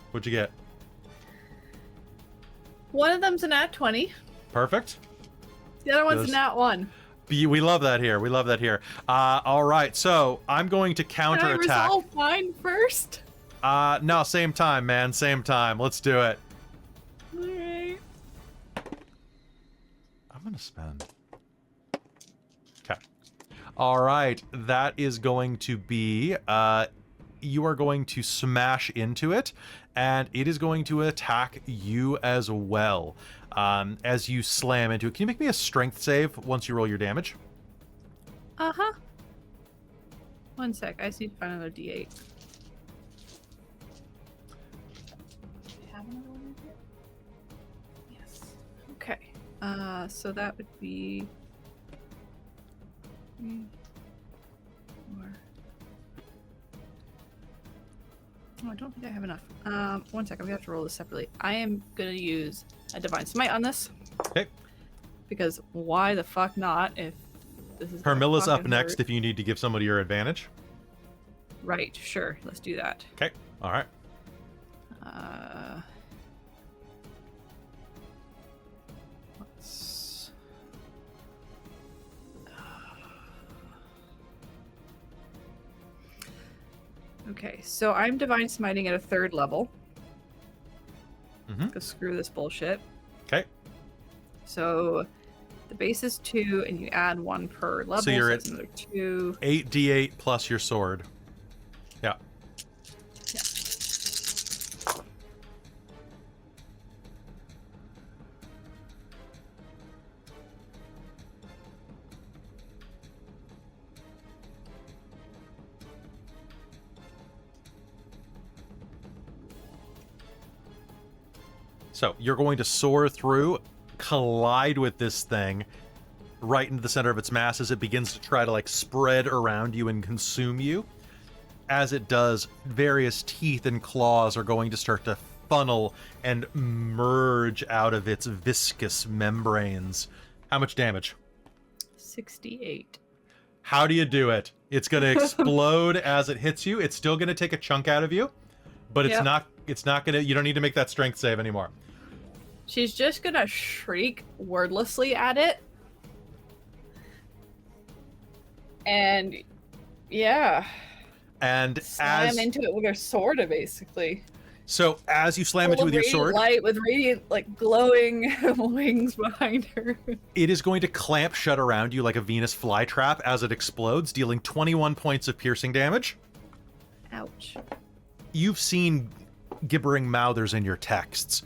What'd you get? One of them's a nat 20. Perfect. The other one's Those- a nat 1. We love that here. We love that here. All right, so I'm going to Can I counterattack. resolve mine first? No, same time, man. Same time. Let's do it. Alright. I'm gonna spend. Okay. All right, that is going to be. You are going to smash into it, and it is going to attack you as well. As you slam into it, can you make me a strength save once you roll your damage? Uh-huh. 1 sec. I just need to find another D8. Do we have another one here? Yes. Okay. So that would be 3, 4. Oh, I don't think I have enough. 1 sec. I'm gonna have to roll this separately. I am gonna use a Divine Smite on this. Okay. Because why the fuck not? If this is gonna Carmilla's up fucking next hurt. if you need to give somebody your advantage. Right. Sure. Let's do that. Okay. All right. Let's... Okay, so I'm Divine Smiting at a 3rd level. Mhm. Because screw this bullshit. Okay. So the base is 2, and you add 1 per level. So you're that's another 2. 8d8 plus your sword. Yeah. Yeah. So you're going to soar through, collide with this thing right into the center of its mass as it begins to try to like spread around you and consume you. As it does, various teeth and claws are going to start to funnel and merge out of its viscous membranes. How much damage? 68. How do you do it? It's going to explode as it hits you. It's still going to take a chunk out of you, but it's Yep. not going to, you don't need to make that strength save anymore. She's just gonna shriek wordlessly at it. And yeah. And Slam into it with her sword, basically. So as you slam into it with your sword, light with radiant, like glowing wings behind her. it is going to clamp shut around you like a Venus flytrap as it explodes, dealing 21 points of piercing damage. Ouch. You've seen gibbering mouthers in your texts.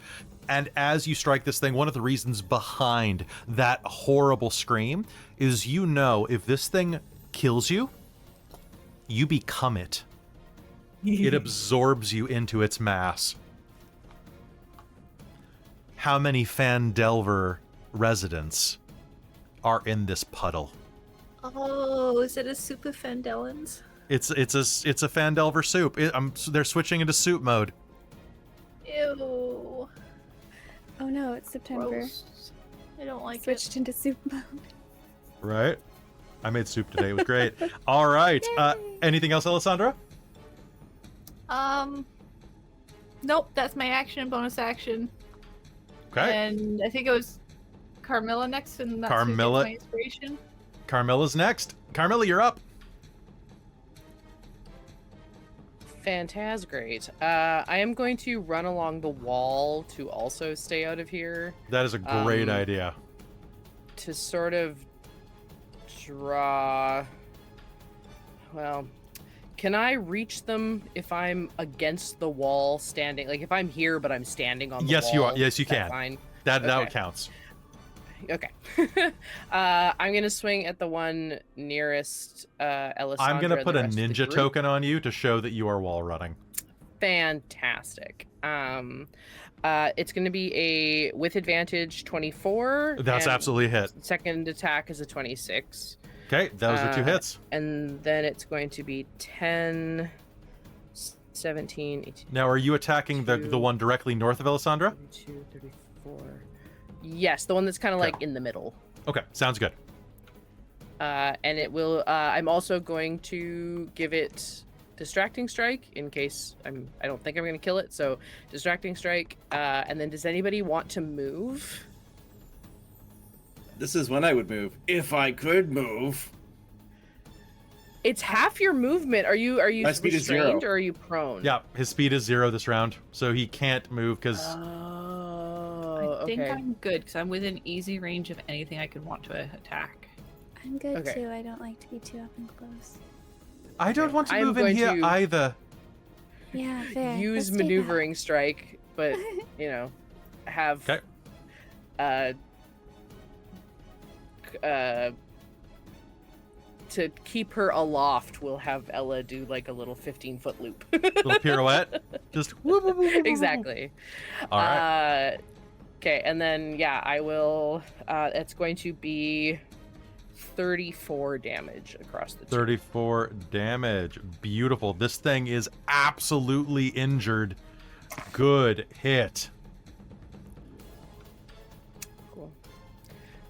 And as you strike this thing, one of the reasons behind that horrible scream is you know if this thing kills you, you become it. It absorbs you into its mass. How many Phandelver residents are in this puddle? Oh, is it a soup of Phandalins? It's a Phandelver soup. They're switching into soup mode. Ew. Oh no, it's September. Gross. I don't like Switched into soup mode. Right? I made soup today. It was great. All right. Anything else, Alessandra? it. Nope, that's my action and bonus action. Okay. And I think it was Carmilla next, and that's Carmilla- my inspiration. Carmilla's next. Carmilla, you're up. Fantasgreat. I am going to run along the wall to also stay out of here That is a great idea. to sort of draw. Well, can I reach them if I'm against the wall standing? Like if I'm here but I'm standing on the Yes, wall? you are. Yes, you is that can. Fine. That Okay. counts. Okay. I'm gonna swing at the one nearest Ellasandra. I'm gonna and put the a rest of the ninja group. token on you to show that you are wall running. Fantastic. It's gonna be a with advantage 24. That's and absolutely a hit. Second attack is a 26. Okay, those are two hits. And then it's going to be 10, 17, 18, Now, are you attacking the one directly north of Alessandra? 32, 34. Yes, the one that's kind of Okay. like in the middle. Okay, sounds good. And it will. I'm also going to give it distracting strike in case I don't think I'm going to kill it. So distracting strike. And then does anybody want to move? This is when I would move. If I could move. It's half your movement. Are you My speed is restrained 0. or are you prone? Yeah, his speed is 0 this round, so he can't move because Oh, I think okay. I'm good because I'm within easy range of anything I could want to attack. I'm good Okay. too. I don't like to be too up and close. I don't want to I'm move in going here to- either. Yeah, fair. Use Let's do that. maneuvering strike, but have 'Kay. To keep her aloft, we'll have Ella do like a little 15-foot loop. Little pirouette. Just whoop, whoop, whoop, whoop, whoop. Exactly. All right. Okay, and then I will. It's going to be 34 damage across the two. 34 damage. Beautiful. This thing is absolutely injured. Good hit. Cool.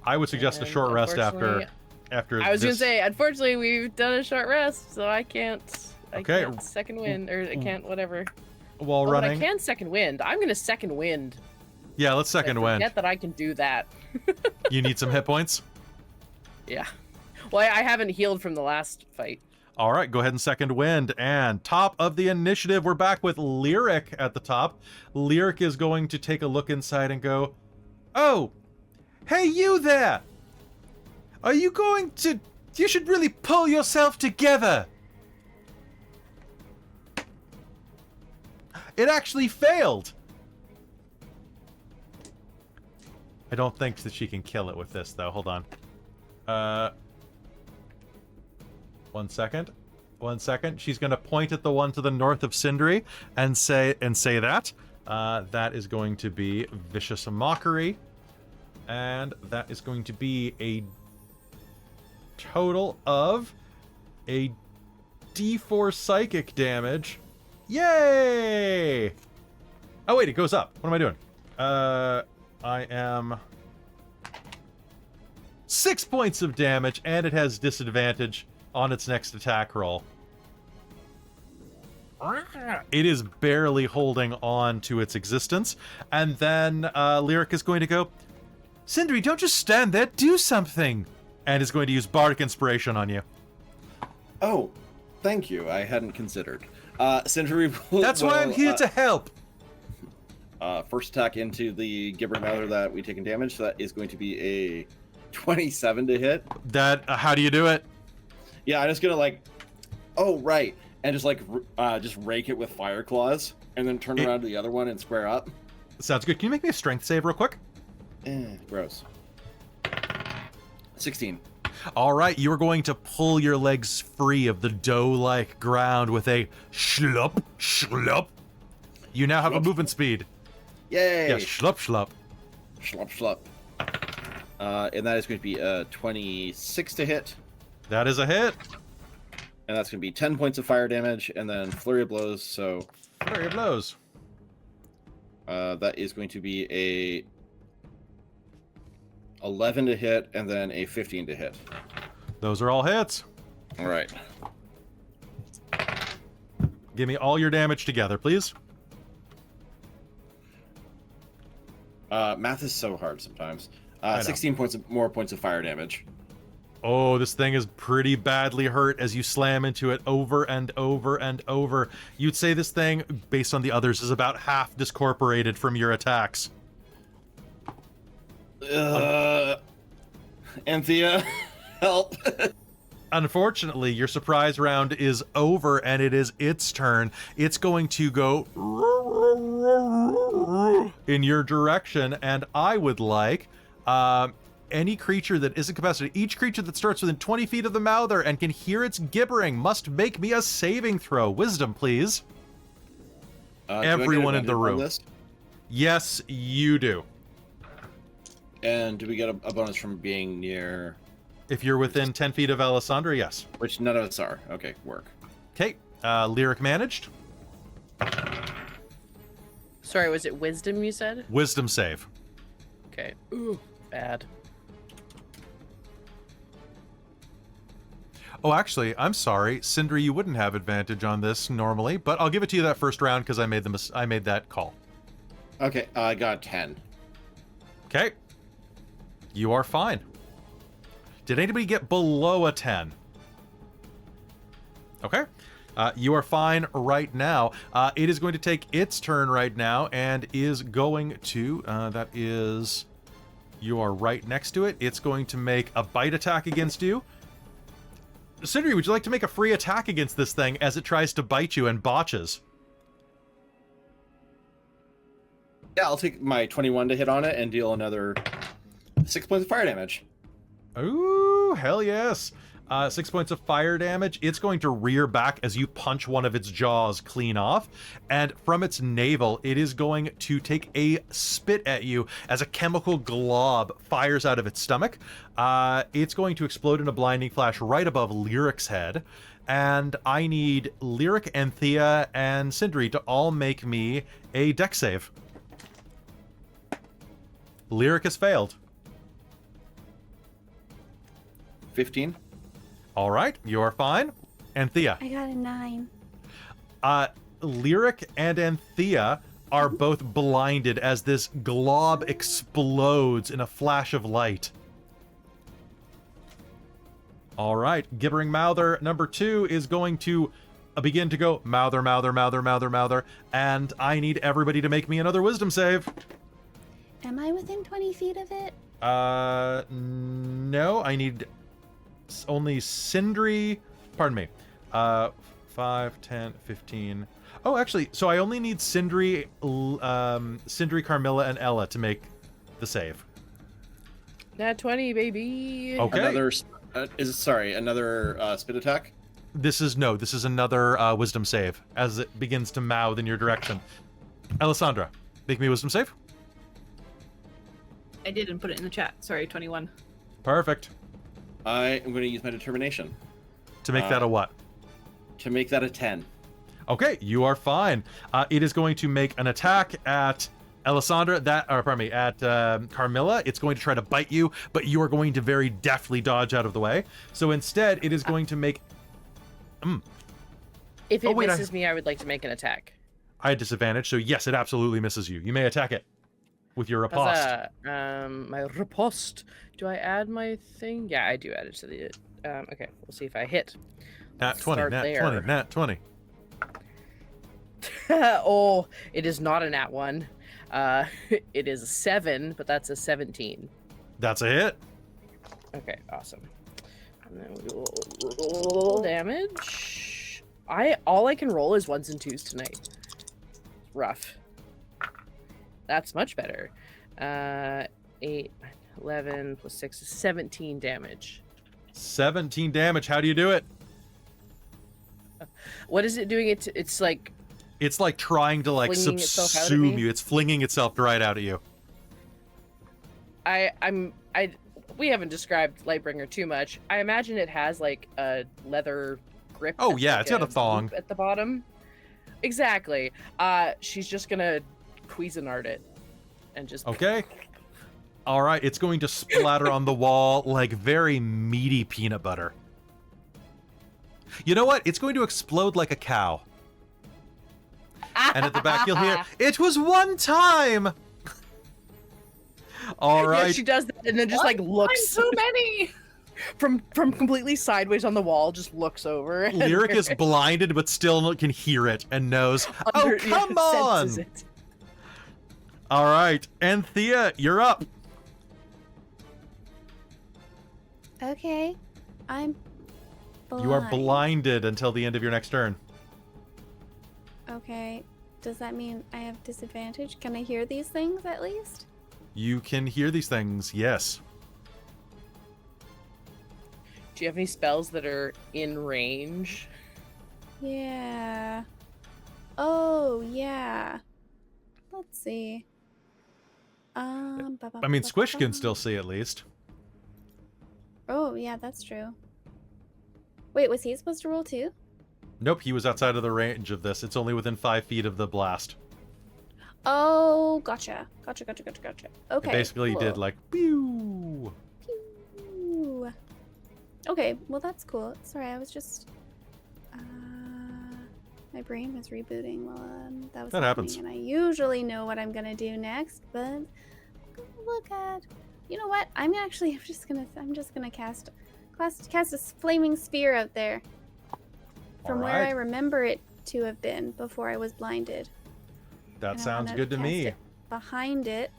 I would suggest a And short rest unfortunately, after I was gonna this. say, unfortunately, we've done a short rest, so I can't. Okay. I can't second wind, or I can't whatever. While Oh, but I running. can second wind. I'm gonna second wind. Yeah, let's second wind. Forget that I can do that. You need some hit points? Yeah. Well, I haven't healed from the last fight. All right, go ahead and second wind. And top of the initiative, we're back with Lyric at the top. Lyric is going to take a look inside and go, "Oh, hey, you there! Are you going to... You should really pull yourself together!" It actually failed! I don't think that she can kill it with this, though. Hold on. 1 second. 1 second. She's going to point at the one to the north of Sindri and say that. That is going to be Vicious Mockery. And that is going to be a total of a D4 psychic damage. Yay! Oh, wait, it goes up. What am I doing? I am 6 points of damage, and it has disadvantage on its next attack roll. It is barely holding on to its existence. And then Lyric is going to go, "Sindri, don't just stand there, do something!" And is going to use Bardic Inspiration on you. Oh, thank you. I hadn't considered. Sindri will... That's why I'm here to help! First attack into the Gibber Mother that we taken damage. So that is going to be a 27 to hit. That, how do you do it? Yeah, I'm just gonna like... Oh, right. And just like, just rake it with Fire Claws. And then turn around to the other one and square up. Sounds good. Can you make me a strength save real quick? Gross. 16. All right, you are going to pull your legs free of the dough-like ground with a schlup, schlup. You now have a Schlup. movement speed. Yay! Yeah, schlup, schlup. Schlup, schlup. And that is going to be 26 to hit. That is a hit. And that's going to be 10 points of fire damage. And then Flurry of Blows. So Flurry of blows. that is going to be a 11 to hit. And then a 15 to hit. Those are all hits. All right. Give me all your damage together, please. Math is so hard sometimes. I know. 16 more points of fire damage. Oh, this thing is pretty badly hurt as you slam into it over and over and over. You'd say this thing, based on the others, is about half discorporated from your attacks. Anthea, help. Unfortunately, your surprise round is over and it is its turn. It's going to go in your direction, and I would like any creature that is incapacitated, each creature that starts within 20 feet of the mouther and can hear its gibbering must make me a saving throw. Wisdom, please. Do I get Everyone in the advantage on room. this? Yes, you do. And do we get a bonus from being near... If you're within 10 feet of Alessandra, yes. Which none of us are. Okay, work. Okay, Lyric managed. Sorry, was it wisdom you said? Wisdom save. Okay. Ooh, bad. Oh, actually, I'm sorry. Sindri, you wouldn't have advantage on this normally, but I'll give it to you that first round because I made that call. Okay, I got 10. Okay. You are fine. Did anybody get below a 10? Okay. You are fine right now. It is going to take its turn right now and is going to... that is... You are right next to it. It's going to make a bite attack against you. Sindri, would you like to make a free attack against this thing as it tries to bite you and botches? Yeah, I'll take my 21 to hit on it and deal another 6 points of fire damage. Ooh, hell yes. 6 points of fire damage. It's going to rear back as you punch one of its jaws clean off. And from its navel, it is going to take a spit at you as a chemical glob fires out of its stomach. It's going to explode in a blinding flash right above Lyric's head. And I need Lyric, Anthea, and Sindri to all make me a dex save. Lyric has failed. 15. All right, you're fine. Anthea. I got a 9. Lyric and Anthea are both blinded as this glob explodes in a flash of light. All right, Gibbering Mouther number 2 is going to begin to go mouther, mouther, mouther, mouther, mouther, and I need everybody to make me another wisdom save. Am I within 20 feet of it? No, I need only Sindri, pardon me, 5, 10, 15. Oh, actually, so I only need Sindri, Carmilla, and Ella to make the save. Nat 20, baby. Okay. Another spit attack? This is another wisdom save as it begins to mouth in your direction. Alessandra, make me a wisdom save. I didn't put it in the chat. Sorry, 21. Perfect. I am going to use my determination. To make that a what? To make that a 10. Okay, you are fine. It is going to make an attack at Alessandra, at Carmilla. It's going to try to bite you, but you are going to very deftly dodge out of the way. So instead, it is going to make... If it misses me, I would like to make an attack. I had disadvantage, so yes, it absolutely misses you. You may attack it with your riposte. My riposte. Do I add my thing? Yeah, I do add it to the... okay, we'll see if I hit. Nat 20, nat 20. Oh, it is not a nat 1. It is a 7, but that's a 17. That's a hit. Okay, awesome. And then we will roll damage. All I can roll is 1s and 2s tonight. Rough. That's much better. 8, 11 plus 6 is 17 damage. 17 damage. How do you do it? What is it doing? It's like... It's like trying to like subsume you. It's flinging itself right out at you. We haven't described Lightbringer too much. I imagine it has like a leather grip. Oh yeah, like it's got a thong at the bottom. Exactly. She's just gonna Cuisinart it and just... Okay. All right, it's going to splatter on the wall like very meaty peanut butter. You know what? It's going to explode like a cow. And at the back you'll hear, "It was one time!" All right. Yeah, she does that and then just like looks... So many! From completely sideways on the wall, just looks over. Lyric is blinded but still can hear it and knows, "Oh, come on!" It. All right, Anthea, you're up. Okay. I'm blind. You are blinded until the end of your next turn. Okay. Does that mean I have disadvantage? Can I hear these things at least? You can hear these things, yes. Do you have any spells that are in range? Yeah. Oh, yeah. Let's see. I mean, Squish can still see at least. Oh, yeah, that's true. Wait, was he supposed to roll too? Nope, he was outside of the range of this. It's only within 5 feet of the blast. Oh, gotcha. Gotcha. Okay. It basically cool. did like, pew! Pew. Okay, well that's cool. Sorry, I was just... my brain was rebooting while that was That happening, happens. and I usually know what I'm gonna do next, but I'm gonna look at You know what? I'm just gonna cast a flaming sphere out there from where I remember it to have been before I was blinded. That sounds good to me. Behind it.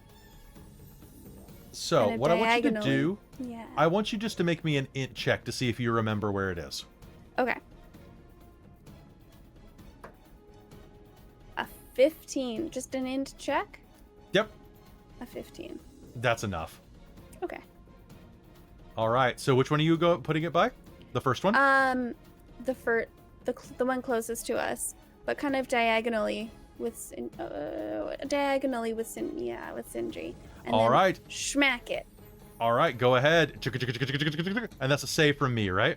So what I want you to do, yeah. I want you just to make me an int check to see if you remember where it is. Okay. A 15, just an int check? Yep. A 15. That's enough. Okay. All right. So which one are you putting it by? The first one? The one closest to us, but kind of diagonally with Sindri. And All then right. Schmack it. All right. Go ahead. And that's a save from me, right?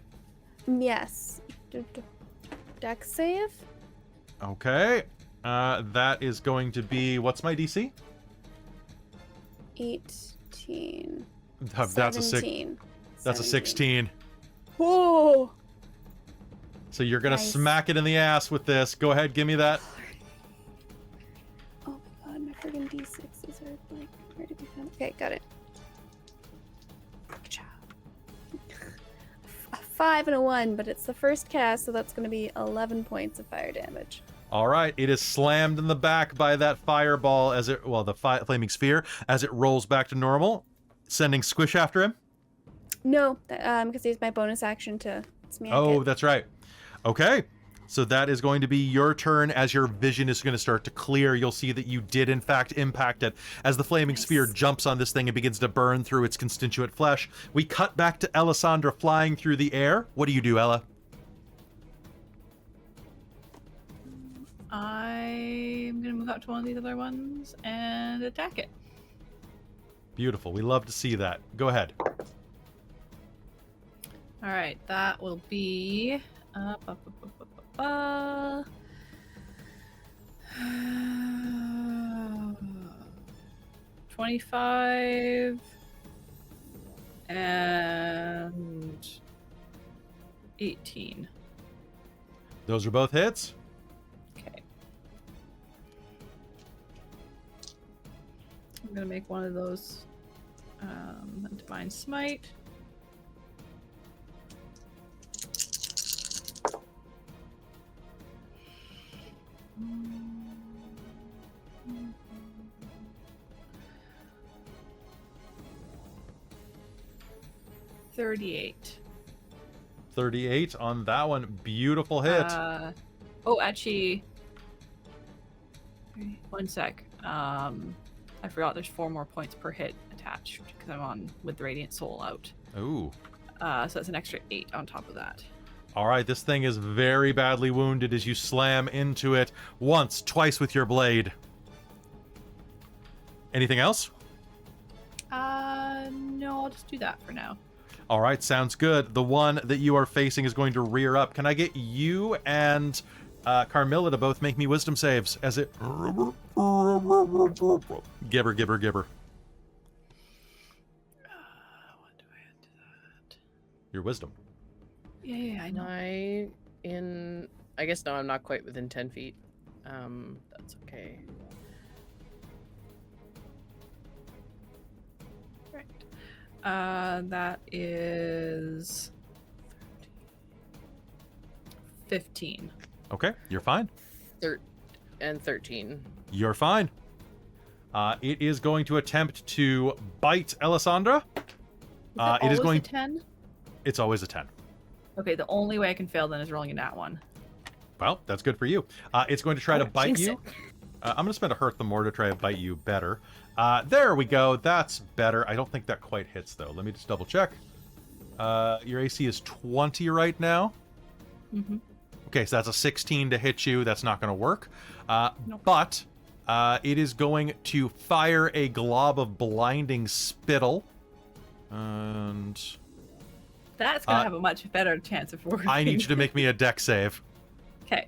Yes. Dex save? Okay. That is going to be, what's my DC? 18. That's a 17. That's a 16. Whoa! So you're gonna Nice. smack it in the ass with this. Go ahead, give me that. Oh my god, my friggin' D6s are like, where did we find? Okay, got it. Good job. A 5 and a 1, but it's the first cast, so that's gonna be 11 points of fire damage. All right, it is slammed in the back by that fireball as it, well, the flaming sphere as it rolls back to normal, sending Squish after him. No, because it's my bonus action to smack Oh, it. that's right. Okay, so that is going to be your turn. As your vision is going to start to clear, you'll see that you did in fact impact it. As the flaming sphere jumps on this thing and begins to burn through its constituent flesh, we cut back to Ellasandra flying through the air. What do you do, Ella? I'm gonna move out to one of these other ones and attack it. Beautiful. We love to see that. Go ahead. All right, that will be 25 and 18. Those are both hits. Okay. I'm gonna make one of those Divine Smite. $38. 38 on that one. Beautiful hit. Actually, one sec. I forgot there's 4 more points per hit attached because I'm on with the Radiant Soul out. Ooh. So that's an extra 8 on top of that. All right, this thing is very badly wounded as you slam into it once, twice with your blade. Anything else? No, I'll just do that for now. All right, sounds good. The one that you are facing is going to rear up. Can I get you and Carmilla to both make me wisdom saves as it... Gibber. What do I add to that? Your wisdom. Yeah, I know. I guess no, I'm not quite within 10 feet. That's okay. Right. That is 15. Okay, you're fine. 13. You're fine. It is going to attempt to bite Ellasandra. It is going... a 10? It's always a 10. Okay, the only way I can fail then is rolling a nat 1. Well, that's good for you. It's going to try to bite jinx you. I'm going to spend a hurt the more to try to bite you better. There we go. That's better. I don't think that quite hits, though. Let me just double check. Your AC is 20 right now. Mm-hmm. Okay, so that's a 16 to hit you. That's not going to work. Nope. But it is going to fire a glob of blinding spittle. And... That's going to have a much better chance of working. I need you to make me a deck save. Okay.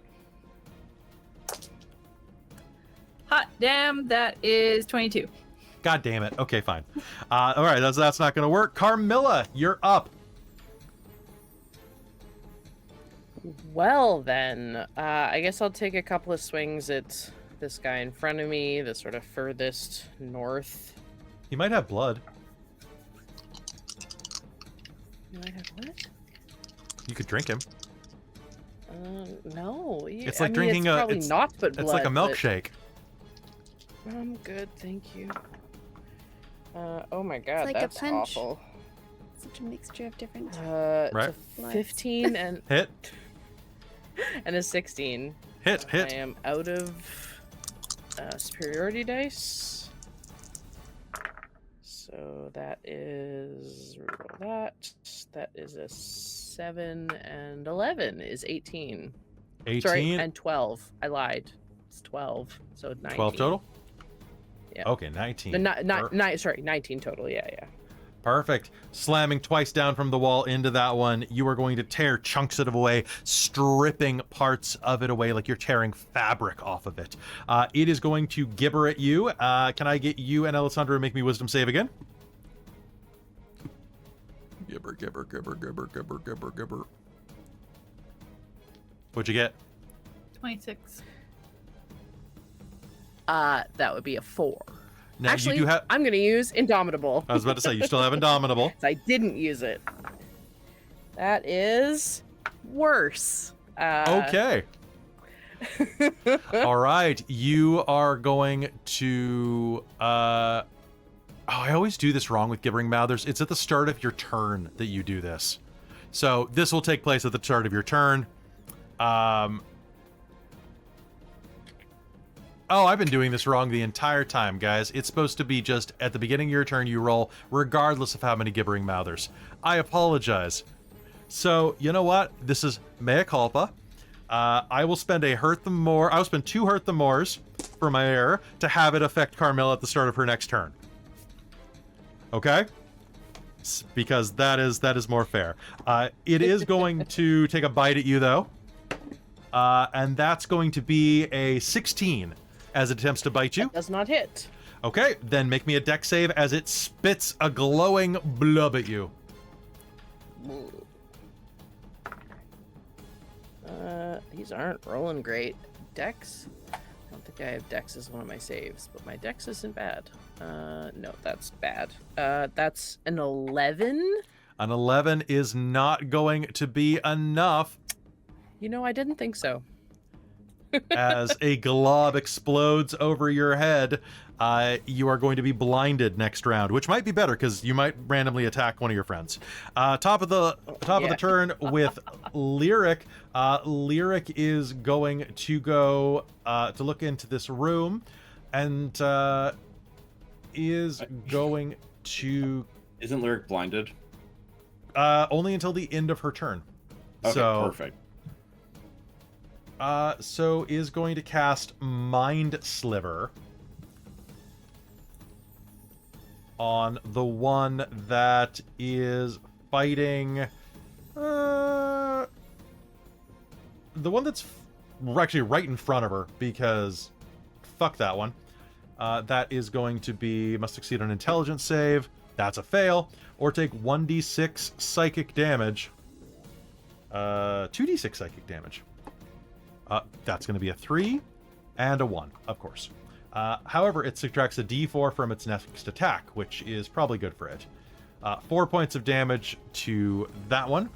Hot damn, that is 22. God damn it. Okay, fine. All right, that's not going to work. Carmilla, you're up. Well then, I guess I'll take a couple of swings at this guy in front of me, the sort of furthest north. He might have blood. Do I have what? You could drink him. No. It's like drinking it's a. probably not but It's like a blood, milkshake. but I'm good, thank you. Oh my god, like a that's punch. awful. Such a mixture of different. Right. It's a Bloods. 15 and Hit. and a 16. Hit. I am out of superiority dice. So that is that is a 7 and 11 is 18. 18. Sorry, and 12. I lied. It's 12. So 19. 12 total? Yeah. Okay, 19. Sorry, 19 total. Yeah. Perfect. Slamming twice down from the wall into that one, you are going to tear chunks of it away, stripping parts of it away like you're tearing fabric off of it. It is going to gibber at you. Can I get you and Alessandra to make me wisdom save again? Gibber. What'd you get? 26. That would be a 4. Now, Actually, you do have... I'm going to use Indomitable. I was about to say, you still have Indomitable. I didn't use it. That is worse. Okay. All right. You are going to... Oh, I always do this wrong with Gibbering Mouthers. It's at the start of your turn that you do this. So this will take place at the start of your turn. Oh, I've been doing this wrong the entire time, guys. It's supposed to be just at the beginning of your turn you roll, regardless of how many Gibbering Mouthers. I apologize. So, you know what? This is mea culpa. I will spend a Hurt Them More. I will spend 2 Hurt Them Mores for my error to have it affect Carmilla at the start of her next turn. Okay? Because that is more fair. It is going to take a bite at you, though. And that's going to be a 16 as it attempts to bite you. That does not hit. Okay, then make me a dex save as it spits a glowing blub at you. These aren't rolling great. Dex? I don't think I have Dex as one of my saves, but my Dex isn't bad. No, that's bad. That's an 11? An 11 is not going to be enough. You know, I didn't think so. As a glob explodes over your head, you are going to be blinded next round, which might be better because you might randomly attack one of your friends. Top of the turn with Lyric. Lyric is going to go to look into this room, and is going to. Isn't Lyric blinded? Only until the end of her turn. Okay, so, perfect. So is going to cast Mind Sliver on the one that is fighting the one that's actually right in front of her, because fuck that one. That is going to be, must succeed on intelligence save. That's a fail. Or take 1d6 psychic damage. 2d6 psychic damage. That's going to be a 3 and a 1, of course. However, it subtracts a d4 from its next attack, which is probably good for it. 4 points of damage to that one,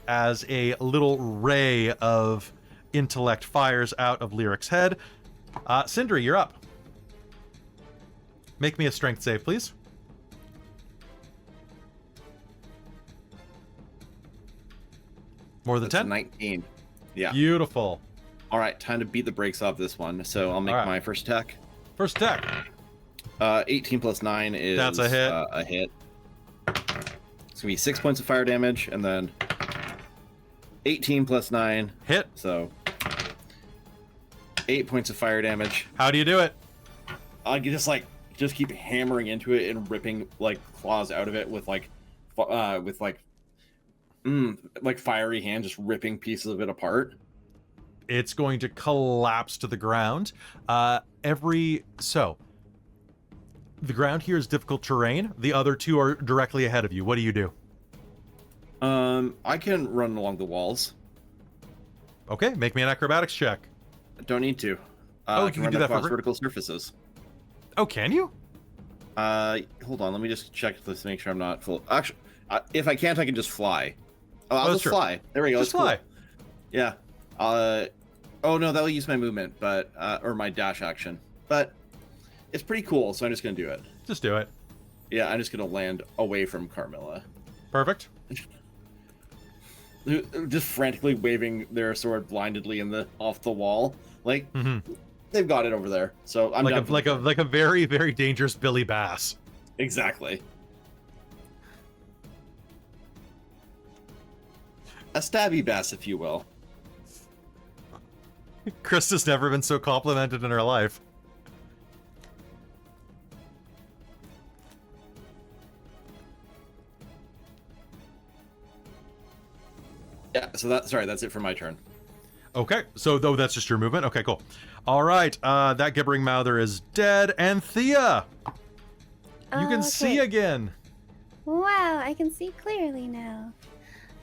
as a little ray of intellect fires out of Lyric's head. Sindri, you're up. Make me a strength save, please. More than That's 10? 19. Yeah. Beautiful. All right, time to beat the brakes off this one. So I'll make my first attack. First attack. 18 plus 9 is That's a hit. A hit. It's gonna be 6 points of fire damage, and then 18 plus 9 Hit. So 8 points of fire damage. How do you do it? I can just keep hammering into it and ripping like claws out of it with fiery hands, just ripping pieces of it apart. It's going to collapse to the ground. So the ground here is difficult terrain. The other two are directly ahead of you. What do you do? I can run along the walls. Okay, make me an acrobatics check. Don't need to. Oh, I you can run do that across for vertical surfaces. Oh, can you? Hold on, let me just check this to make sure I'm not full. Actually, If I can't, I can just fly. Oh, I'll Oh, just sure. fly. There we go. Just That's fly. cool. Yeah. Oh no, that'll use my movement, but or my dash action. But it's pretty cool, so I'm just gonna do it. Just do it. Yeah, I'm just gonna land away from Carmilla. Perfect. Just frantically waving their sword blindedly off the wall. Like they've got it over there. So I'm done for the turn. like a very, very dangerous Billy Bass. Exactly. A stabby bass, if you will. Christa's never been so complimented in her life. Yeah, so that's it for my turn. Okay, so though that's just your movement. Okay, cool. All right, that gibbering mouther is dead. Anthea, you can see again. Wow, I can see clearly now.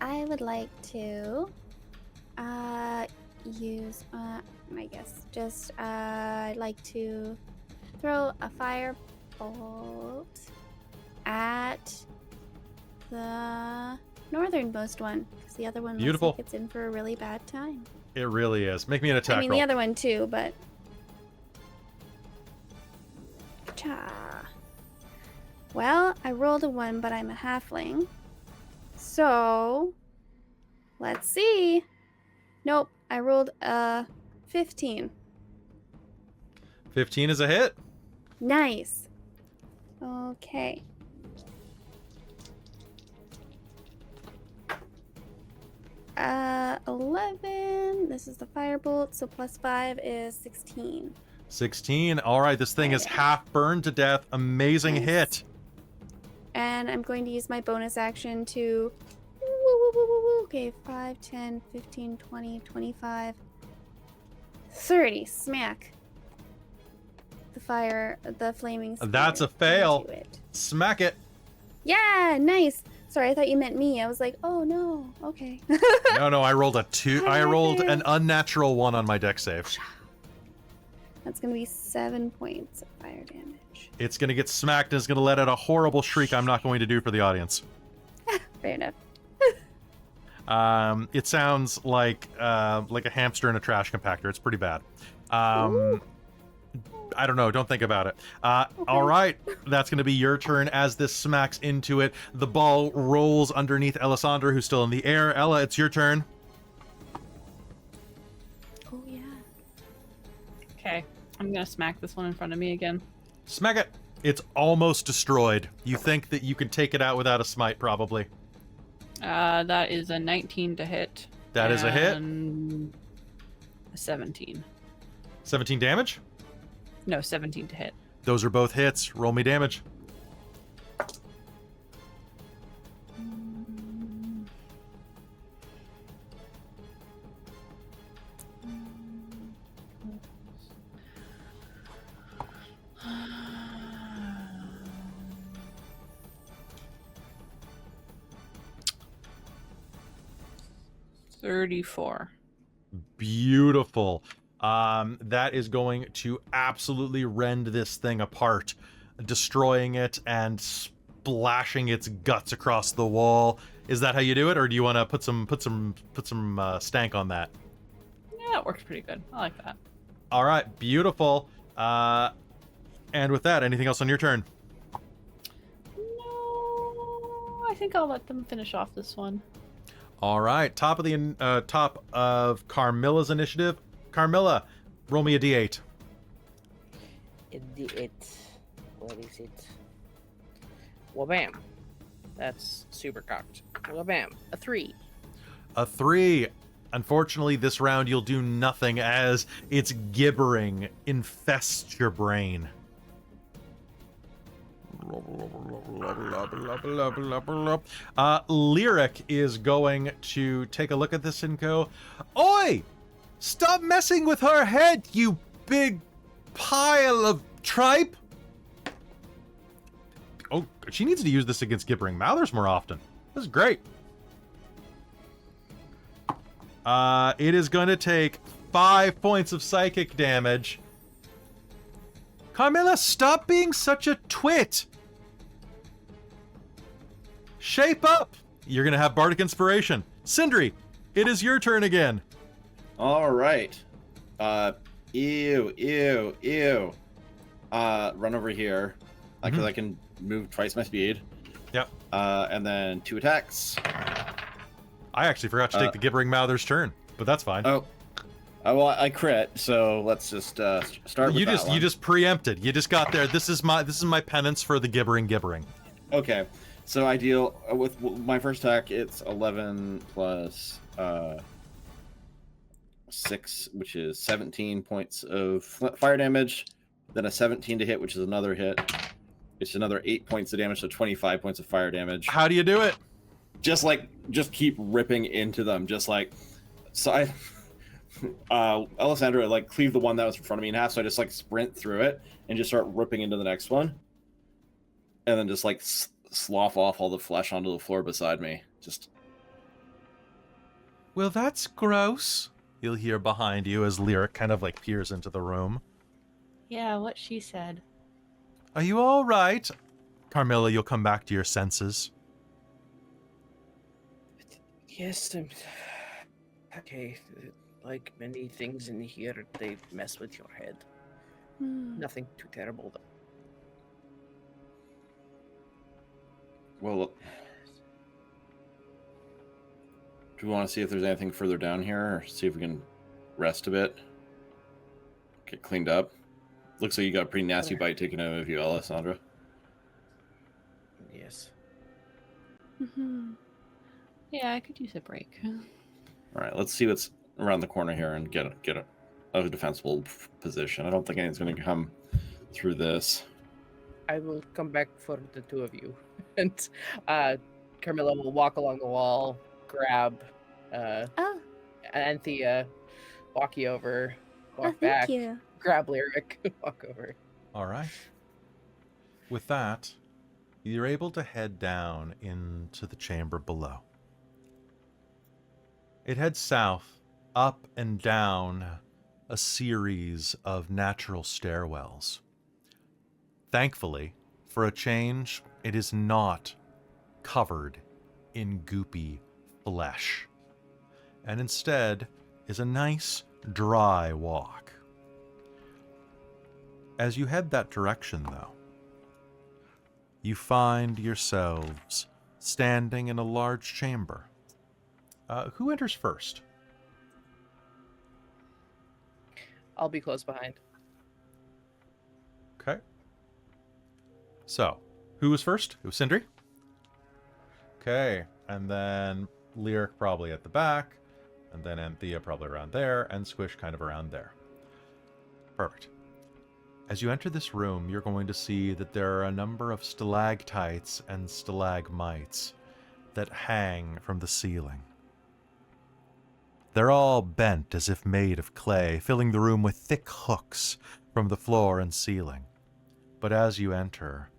I would like to use I guess just I'd like to throw a firebolt at the northernmost one, because the other one Beautiful. looks like it's in for a really bad time. It really is. Make me an attack I mean roll. the other one too, but cha. Well, I rolled a 1, but I'm a halfling. So, let's see. Nope, I rolled a 15. 15 is a hit. Nice. Okay. Uh, 11. This is the firebolt, so plus 5 is 16. 16. All right, this thing is half burned to death. Amazing Nice. hit. And I'm going to use my bonus action to... Okay, 5, 10, 15, 20, 25, 30. Smack. The flaming spear That's a fail. into it. Smack it. Yeah, nice. Sorry, I thought you meant me. I was like, oh no, okay. No, I rolled a 2. I rolled an unnatural 1 on my deck save. That's gonna be 7 points of fire damage. It's going to get smacked and it's going to let out a horrible shriek I'm not going to do for the audience. Fair enough. It sounds like a hamster in a trash compactor. It's pretty bad. Ooh. I don't know. Don't think about it. All right. That's going to be your turn as this smacks into it. The ball rolls underneath Ellasandra, who's still in the air. Ella, it's your turn. Oh yeah. Okay, I'm gonna smack this one in front of me again. Smack it. It's almost destroyed. You think that you can take it out without a smite, probably. That is a 19 to hit. That is a hit. And a 17. 17 damage. No, 17 to hit. Those are both hits. Roll me damage. $34. Beautiful. That is going to absolutely rend this thing apart, destroying it and splashing its guts across the wall. Is that how you do it, or do you want to put some stank on that? Yeah, it works pretty good. I like that. All right, beautiful. And with that, anything else on your turn? No, I think I'll let them finish off this one. All right, top of Carmilla's initiative. Carmilla, roll me a d8. D8. What is it? Wabam. That's super cocked. Wabam. A 3. A 3. Unfortunately, this round you'll do nothing as its gibbering infests your brain. Lyric is going to take a look at this and go, "Oi! Stop messing with her head, you big pile of tripe!" Oh, she needs to use this against gibbering mouthers more often. This is great. It is going to take 5 points of psychic damage. Carmilla, stop being such a twit. Shape up! You're gonna have Bardic Inspiration. Sindri, it is your turn again. All right. Ew. Run over here. Like, 'cause I can move twice my speed. Yep. And then 2 attacks. I actually forgot to take the Gibbering Mouther's turn, but that's fine. Oh. Well, I crit, so let's just start with You that one. just preempted. You just got there. This is my penance for the gibbering. Okay. So I deal with my first attack. It's 11 plus 6, which is 17 points of fire damage. Then a 17 to hit, which is another hit. It's another 8 points of damage, so 25 points of fire damage. How do you do it? Just keep ripping into them. So Alessandra cleave the one that was in front of me in half. So I just sprint through it and just start ripping into the next one, and then just slough off all the flesh onto the floor beside me. Well, that's gross. You'll hear behind you as Lyric kind of peers into the room. Yeah, what she said. Are you all right? Carmilla, you'll come back to your senses. Yes, I'm okay. Like many things in here, they mess with your head. Nothing too terrible, though. Well, do we want to see if there's anything further down here, or see if we can rest a bit, get cleaned up? Looks like you got a pretty nasty bite taken out of you, Alessandra. Yes. Yeah, I could use a break. All right, let's see what's around the corner here and get a defensible position. I don't think anyone's going to come through this. I will come back for the two of you. And Carmilla will walk along the wall, grab Anthea, walk you over, walk back, Thank you. grab Lyric, walk over. All right. With that, you're able to head down into the chamber below. It heads south, up and down a series of natural stairwells. Thankfully, for a change, it is not covered in goopy flesh, and instead is a nice, dry walk. As you head that direction, though, you find yourselves standing in a large chamber. Who enters first? I'll be close behind. Okay. So, who was first? It was Sindri. Okay, and then Lyric probably at the back, and then Anthea probably around there, and Squish kind of around there. Perfect. As you enter this room, you're going to see that there are a number of stalactites and stalagmites that hang from the ceiling. They're all bent as if made of clay, filling the room with thick hooks from the floor and ceiling. But as you enter,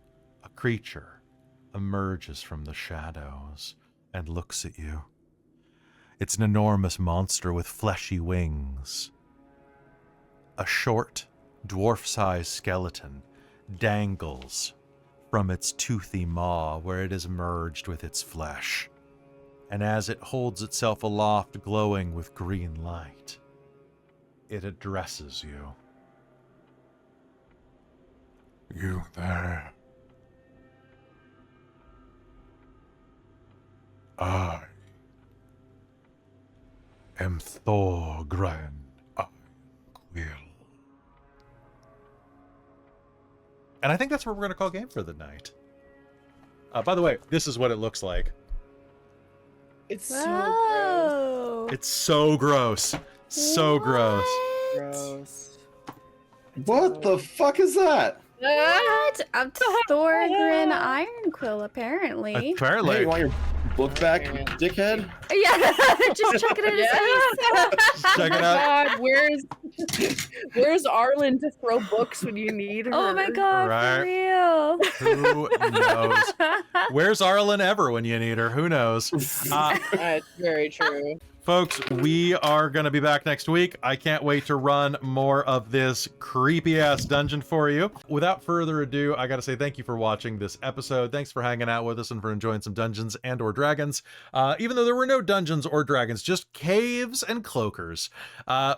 a creature emerges from the shadows and looks at you. It's an enormous monster with fleshy wings. A short, dwarf-sized skeleton dangles from its toothy maw where it is merged with its flesh. And as it holds itself aloft, glowing with green light, it addresses you. You there? I am Thorgran Ironquill. And I think that's what we're going to call game for the night. By the way, this is what it looks like. It's so Whoa. It's so gross. So gross. gross. What the fuck is that? What? I'm Thorgran Ironquill, apparently. Hey, Apparently. you want your book back, dickhead? Yeah, just check it out. Check it out. God, where's Arlen to throw books when you need her? Oh my god, Right. for real. Who knows? Where's Arlen ever when you need her? Who knows? That's very true. Folks, we are going to be back next week. I can't wait to run more of this creepy-ass dungeon for you. Without further ado, I got to say thank you for watching this episode. Thanks for hanging out with us and for enjoying some Dungeons and or Dragons. Even though there were no dungeons or dragons, just caves and cloakers.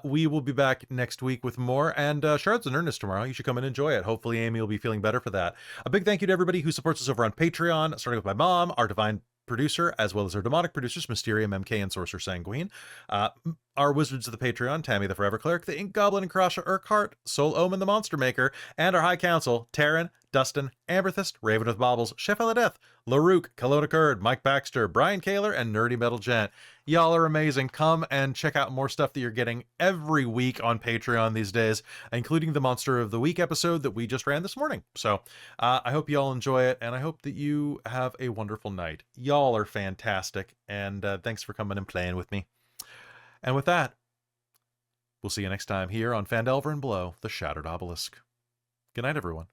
We will be back next week with more, and Shards in Earnest tomorrow. You should come and enjoy it. Hopefully Amy will be feeling better for that. A big thank you to everybody who supports us over on Patreon, starting with my mom, our divine producer, as well as our demonic producers, Mysterium, MK, and Sorcerer Sanguine. Our wizards of the Patreon, Tammy the Forever Cleric, the Ink Goblin and Krasha Urquhart, Soul Omen the Monster Maker, and our High Council, Taryn, Dustin, Amberthist, Raven with Baubles, Chef Eladeth, Larook, Kelowna Kurd, Mike Baxter, Brian Kaler, and Nerdy Metal Gent. Y'all are amazing. Come and check out more stuff that you're getting every week on Patreon these days, including the Monster of the Week episode that we just ran this morning. So I hope y'all enjoy it, and I hope that you have a wonderful night. Y'all are fantastic, and thanks for coming and playing with me. And with that, we'll see you next time here on Phandelver and Below, the Shattered Obelisk. Good night, everyone.